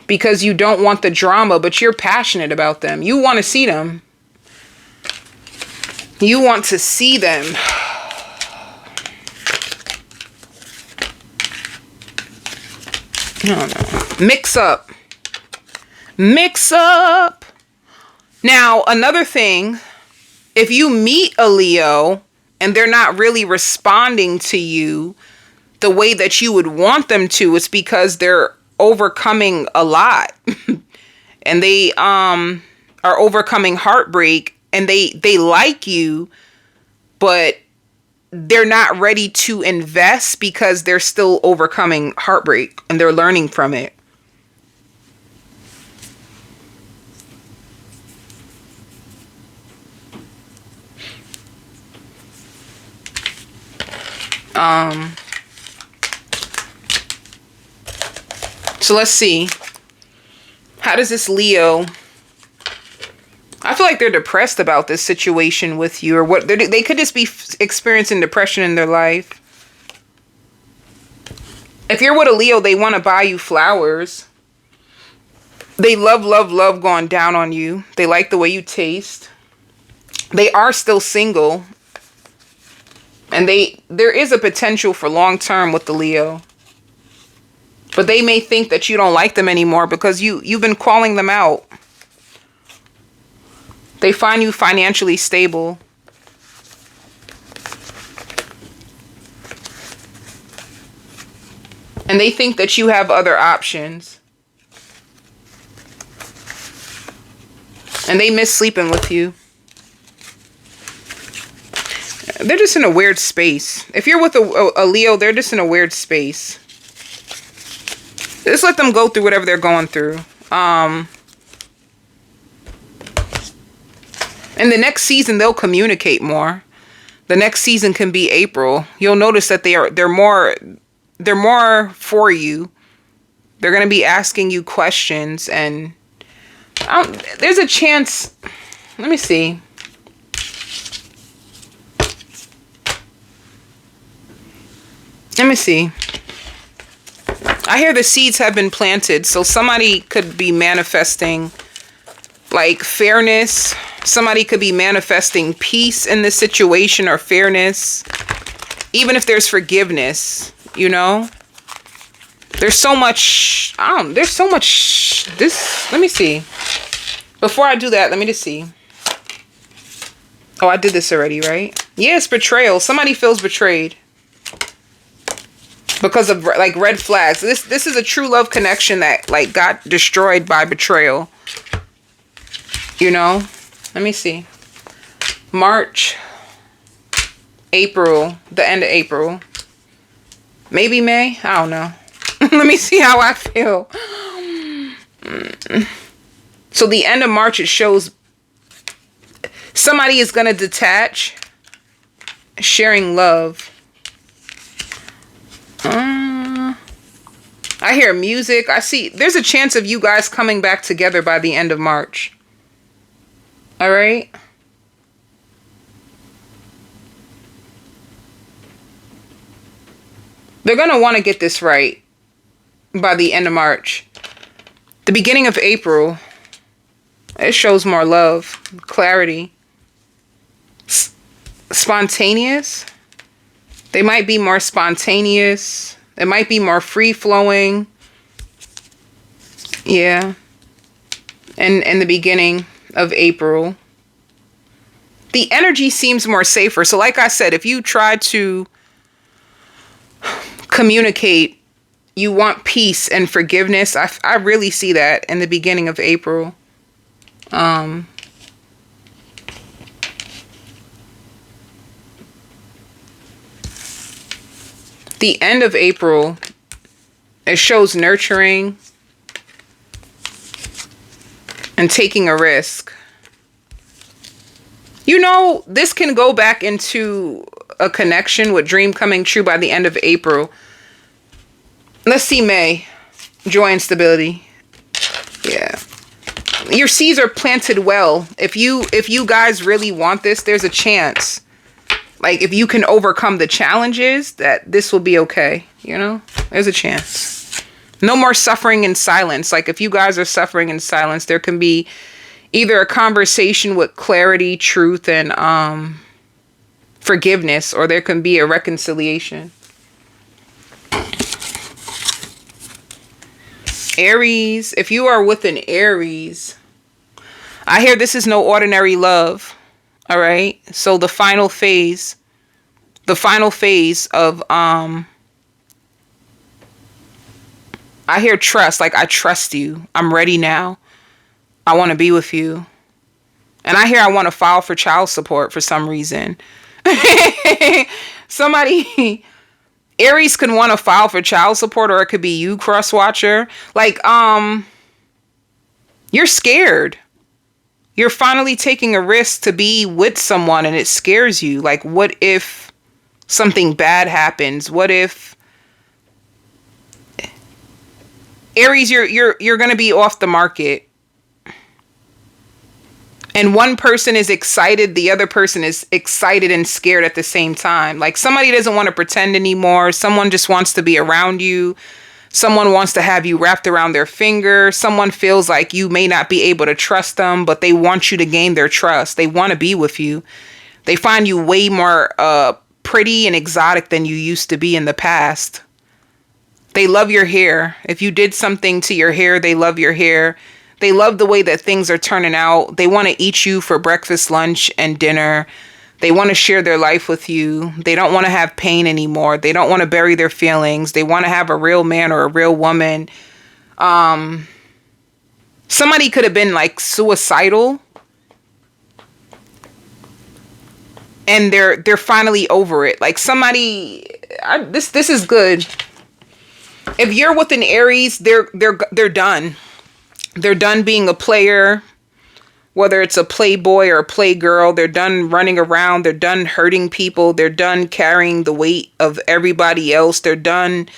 because you don't want the drama, but you're passionate about them. You want to see them. You want to see them. I don't know. Mix up. Mix up. Now, another thing, if you meet a Leo and they're not really responding to you the way that you would want them to, it's because they're overcoming a lot. And they are overcoming heartbreak, and they like you, but they're not ready to invest because they're still overcoming heartbreak and they're learning from it. So let's see. How does this Leo... I feel like they're depressed about this situation with you, or what they could just be experiencing depression in their life. If you're with a Leo, they want to buy you flowers. They love going down on you. They like the way you taste. They are still single. And there is a potential for long term with the Leo. But they may think that you don't like them anymore because you've been calling them out. They find you financially stable. And they think that you have other options. And they miss sleeping with you. They're just in a weird space. If you're with a Leo, they're just in a weird space. Just let them go through whatever they're going through. In the next season, they'll communicate more. The next season can be April. You'll notice that they're more for you. They're going to be asking you questions, and there's a chance. Let me see. Let me see. I hear the seeds have been planted, so somebody could be manifesting like fairness. Somebody could be manifesting peace in this situation, or fairness. Even if there's forgiveness, you know. There's so much, there's so much, let me see. Before I do that, let me just see. Oh, I did this already, right? Yes, betrayal. Somebody feels betrayed. Because of like red flags. This is a true love connection that like got destroyed by betrayal. You know? Let me see. March, April, the end of April. Maybe May? I don't know. Let me see how I feel. So the end of March, it shows somebody is going to detach, sharing love. I hear music. I see there's a chance of you guys coming back together by the end of March. All right. They're going to want to get this right by the end of March. The beginning of April, it shows more love, clarity. Spontaneous. They might be more spontaneous. It might be more free-flowing. Yeah. And in the beginning of April, the energy seems more safer. So like I said, if you try to communicate, you want peace and forgiveness, I really see that in the beginning of April. The end of April, it shows nurturing and taking a risk. You know, this can go back into a connection with dream coming true by the end of April. Let's see May. Joy and stability. Yeah. Your seeds are planted well. If you guys really want this, there's a chance. Like, if you can overcome the challenges, that this will be okay. You know? There's a chance. No more suffering in silence. Like, if you guys are suffering in silence, there can be either a conversation with clarity, truth, and forgiveness, or there can be a reconciliation. Aries, if you are with an Aries, I hear this is no ordinary love. All right. So the final phase of, I hear trust. Like, I trust you. I'm ready now. I want to be with you. And I hear I want to file for child support for some reason. Somebody, Aries can want to file for child support, or it could be you, cross watcher. Like, you're scared. You're finally taking a risk to be with someone, and it scares you. Like, what if something bad happens? What if Aries, you're going to be off the market. And one person is excited, the other person is excited and scared at the same time. Like, somebody doesn't want to pretend anymore. Someone just wants to be around you. Someone wants to have you wrapped around their finger. Someone feels like you may not be able to trust them, but they want you to gain their trust. They want to be with you. They find you way more pretty and exotic than you used to be in the past. They love your hair. If you did something to your hair, they love your hair. They love the way that things are turning out. They want to eat you for breakfast, lunch, and dinner. They want to share their life with you. They don't want to have pain anymore. They don't want to bury their feelings. They want to have a real man or a real woman. Somebody could have been like suicidal, and they're finally over it. Like, somebody, this is good. If you're with an Aries, they're done. They're done being a player, whether it's a playboy or a playgirl. They're done running around. They're done hurting people. They're done carrying the weight of everybody else. They're done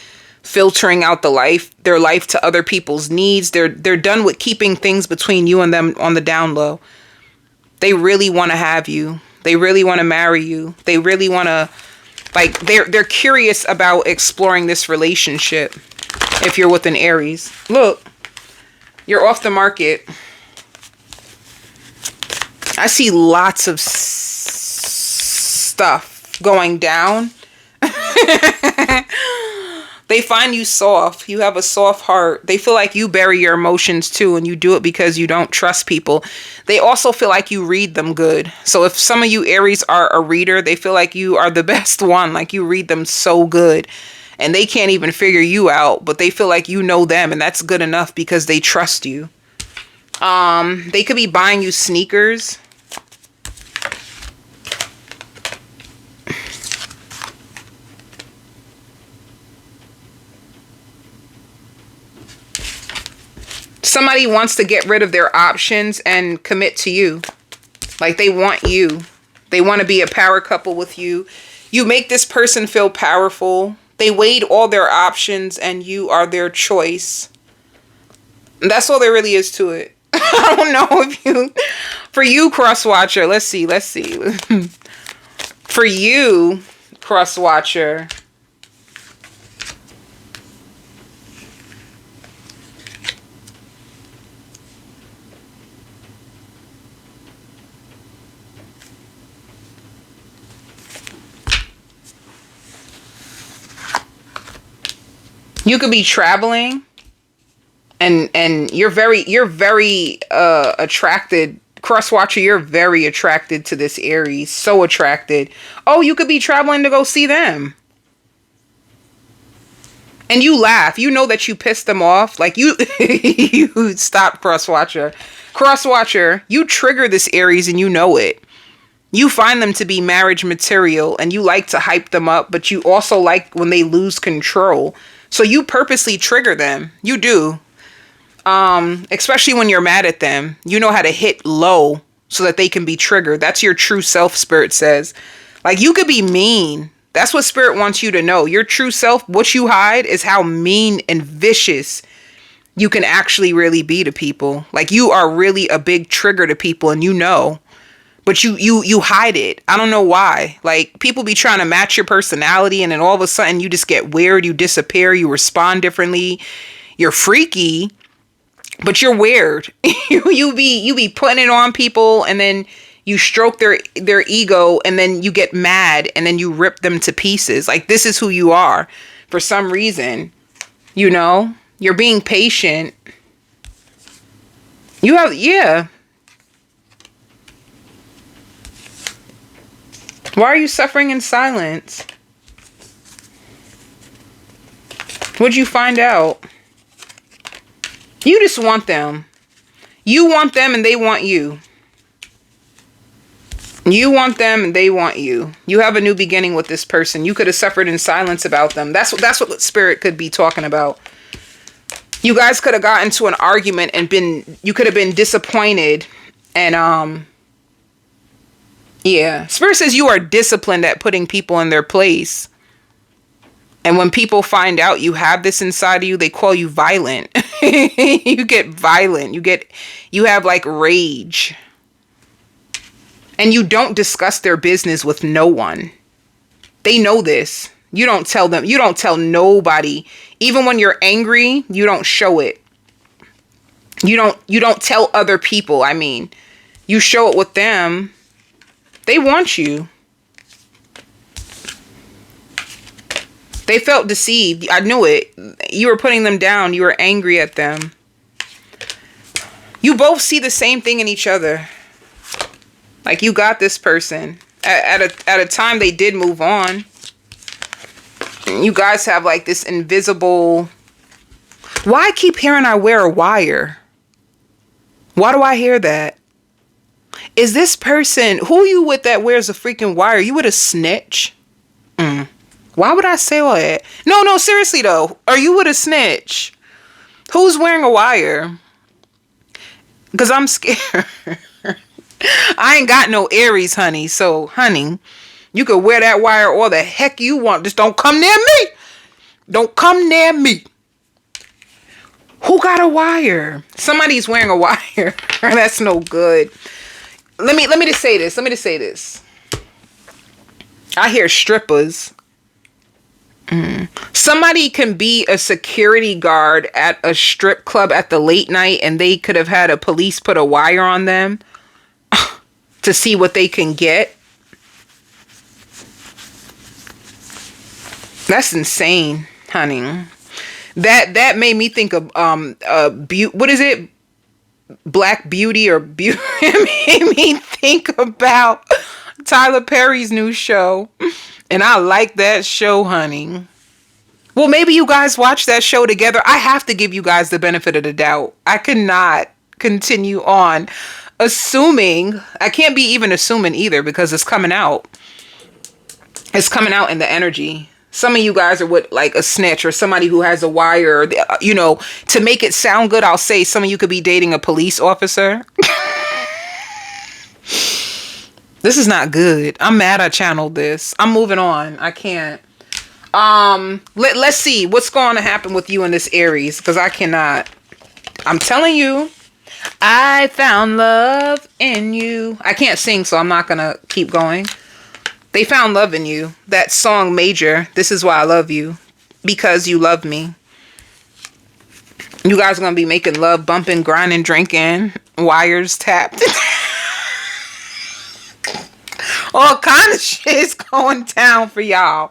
filtering out their life to other people's needs. They're done with keeping things between you and them on the down low. They really want to have you. They really want to marry you. They really want to, like, they're curious about exploring this relationship. If you're with an Aries, look. You're off the market. I see lots of stuff going down. They find you soft. You have a soft heart. They feel like you bury your emotions too, and you do it because you don't trust people. They also feel like you read them good. So if some of you Aries are a reader, they feel like you are the best one. Like, you read them so good. And they can't even figure you out, but they feel like you know them, and that's good enough because they trust you. They could be buying you sneakers. Somebody wants to get rid of their options and commit to you. Like, they want you. They want to be a power couple with you. You make this person feel powerful. They weighed all their options, and you are their choice. That's all there really is to it. I don't know if you... For you, cross-watcher, let's see. For you, cross-watcher, you could be traveling, and you're very attracted, cross-watcher, you're very attracted to this Aries, so attracted. Oh, you could be traveling to go see them. And you laugh. You know that you pissed them off. Like you, you stop cross-watcher. Cross-watcher, you trigger this Aries and you know it. You find them to be marriage material and you like to hype them up, but you also like when they lose control. So you purposely trigger them. You do. Especially when you're mad at them. You know how to hit low so that they can be triggered. That's your true self, Spirit says. Like, you could be mean. That's what Spirit wants you to know. Your true self, what you hide is how mean and vicious you can actually really be to people. Like, you are really a big trigger to people and you know. But you hide it. I don't know why. Like, people be trying to match your personality and then all of a sudden you just get weird. You disappear. You respond differently. You're freaky, but you're weird. you be putting it on people and then you stroke their ego and then you get mad and then you rip them to pieces. Like, this is who you are for some reason. You know, you're being patient. You have, yeah. Why are you suffering in silence? What'd you find out? You just want them. You want them and they want you. You want them and they want you. You have a new beginning with this person. You could have suffered in silence about them. That's what Spirit could be talking about. You guys could have gotten into an argument and you could have been disappointed and yeah. Spirit says you are disciplined at putting people in their place. And when people find out you have this inside of you, they call you violent. You get violent. You have like rage. And you don't discuss their business with no one. They know this. You don't tell them. You don't tell nobody. Even when you're angry, you don't show it. You don't tell other people. I mean, you show it with them. They want you. They felt deceived. I knew it. You were putting them down. You were angry at them. You both see the same thing in each other. Like, you got this person. At a time they did move on. You guys have like this invisible... Why I keep hearing I wear a wire? Why do I hear that? Is this person... Who you with that wears a freaking wire? You with a snitch? Why would I say all that? No, seriously though. Are you with a snitch? Who's wearing a wire? Because I'm scared. I ain't got no Aries, honey. So, honey, you could wear that wire all the heck you want. Just don't come near me. Don't come near me. Who got a wire? Somebody's wearing a wire. That's no good. Let me just say this. I hear strippers. Somebody can be a security guard at a strip club at the late night and they could have had a police put a wire on them to see what they can get. That's insane, honey. That made me think of what is it? Black Beauty or Beauty. It made me think about Tyler Perry's new show. And I like that show, honey. Well, maybe you guys watch that show together. I have to give you guys the benefit of the doubt. I cannot continue on assuming. I can't be even assuming either because it's coming out. It's coming out in the energy. Some of you guys are with like a snitch or somebody who has a wire. You know, to make it sound good, I'll say some of you could be dating a police officer. This is not good. I'm mad I channeled this. I'm moving on. I can't. Let's see what's going to happen with you in this Aries, because I cannot. I'm telling you, I found love in you. I can't sing, so I'm not going to keep going. They found love in you. That song Major, This Is Why I Love You, because you love me. You guys are going to be making love, bumping, grinding, drinking, wires tapped. All kind of shit is going down for y'all.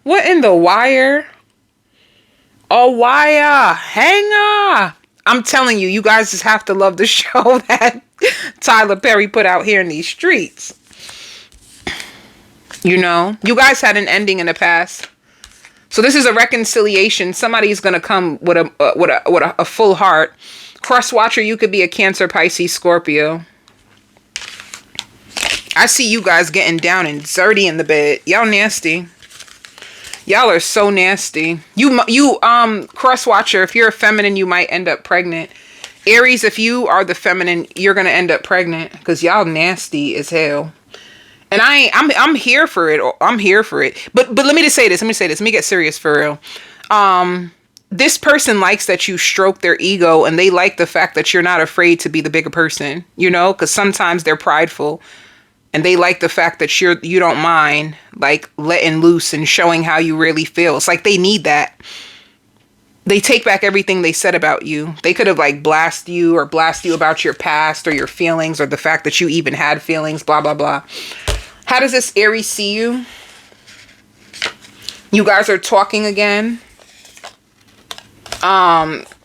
What in the wire? A wire hanger. I'm telling you, you guys just have to love the show that Tyler Perry put out here in these streets. You know, you guys had an ending in the past. So this is a reconciliation. Somebody's going to come with a full heart. Cross watcher, you could be a Cancer, Pisces, Scorpio. I see you guys getting down and dirty in the bed. Y'all nasty. Y'all are so nasty. You cross watcher, if you're a feminine, you might end up pregnant. Aries, if you are the feminine, you're going to end up pregnant because y'all nasty as hell. And I'm here for it. I'm here for it. But let me just say this. Let me get serious for real. This person likes that you stroke their ego, and they like the fact that you're not afraid to be the bigger person, you know, because sometimes they're prideful. And they like the fact that you don't mind, like, letting loose and showing how you really feel. It's like they need that. They take back everything they said about you. They could have, like, blast you about your past or your feelings or the fact that you even had feelings, blah, blah, blah. How does this Aries see you? You guys are talking again.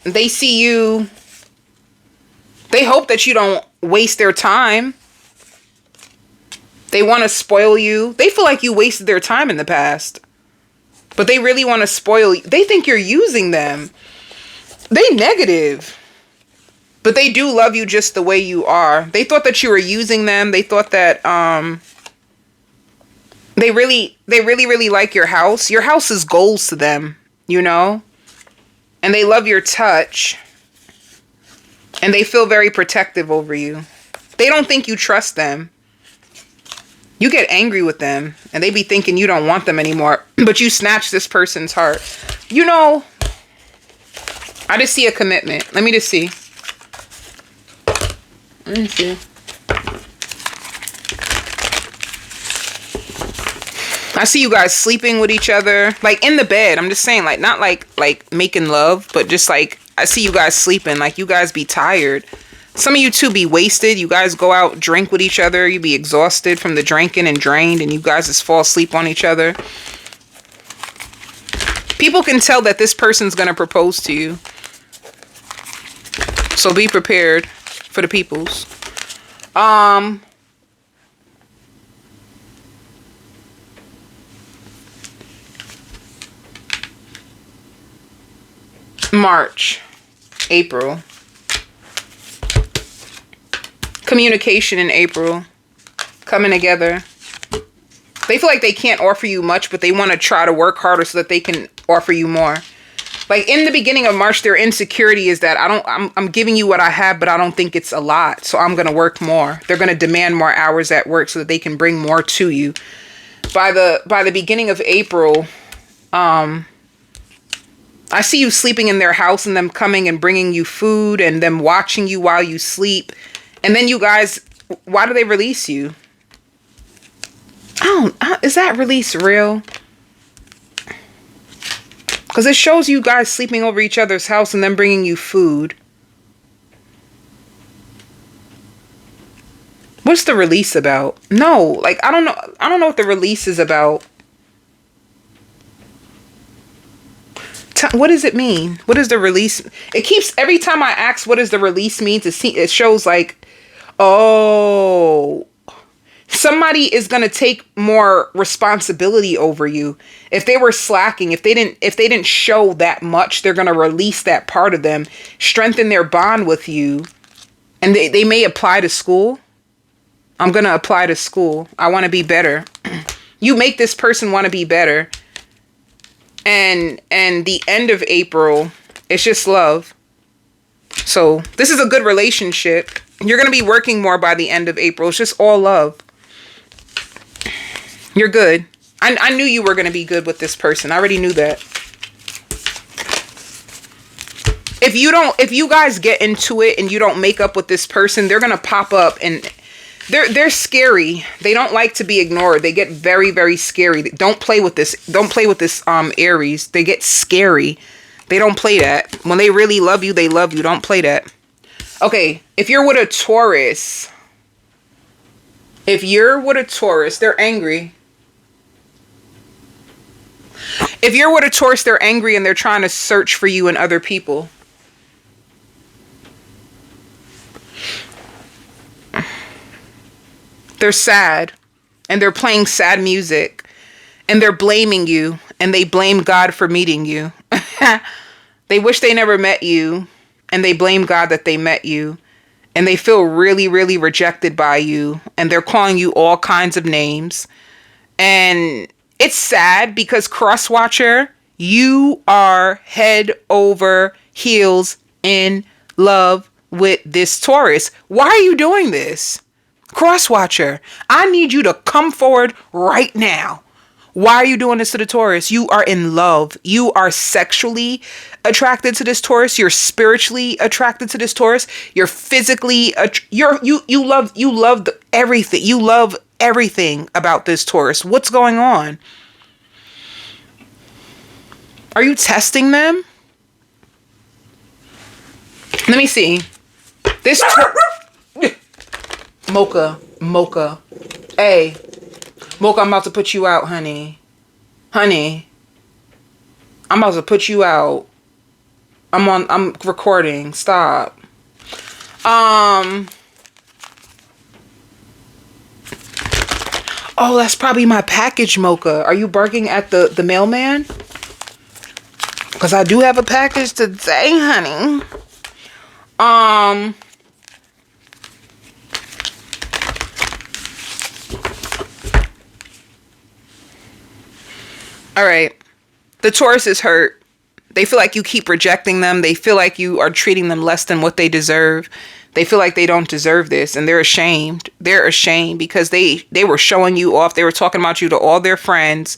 They see you. They hope that you don't waste their time. They want to spoil you. They feel like you wasted their time in the past. But they really want to spoil you. They think you're using them. They negative. But they do love you just the way you are. They thought that you were using them. They thought that they really like your house. Your house is goals to them, you know? And they love your touch. And they feel very protective over you. They don't think you trust them. You get angry with them, and they be thinking you don't want them anymore, but you snatch this person's heart. You know, I just see a commitment. Let me just see. Let me see. I see you guys sleeping with each other, like in the bed. I'm just saying, like, not like making love, but just like, I see you guys sleeping, like you guys be tired. Some of you two be wasted. You guys go out, drink with each other. You be exhausted from the drinking and drained, and you guys just fall asleep on each other. People can tell that this person's going to propose to you. So be prepared for the peoples. March, April. Communication in April. Coming together. They feel like they can't offer you much, but they want to try to work harder so that they can offer you more. Like in the beginning of March, their insecurity is that I'm giving you what I have, but I don't think it's a lot. So I'm going to work more. They're going to demand more hours at work so that they can bring more to you. By the beginning of April, I see you sleeping in their house and them coming and bringing you food and them watching you while you sleep. And then you guys, why do they release you? Is that release real? Because it shows you guys sleeping over each other's house and then bringing you food. What's the release about? No, like, I don't know what the release is about. What does it mean? What is the release? It keeps, every time I ask what does the release mean, it shows like, oh, somebody is going to take more responsibility over you. If they were slacking, if they didn't show that much, they're going to release that part of them, strengthen their bond with you. And they may apply to school. I'm going to apply to school. I want to be better. You make this person want to be better. And the end of April, it's just love. So this is a good relationship. You're going to be working more by the end of April. It's just all love. You're good. I knew you were going to be good with this person. I already knew that. If you guys get into it and you don't make up with this person, they're going to pop up and they're scary. They don't like to be ignored. They get very, very scary. Don't play with this. Don't play with this Aries. They get scary. They don't play that. When they really love you, they love you. Don't play that. Okay, if you're with a Taurus, they're angry. If you're with a Taurus, they're angry and they're trying to search for you in other people. They're sad and they're playing sad music and they're blaming you and they blame God for meeting you. They wish they never met you, and they blame God that they met you. And they feel really, really rejected by you. And they're calling you all kinds of names. And it's sad because Crosswatcher, you are head over heels in love with this Taurus. Why are you doing this? Crosswatcher, I need you to come forward right now. Why are you doing this to the Taurus? You are in love. You are sexually attracted to this Taurus. You're spiritually attracted to this Taurus. You're physically you love everything. You love everything about this Taurus. What's going on? Are you testing them? Let me see. This Mocha. Hey. Mocha, I'm about to put you out, honey. Honey. I'm about to put you out. I'm recording. Stop. Oh, that's probably my package, Mocha. Are you barking at the mailman? Because I do have a package today, honey. All right. The Taurus is hurt. They feel like you keep rejecting them. They feel like you are treating them less than what they deserve. They feel like they don't deserve this, and they're ashamed. They're ashamed because they were showing you off. They were talking about you to all their friends,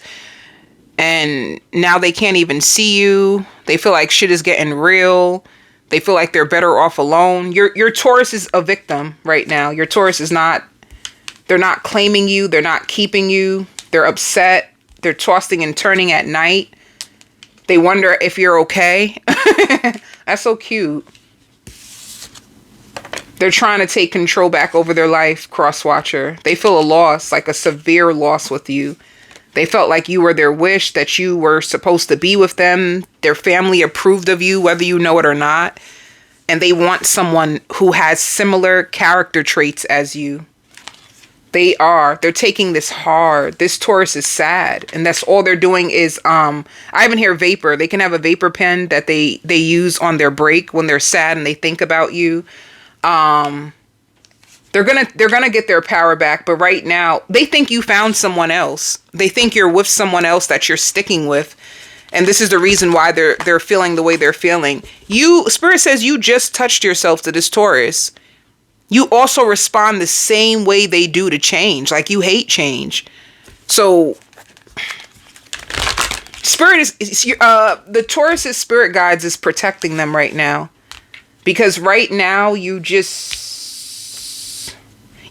and now they can't even see you. They feel like shit is getting real. They feel like they're better off alone. Your Taurus is a victim right now. Your Taurus is not. They're not claiming you. They're not keeping you. They're upset. They're tossing and turning at night. They wonder if you're okay. That's so cute. They're trying to take control back over their life, Crosswatcher. They feel a loss, like a severe loss with you. They felt like you were their wish, that you were supposed to be with them. Their family approved of you, whether you know it or not. And they want someone who has similar character traits as you. They're taking this hard. This Taurus is sad, and that's all they're doing is I even hear vapor. They can have a vapor pen that they use on their break when they're sad and they think about you. They're gonna get their power back, but right now they think you found someone else. They think you're with someone else that you're sticking with, and this is the reason why they're feeling the way they're feeling. Spirit says you just touched yourself to this Taurus. You also respond the same way they do to change. Like you hate change. So Spirit is the Taurus's spirit guides is protecting them right now. Because right now you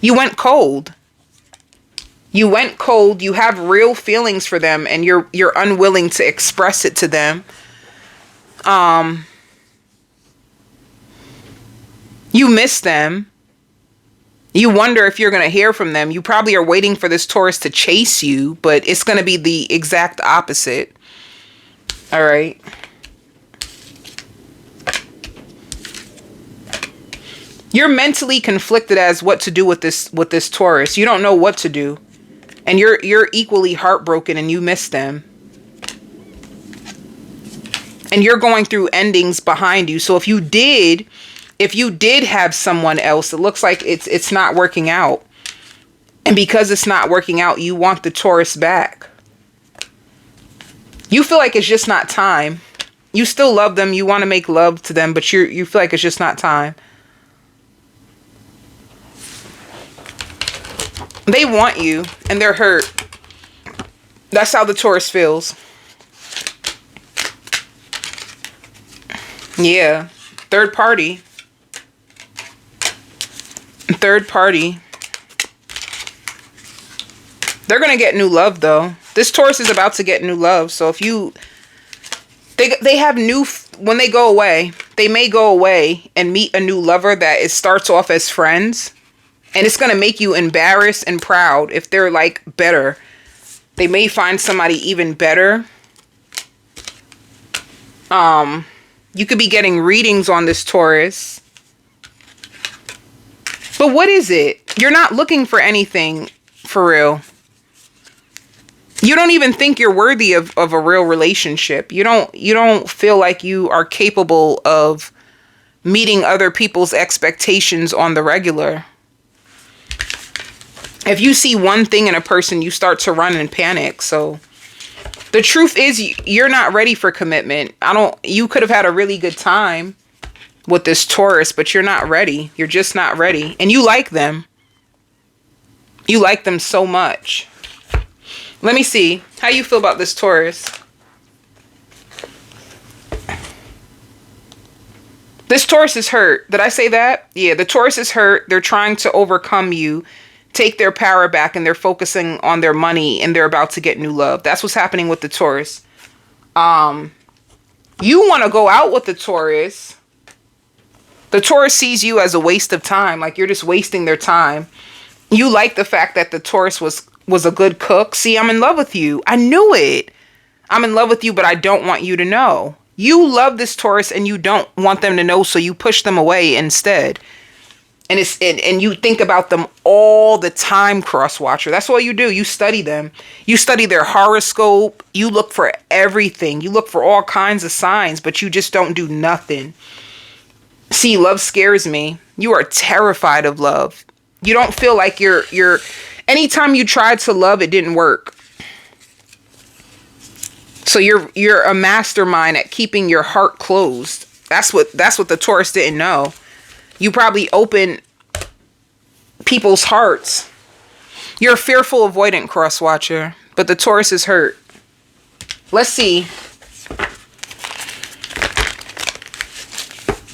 went cold. You went cold. You have real feelings for them, and you're unwilling to express it to them. You miss them. You wonder if you're going to hear from them. You probably are waiting for this Taurus to chase you, but it's going to be the exact opposite. All right. You're mentally conflicted as what to do with this Taurus. You don't know what to do. And you're equally heartbroken and you miss them. And you're going through endings behind you. So if you did have someone else, it looks like it's not working out. And because it's not working out, you want the Taurus back. You feel like it's just not time. You still love them. You want to make love to them, but you feel like it's just not time. They want you and they're hurt. That's how the Taurus feels. Yeah. Third party. They're going to get new love though. This Taurus is about to get new love. So if they have when they go away, they may go away and meet a new lover that it starts off as friends. And it's going to make you embarrassed and proud if they're like better. They may find somebody even better. You could be getting readings on this Taurus. But what is it? You're not looking for anything for real. You don't even think you're worthy of a real relationship. You don't feel like you are capable of meeting other people's expectations on the regular. If you see one thing in a person, you start to run and panic. So the truth is, you're not ready for commitment. You could have had a really good time with this Taurus, but you're not ready. You're just not ready. And you like them. You like them so much. Let me see. How you feel about this Taurus? This Taurus is hurt. Did I say that? Yeah, the Taurus is hurt. They're trying to overcome you, take their power back, and they're focusing on their money, and they're about to get new love. That's what's happening with the Taurus. You want to go out with the Taurus. The Taurus sees you as a waste of time. Like, you're just wasting their time. You like the fact that the Taurus was a good cook. See, I'm in love with you. I knew it. I'm in love with you, but I don't want you to know. You love this Taurus and you don't want them to know, so you push them away instead. And and you think about them all the time, cross watcher. That's all you do. You study them. You study their horoscope. You look for everything. You look for all kinds of signs, but you just don't do nothing. See, love scares me. You are terrified of love. You don't feel like you're anytime you tried to love, it didn't work. So you're a mastermind at keeping your heart closed. That's what the Taurus didn't know. You probably open people's hearts. You're a fearful avoidant, cross watcher, but the Taurus is hurt. Let's see.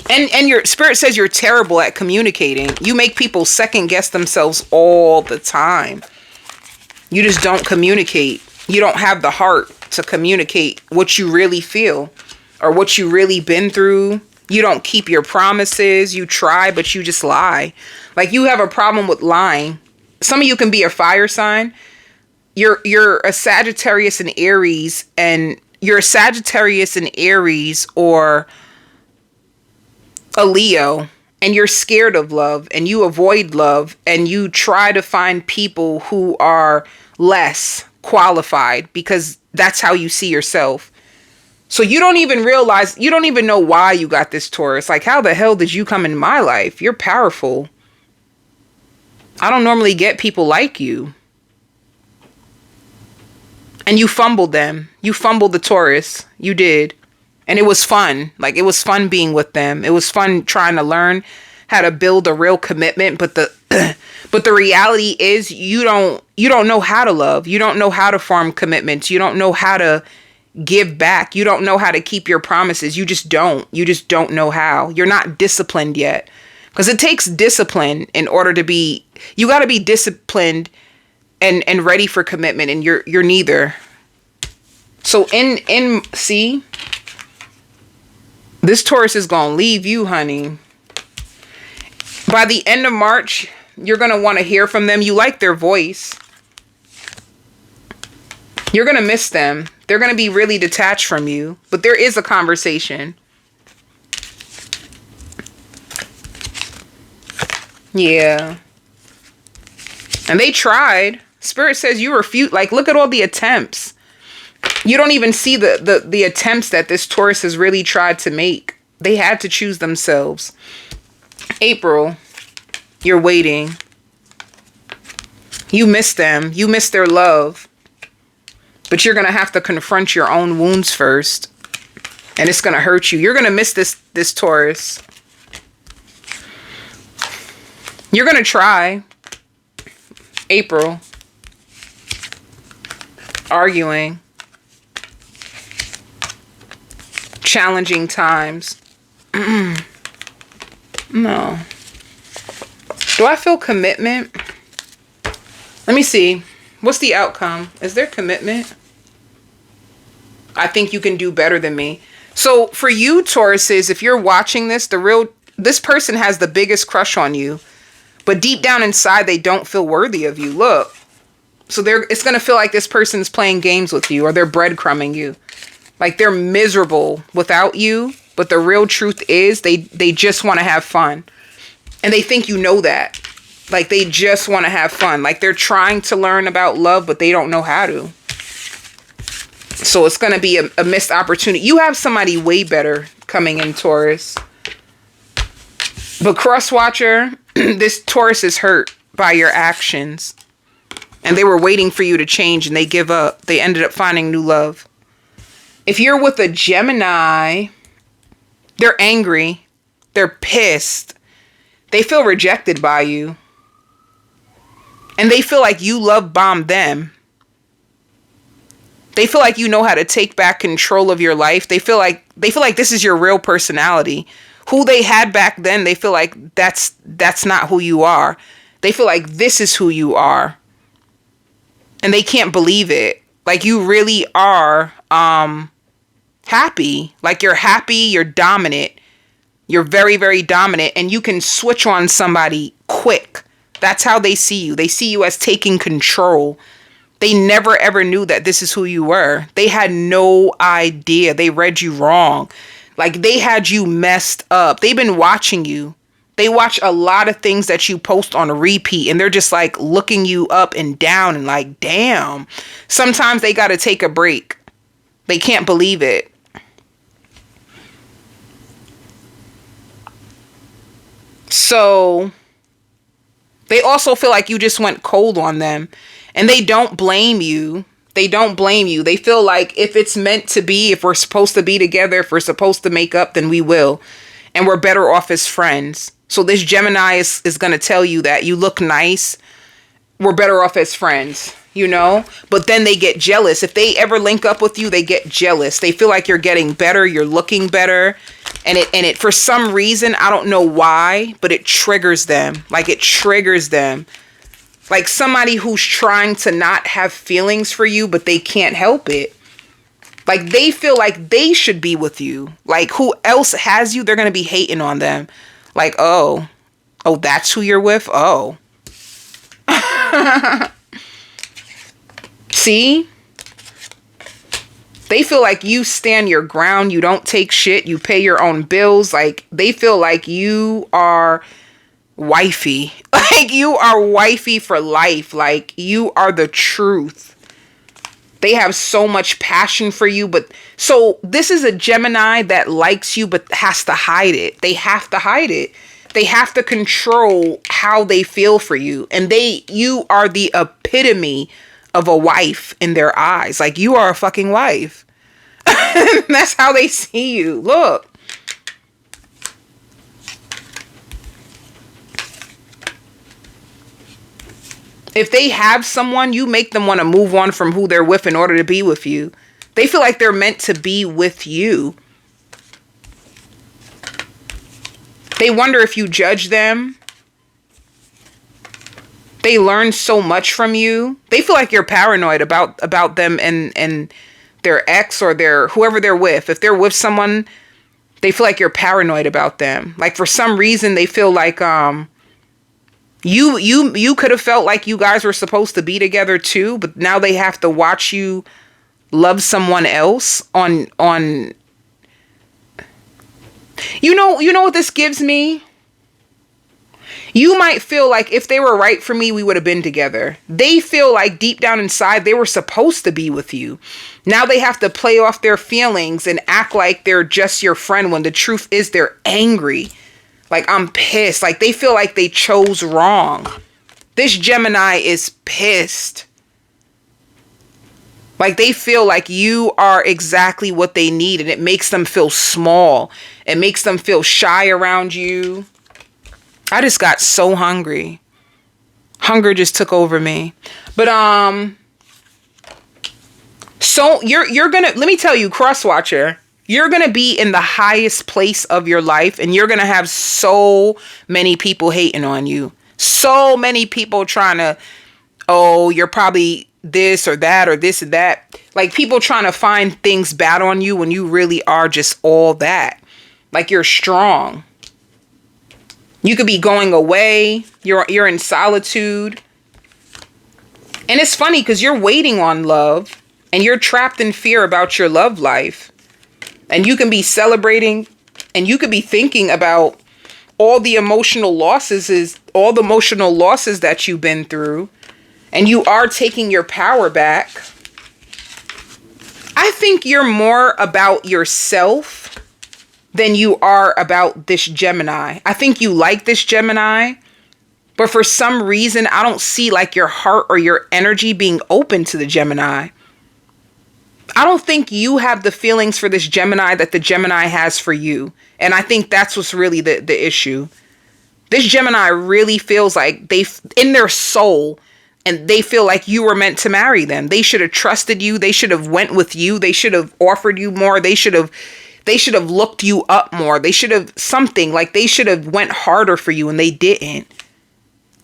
And your spirit says you're terrible at communicating. You make people second guess themselves all the time. You just don't communicate. You don't have the heart to communicate what you really feel or what you really been through. You don't keep your promises. You try, but you just lie. Like, you have a problem with lying. Some of you can be a fire sign. You're a Sagittarius and Aries, and you're a Sagittarius and Aries or a Leo, and you're scared of love and you avoid love and you try to find people who are less qualified because that's how you see yourself. So you don't even realize, you don't even know why you got this Taurus. Like, how the hell did you come in my life? You're powerful. I don't normally get people like you. And you fumbled them. You fumbled the Taurus. You did. And it was fun. Like, it was fun being with them. It was fun trying to learn how to build a real commitment. But the reality is you don't know how to love. You don't know how to form commitments. You don't know how to give back. You don't know how to keep your promises. You just don't. You just don't know how. You're not disciplined yet. Because it takes discipline in order to be, you got to be disciplined and ready for commitment. And you're neither. So see, this Taurus is going to leave you, honey. By the end of March, you're going to want to hear from them. You like their voice. You're going to miss them. They're going to be really detached from you. But there is a conversation. Yeah. And they tried. Spirit says you refute. Like, look at all the attempts. You don't even see the attempts that this Taurus has really tried to make. They had to choose themselves. April, you're waiting. You miss them. You miss their love. But you're going to have to confront your own wounds first. And it's going to hurt you. You're going to miss this Taurus. You're going to try. April. Arguing. Challenging times. No. Do I feel commitment? Let me see. What's the outcome? Is there commitment? I think you can do better than me. So for you, Tauruses, if you're watching this, this person has the biggest crush on you. But deep down inside, they don't feel worthy of you. Look. So it's going to feel like this person's playing games with you, or they're breadcrumbing you. Like, they're miserable without you. But the real truth is they just want to have fun. And they think you know that. Like, they just want to have fun. Like, they're trying to learn about love, but they don't know how to. So it's going to be a missed opportunity. You have somebody way better coming in, Taurus. But cross watcher, this Taurus is hurt by your actions. And they were waiting for you to change and they give up. They ended up finding new love. If you're with a Gemini, they're angry. They're pissed. They feel rejected by you. And they feel like you love bombed them. They feel like you know how to take back control of your life. They feel like this is your real personality. Who they had back then, they feel like that's not who you are. They feel like this is who you are. And they can't believe it. Like you really are happy. Like you're happy, you're dominant. You're very, very dominant and you can switch on somebody quick. That's how they see you. They see you as taking control. They never ever knew that this is who you were. They had no idea. They read you wrong. Like they had you messed up. They've been watching you. They watch a lot of things that you post on a repeat and they're just like looking you up and down and like, damn. Sometimes they got to take a break. They can't believe it. So they also feel like you just went cold on them. And they don't blame you. They don't blame you. They feel like if it's meant to be, if we're supposed to be together, if we're supposed to make up, then we will. And we're better off as friends. So this Gemini is going to tell you that you look nice. We're better off as friends, you know? But then they get jealous. If they ever link up with you, they get jealous. They feel like you're getting better. You're looking better. And it for some reason, I don't know why, but it triggers them. Like it triggers them. Like somebody who's trying to not have feelings for you, but they can't help it. Like they feel like they should be with you. Like who else has you, they're going to be hating on them. Like, oh, that's who you're with? Oh. See? They feel like you stand your ground. You don't take shit. You pay your own bills. Like they feel like you are wifey. Like you are wifey for life. Like you are the truth. They have so much passion for you. But so this is a Gemini that likes you but has to hide it. They have to hide it. They have to control how they feel for you. And you are the epitome of a wife in their eyes. Like you are a fucking wife. That's how they see you. Look. If they have someone, you make them want to move on from who they're with in order to be with you. They feel like they're meant to be with you. They wonder if you judge them. They learn so much from you. They feel like you're paranoid about them and their ex or whoever they're with. If they're with someone, they feel like you're paranoid about them. Like for some reason, they feel like you could have felt like you guys were supposed to be together too, but now they have to watch you love someone else on you know what this gives me? You might feel like if they were right for me, we would have been together. They feel like deep down inside, they were supposed to be with you. Now they have to play off their feelings and act like they're just your friend when the truth is they're angry. Like, I'm pissed. Like, they feel like they chose wrong. This Gemini is pissed. Like, they feel like you are exactly what they need, and it makes them feel small. It makes them feel shy around you. I just got so hungry. Hunger just took over me. But, so you're gonna, let me tell you, Crosswatcher, you're going to be in the highest place of your life, and you're going to have so many people hating on you. So many people trying to, oh, you're probably this or that or this or that. Like people trying to find things bad on you when you really are just all that. Like you're strong. You could be going away. You're in solitude. And it's funny because you're waiting on love and you're trapped in fear about your love life. And you can be celebrating and you could be thinking about all the emotional losses that you've been through. And you are taking your power back. I think you're more about yourself than you are about this Gemini. I think you like this Gemini, but for some reason, I don't see like your heart or your energy being open to the Gemini. I don't think you have the feelings for this Gemini that the Gemini has for you. And I think that's what's really the issue. This Gemini really feels like in their soul, and they feel like you were meant to marry them. They should have trusted you. They should have went with you. They should have offered you more. They should have looked you up more. They should have something, like they should have went harder for you, and they didn't.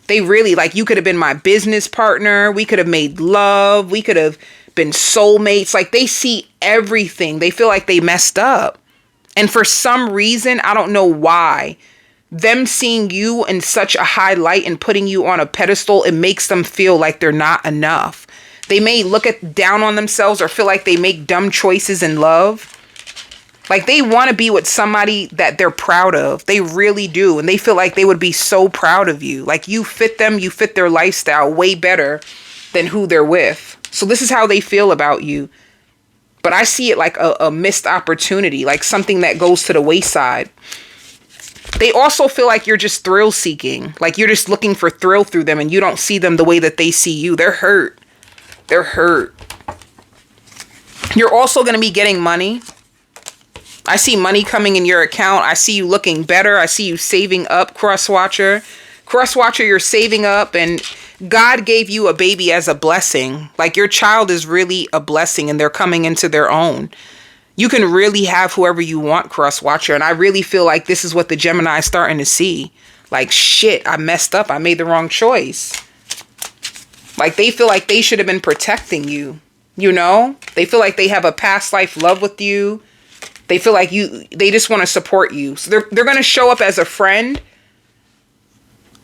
They really, like, you could have been my business partner. We could have made love. We could have been soulmates. Like, they see everything. They feel like they messed up. And for some reason, I don't know why, them seeing you in such a high light and putting you on a pedestal, it makes them feel like they're not enough. They may look down on themselves or feel like they make dumb choices in love. Like, they want to be with somebody that they're proud of. They really do. And they feel like they would be so proud of you. Like, you fit them, you fit their lifestyle way better than who they're with. So this is how they feel about you. But I see it like a missed opportunity, like something that goes to the wayside. They also feel like you're just thrill seeking. Like, you're just looking for thrill through them, and you don't see them the way that they see you. They're hurt. They're hurt. You're also going to be getting money. I see money coming in your account. I see you looking better. I see you saving up, Crosswatcher. Crosswatcher, you're saving up, and God gave you a baby as a blessing. Like, your child is really a blessing, and they're coming into their own. You can really have whoever you want, Crosswatcher. And I really feel like this is what the Gemini is starting to see. Like, shit, I messed up. I made the wrong choice. Like, they feel like they should have been protecting you. You know? They feel like they have a past life love with you. They feel like they just want to support you. So they're going to show up as a friend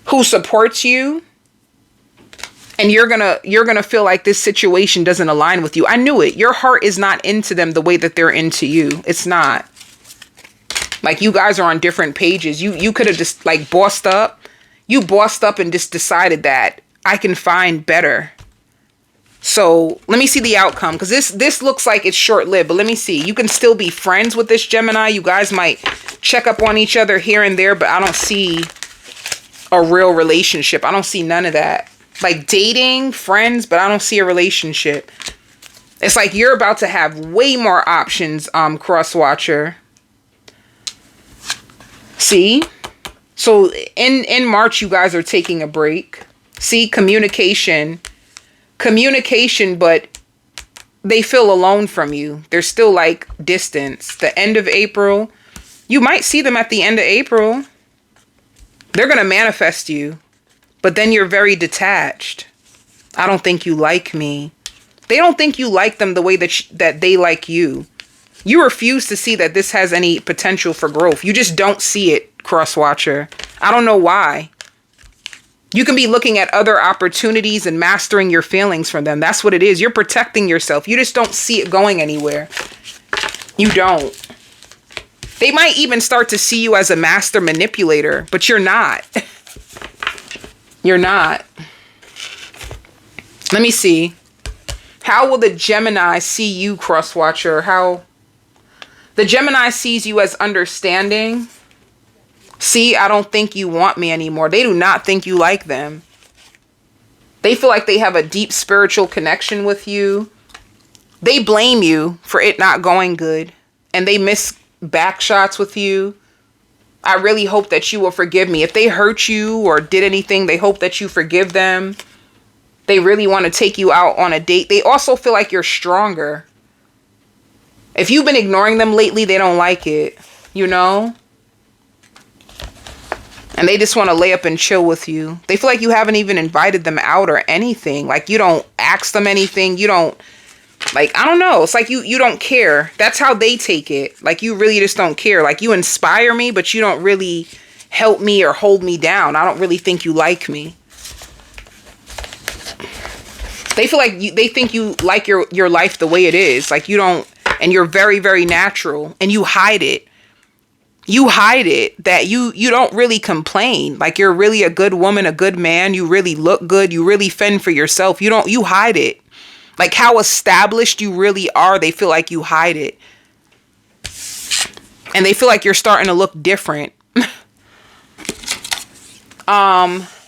who supports you. And you're gonna feel like this situation doesn't align with you. I knew it. Your heart is not into them the way that they're into you. It's not. Like, you guys are on different pages. You could have just, like, bossed up. You bossed up and just decided that I can find better. So let me see the outcome, because this looks like it's short-lived. But let me see. You can still be friends with this Gemini. You guys might check up on each other here and there, but I don't see a real relationship. I don't see none of that. Like, dating, friends, but I don't see a relationship. It's like you're about to have way more options, Crosswatcher. See? So in March, you guys are taking a break. See, communication, but they feel alone from you. They're still like distance. The end of April, you might see them at the end of April. They're going to manifest you. But then you're very detached. I don't think you like me. They don't think you like them the way that they like you. You refuse to see that this has any potential for growth. You just don't see it, Crosswatcher. I don't know why. You can be looking at other opportunities and mastering your feelings from them. That's what it is. You're protecting yourself. You just don't see it going anywhere. You don't. They might even start to see you as a master manipulator, but you're not. You're not. Let me see. How will the Gemini see you, Crosswatcher? How the Gemini sees you as understanding. See, I don't think you want me anymore. They do not think you like them. They feel like they have a deep spiritual connection with you. They blame you for it not going good. And they miss back shots with you. I really hope that you will forgive me. If they hurt you or did anything, they hope that you forgive them. They really want to take you out on a date. They also feel like you're stronger. If you've been ignoring them lately, they don't like it, you know? And they just want to lay up and chill with you. They feel like you haven't even invited them out or anything. Like, you don't ask them anything. You don't, like, I don't know. It's like you don't care. That's how they take it. Like, you really just don't care. Like, you inspire me, but you don't really help me or hold me down. I don't really think you like me. They feel like they think you like your life the way it is. Like, you don't, and you're very, very natural, and you hide it. You hide it, that you don't really complain. Like, you're really a good woman, a good man. You really look good. You really fend for yourself. You hide it. Like how established you really are, they feel like you hide it. And they feel like you're starting to look different.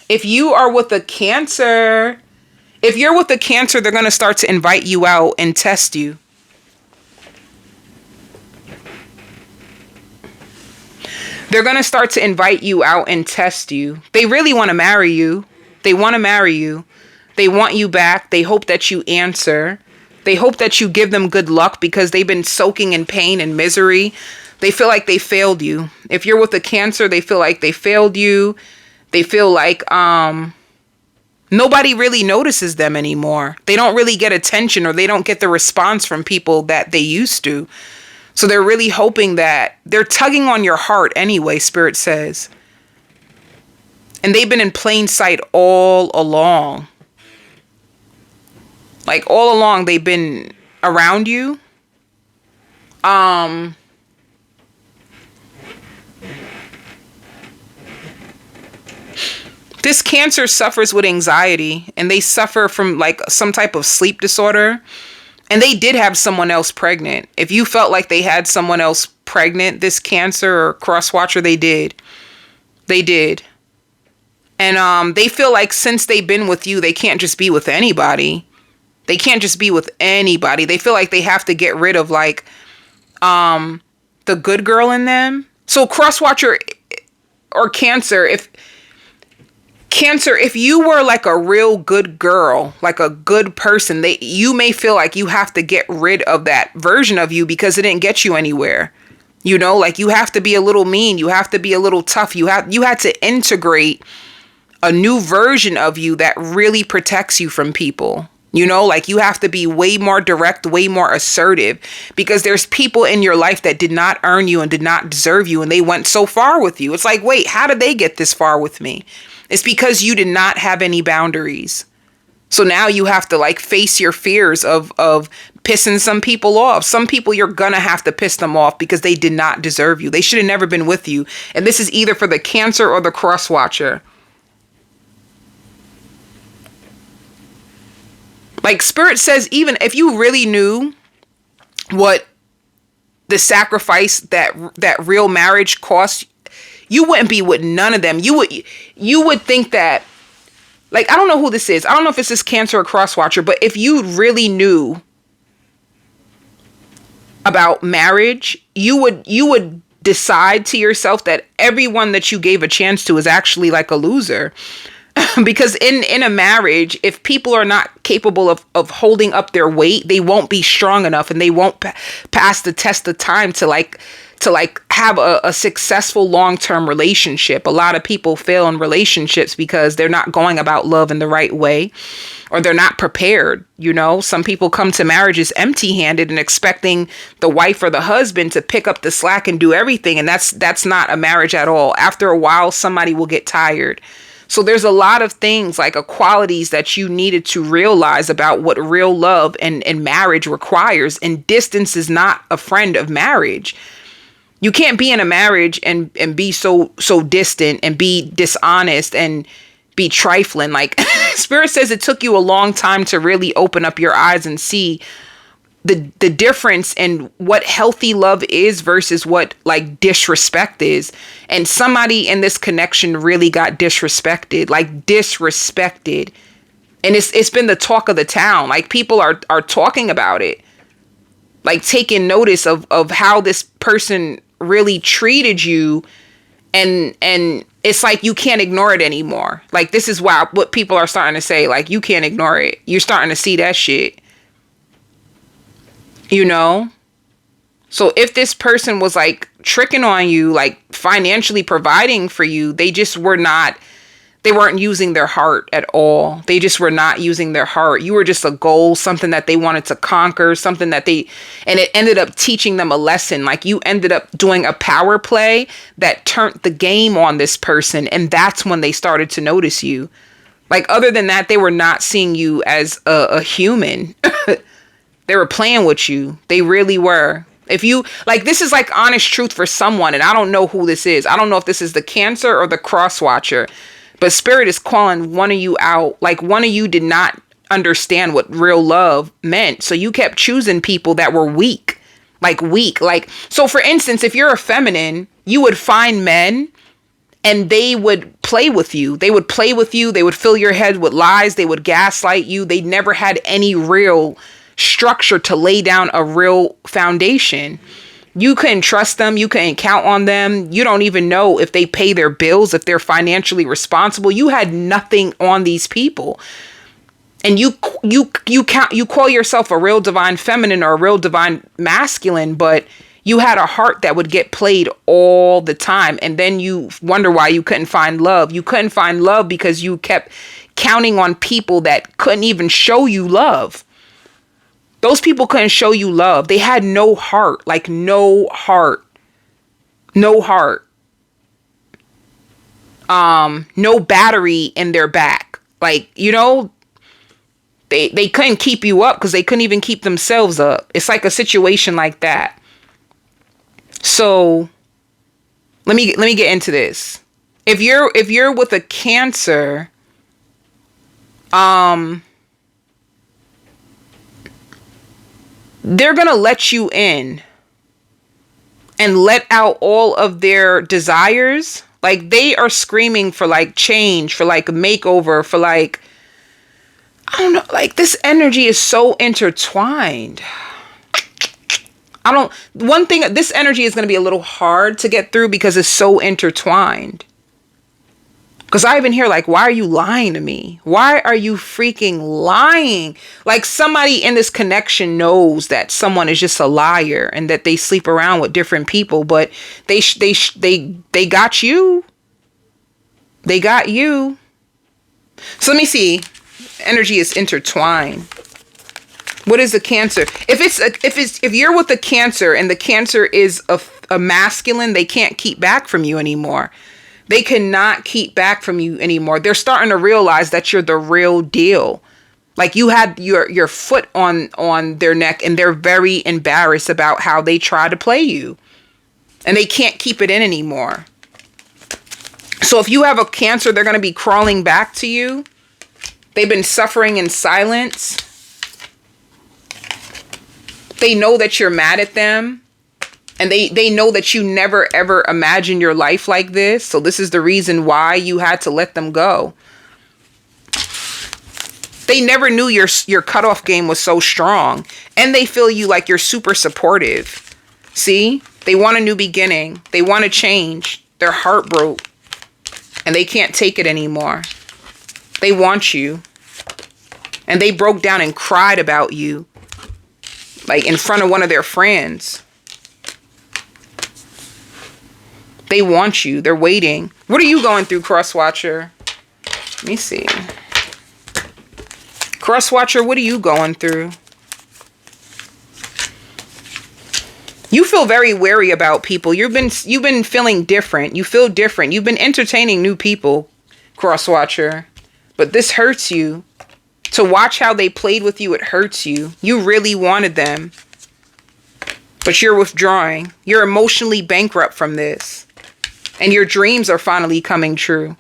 If you are with a Cancer, if you're with a Cancer, they're going to start to invite you out and test you. They're going to start to invite you out and test you. They really want to marry you. They want to marry you. They want you back. They hope that you answer. They hope that you give them good luck because they've been soaking in pain and misery. They feel like they failed you. If you're with a Cancer, they feel like they failed you. They feel like nobody really notices them anymore. They don't really get attention, or they don't get the response from people that they used to. So they're really hoping that they're tugging on your heart anyway, Spirit says. And they've been in plain sight all along. Like all along, they've been around you. This Cancer suffers with anxiety, and they suffer from like some type of sleep disorder. And they did have someone else pregnant. If you felt like they had someone else pregnant, this Cancer or cross watcher, they did. They did. And they feel like since they've been with you, they can't just be with anybody. They can't just be with anybody. They feel like they have to get rid of like the good girl in them. So cross watcher or Cancer, if you were like a real good girl, like a good person, you may feel like you have to get rid of that version of you because it didn't get you anywhere. You know, like you have to be a little mean. You have to be a little tough. You had to integrate a new version of you that really protects you from people. You know, like you have to be way more direct, way more assertive, because there's people in your life that did not earn you and did not deserve you. And they went so far with you. It's like, wait, how did they get this far with me? It's because you did not have any boundaries. So now you have to like face your fears of pissing some people off. Some people you're going to have to piss them off because they did not deserve you. They should have never been with you. And this is either for the Cancer or the cross watcher. Like Spirit says, even if you really knew what the sacrifice that real marriage costs, you wouldn't be with none of them. You would think that, like, I don't know who this is. I don't know if it's this Cancer or cross watcher, but if you really knew about marriage, you would decide to yourself that everyone that you gave a chance to is actually like a loser. Because in a marriage, if people are not capable of holding up their weight, they won't be strong enough, and they won't pass the test of time to have a successful long-term relationship. A lot of people fail in relationships because they're not going about love in the right way, or they're not prepared. You know, some people come to marriages empty-handed and expecting the wife or the husband to pick up the slack and do everything. And that's not a marriage at all. After a while, somebody will get tired. So there's a lot of things like qualities that you needed to realize about what real love and marriage requires. And distance is not a friend of marriage. You can't be in a marriage and be so distant and be dishonest and be trifling. Like Spirit says, it took you a long time to really open up your eyes and see the difference in what healthy love is versus what like disrespect is. And somebody in this connection really got disrespected. And it's been the talk of the town. Like people are talking about it, like taking notice of how this person really treated you. And it's like, you can't ignore it anymore. Like, this is what people are starting to say. Like, you can't ignore it. You're starting to see that shit. You know? So if this person was like tricking on you, like financially providing for you, they weren't using their heart at all. They just were not using their heart. You were just a goal, something that they wanted to conquer, and it ended up teaching them a lesson. Like you ended up doing a power play that turned the game on this person. And that's when they started to notice you. Like, other than that, they were not seeing you as a human. They were playing with you. They really were. If you like, this is like honest truth for someone. And I don't know who this is. I don't know if this is the Cancer or the cross watcher, but Spirit is calling one of you out. Like, one of you did not understand what real love meant. So you kept choosing people that were weak. Like, so for instance, if you're a feminine, you would find men and they would play with you. They would play with you. They would fill your head with lies. They would gaslight you. They never had any real structure to lay down a real foundation. You couldn't trust them. You couldn't count on them. You don't even know if they pay their bills, if they're financially responsible. You had nothing on these people. And you call yourself a real divine feminine or a real divine masculine, but you had a heart that would get played all the time. And then you wonder why you couldn't find love. You couldn't find love because you kept counting on people that couldn't even show you love. Those people couldn't show you love. They had no heart, like no heart. No heart. No battery in their back. Like, you know, they couldn't keep you up because they couldn't even keep themselves up. It's like a situation like that. So let me get into this. If you're with a Cancer, they're going to let you in and let out all of their desires. Like, they are screaming for like change, for like a makeover, for like, I don't know, like this energy is so intertwined. One thing, this energy is going to be a little hard to get through because it's so intertwined. Because I even hear like, why are you lying to me? Why are you freaking lying? Like, somebody in this connection knows that someone is just a liar and that they sleep around with different people, but they got you. They got you. So let me see. Energy is intertwined. What is a Cancer? If you're with a Cancer and the Cancer is a masculine, they can't keep back from you anymore. They cannot keep back from you anymore. They're starting to realize that you're the real deal. Like, you had your foot on their neck, and they're very embarrassed about how they try to play you. And they can't keep it in anymore. So if you have a Cancer, they're going to be crawling back to you. They've been suffering in silence. They know that you're mad at them. And they know that you never, ever imagined your life like this. So this is the reason why you had to let them go. They never knew your cutoff game was so strong. And they feel you like you're super supportive. See? They want a new beginning. They want to change. Their heart broke. And they can't take it anymore. They want you. And they broke down and cried about you. Like, in front of one of their friends. They want you. They're waiting. What are you going through, Crosswatcher? Let me see. Crosswatcher, what are you going through? You feel very wary about people. You've been feeling different. You feel different. You've been entertaining new people, Crosswatcher. But this hurts you. To watch how they played with you, it hurts you. You really wanted them. But you're withdrawing. You're emotionally bankrupt from this. And your dreams are finally coming true.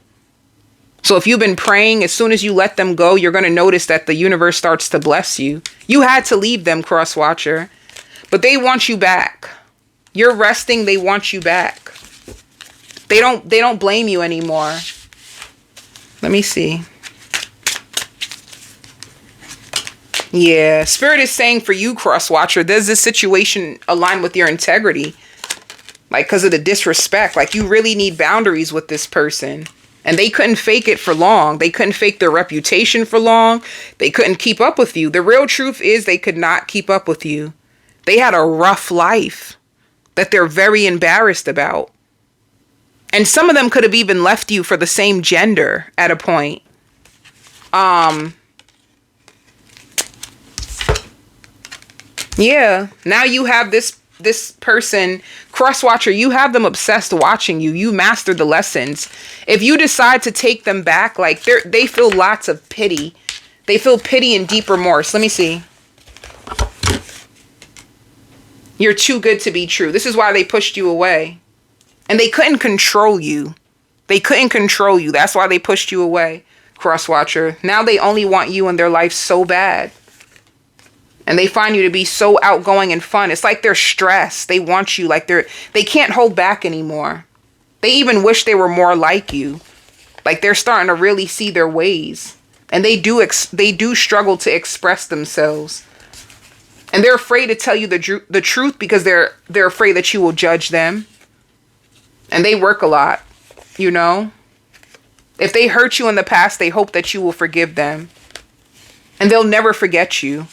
So if you've been praying, as soon as you let them go, you're going to notice that the universe starts to bless you. You had to leave them, Crosswatcher. But they want you back. You're resting. They want you back. They don't blame you anymore. Let me see. Yeah, Spirit is saying for you, Crosswatcher, there's this situation aligned with your integrity. Like, because of the disrespect. Like, you really need boundaries with this person. And they couldn't fake it for long. They couldn't fake their reputation for long. They couldn't keep up with you. The real truth is they could not keep up with you. They had a rough life that they're very embarrassed about. And some of them could have even left you for the same gender at a point. Yeah, now you have this person, Crosswatcher, you have them obsessed watching you. You mastered the lessons. If you decide to take them back, like they feel lots of pity. They feel pity and deep remorse. Let me see. You're too good to be true. This is why they pushed you away. And they couldn't control you. They couldn't control you. That's why they pushed you away. cross watcher. Now they only want you in their life so bad. And they find you to be so outgoing and fun. It's like they're stressed. They want you like they can't hold back anymore. They even wish they were more like you. Like they're starting to really see their ways. And they do struggle to express themselves. And they're afraid to tell you the truth because they're afraid that you will judge them. And they work a lot, you know. If they hurt you in the past, they hope that you will forgive them. And they'll never forget you.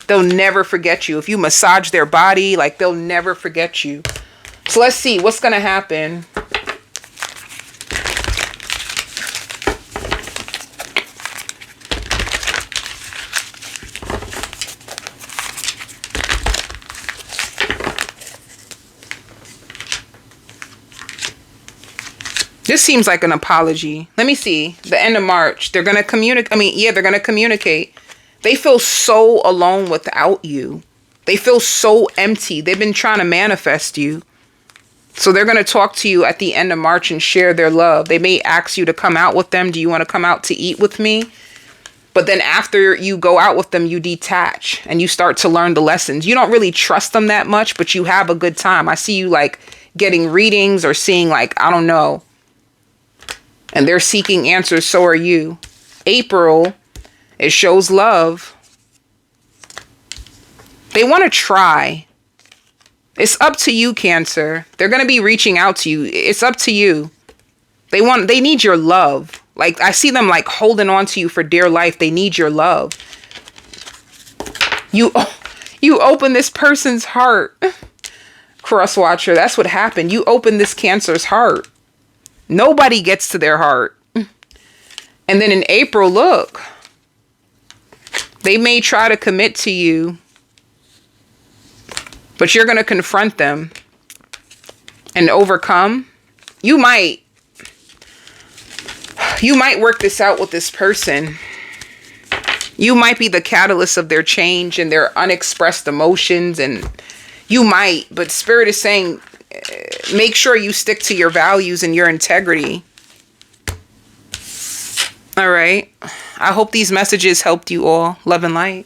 They'll never forget you. If you massage their body, like they'll never forget you. So let's see what's going to happen. This seems like an apology. Let me see. The end of March. They're going to communicate. They're going to communicate. They feel so alone without you. They feel so empty. They've been trying to manifest you. So they're going to talk to you at the end of March and share their love. They may ask you to come out with them. Do you want to come out to eat with me? But then after you go out with them, you detach and you start to learn the lessons. You don't really trust them that much, but you have a good time. I see you like getting readings or seeing like, I don't know. And they're seeking answers. So are you. April, it shows love. They want to try. It's up to you, Cancer. They're going to be reaching out to you. It's up to you. They need your love. Like I see them like holding on to you for dear life. They need your love. You open this person's heart. Cross watcher. That's what happened. You open this Cancer's heart. Nobody gets to their heart. And then in April, look. They may try to commit to you. But you're going to confront them. And overcome. You might work this out with this person. You might be the catalyst of their change and their unexpressed emotions. And you might. But Spirit is saying, make sure you stick to your values and your integrity. All right. I hope these messages helped you all. Love and light.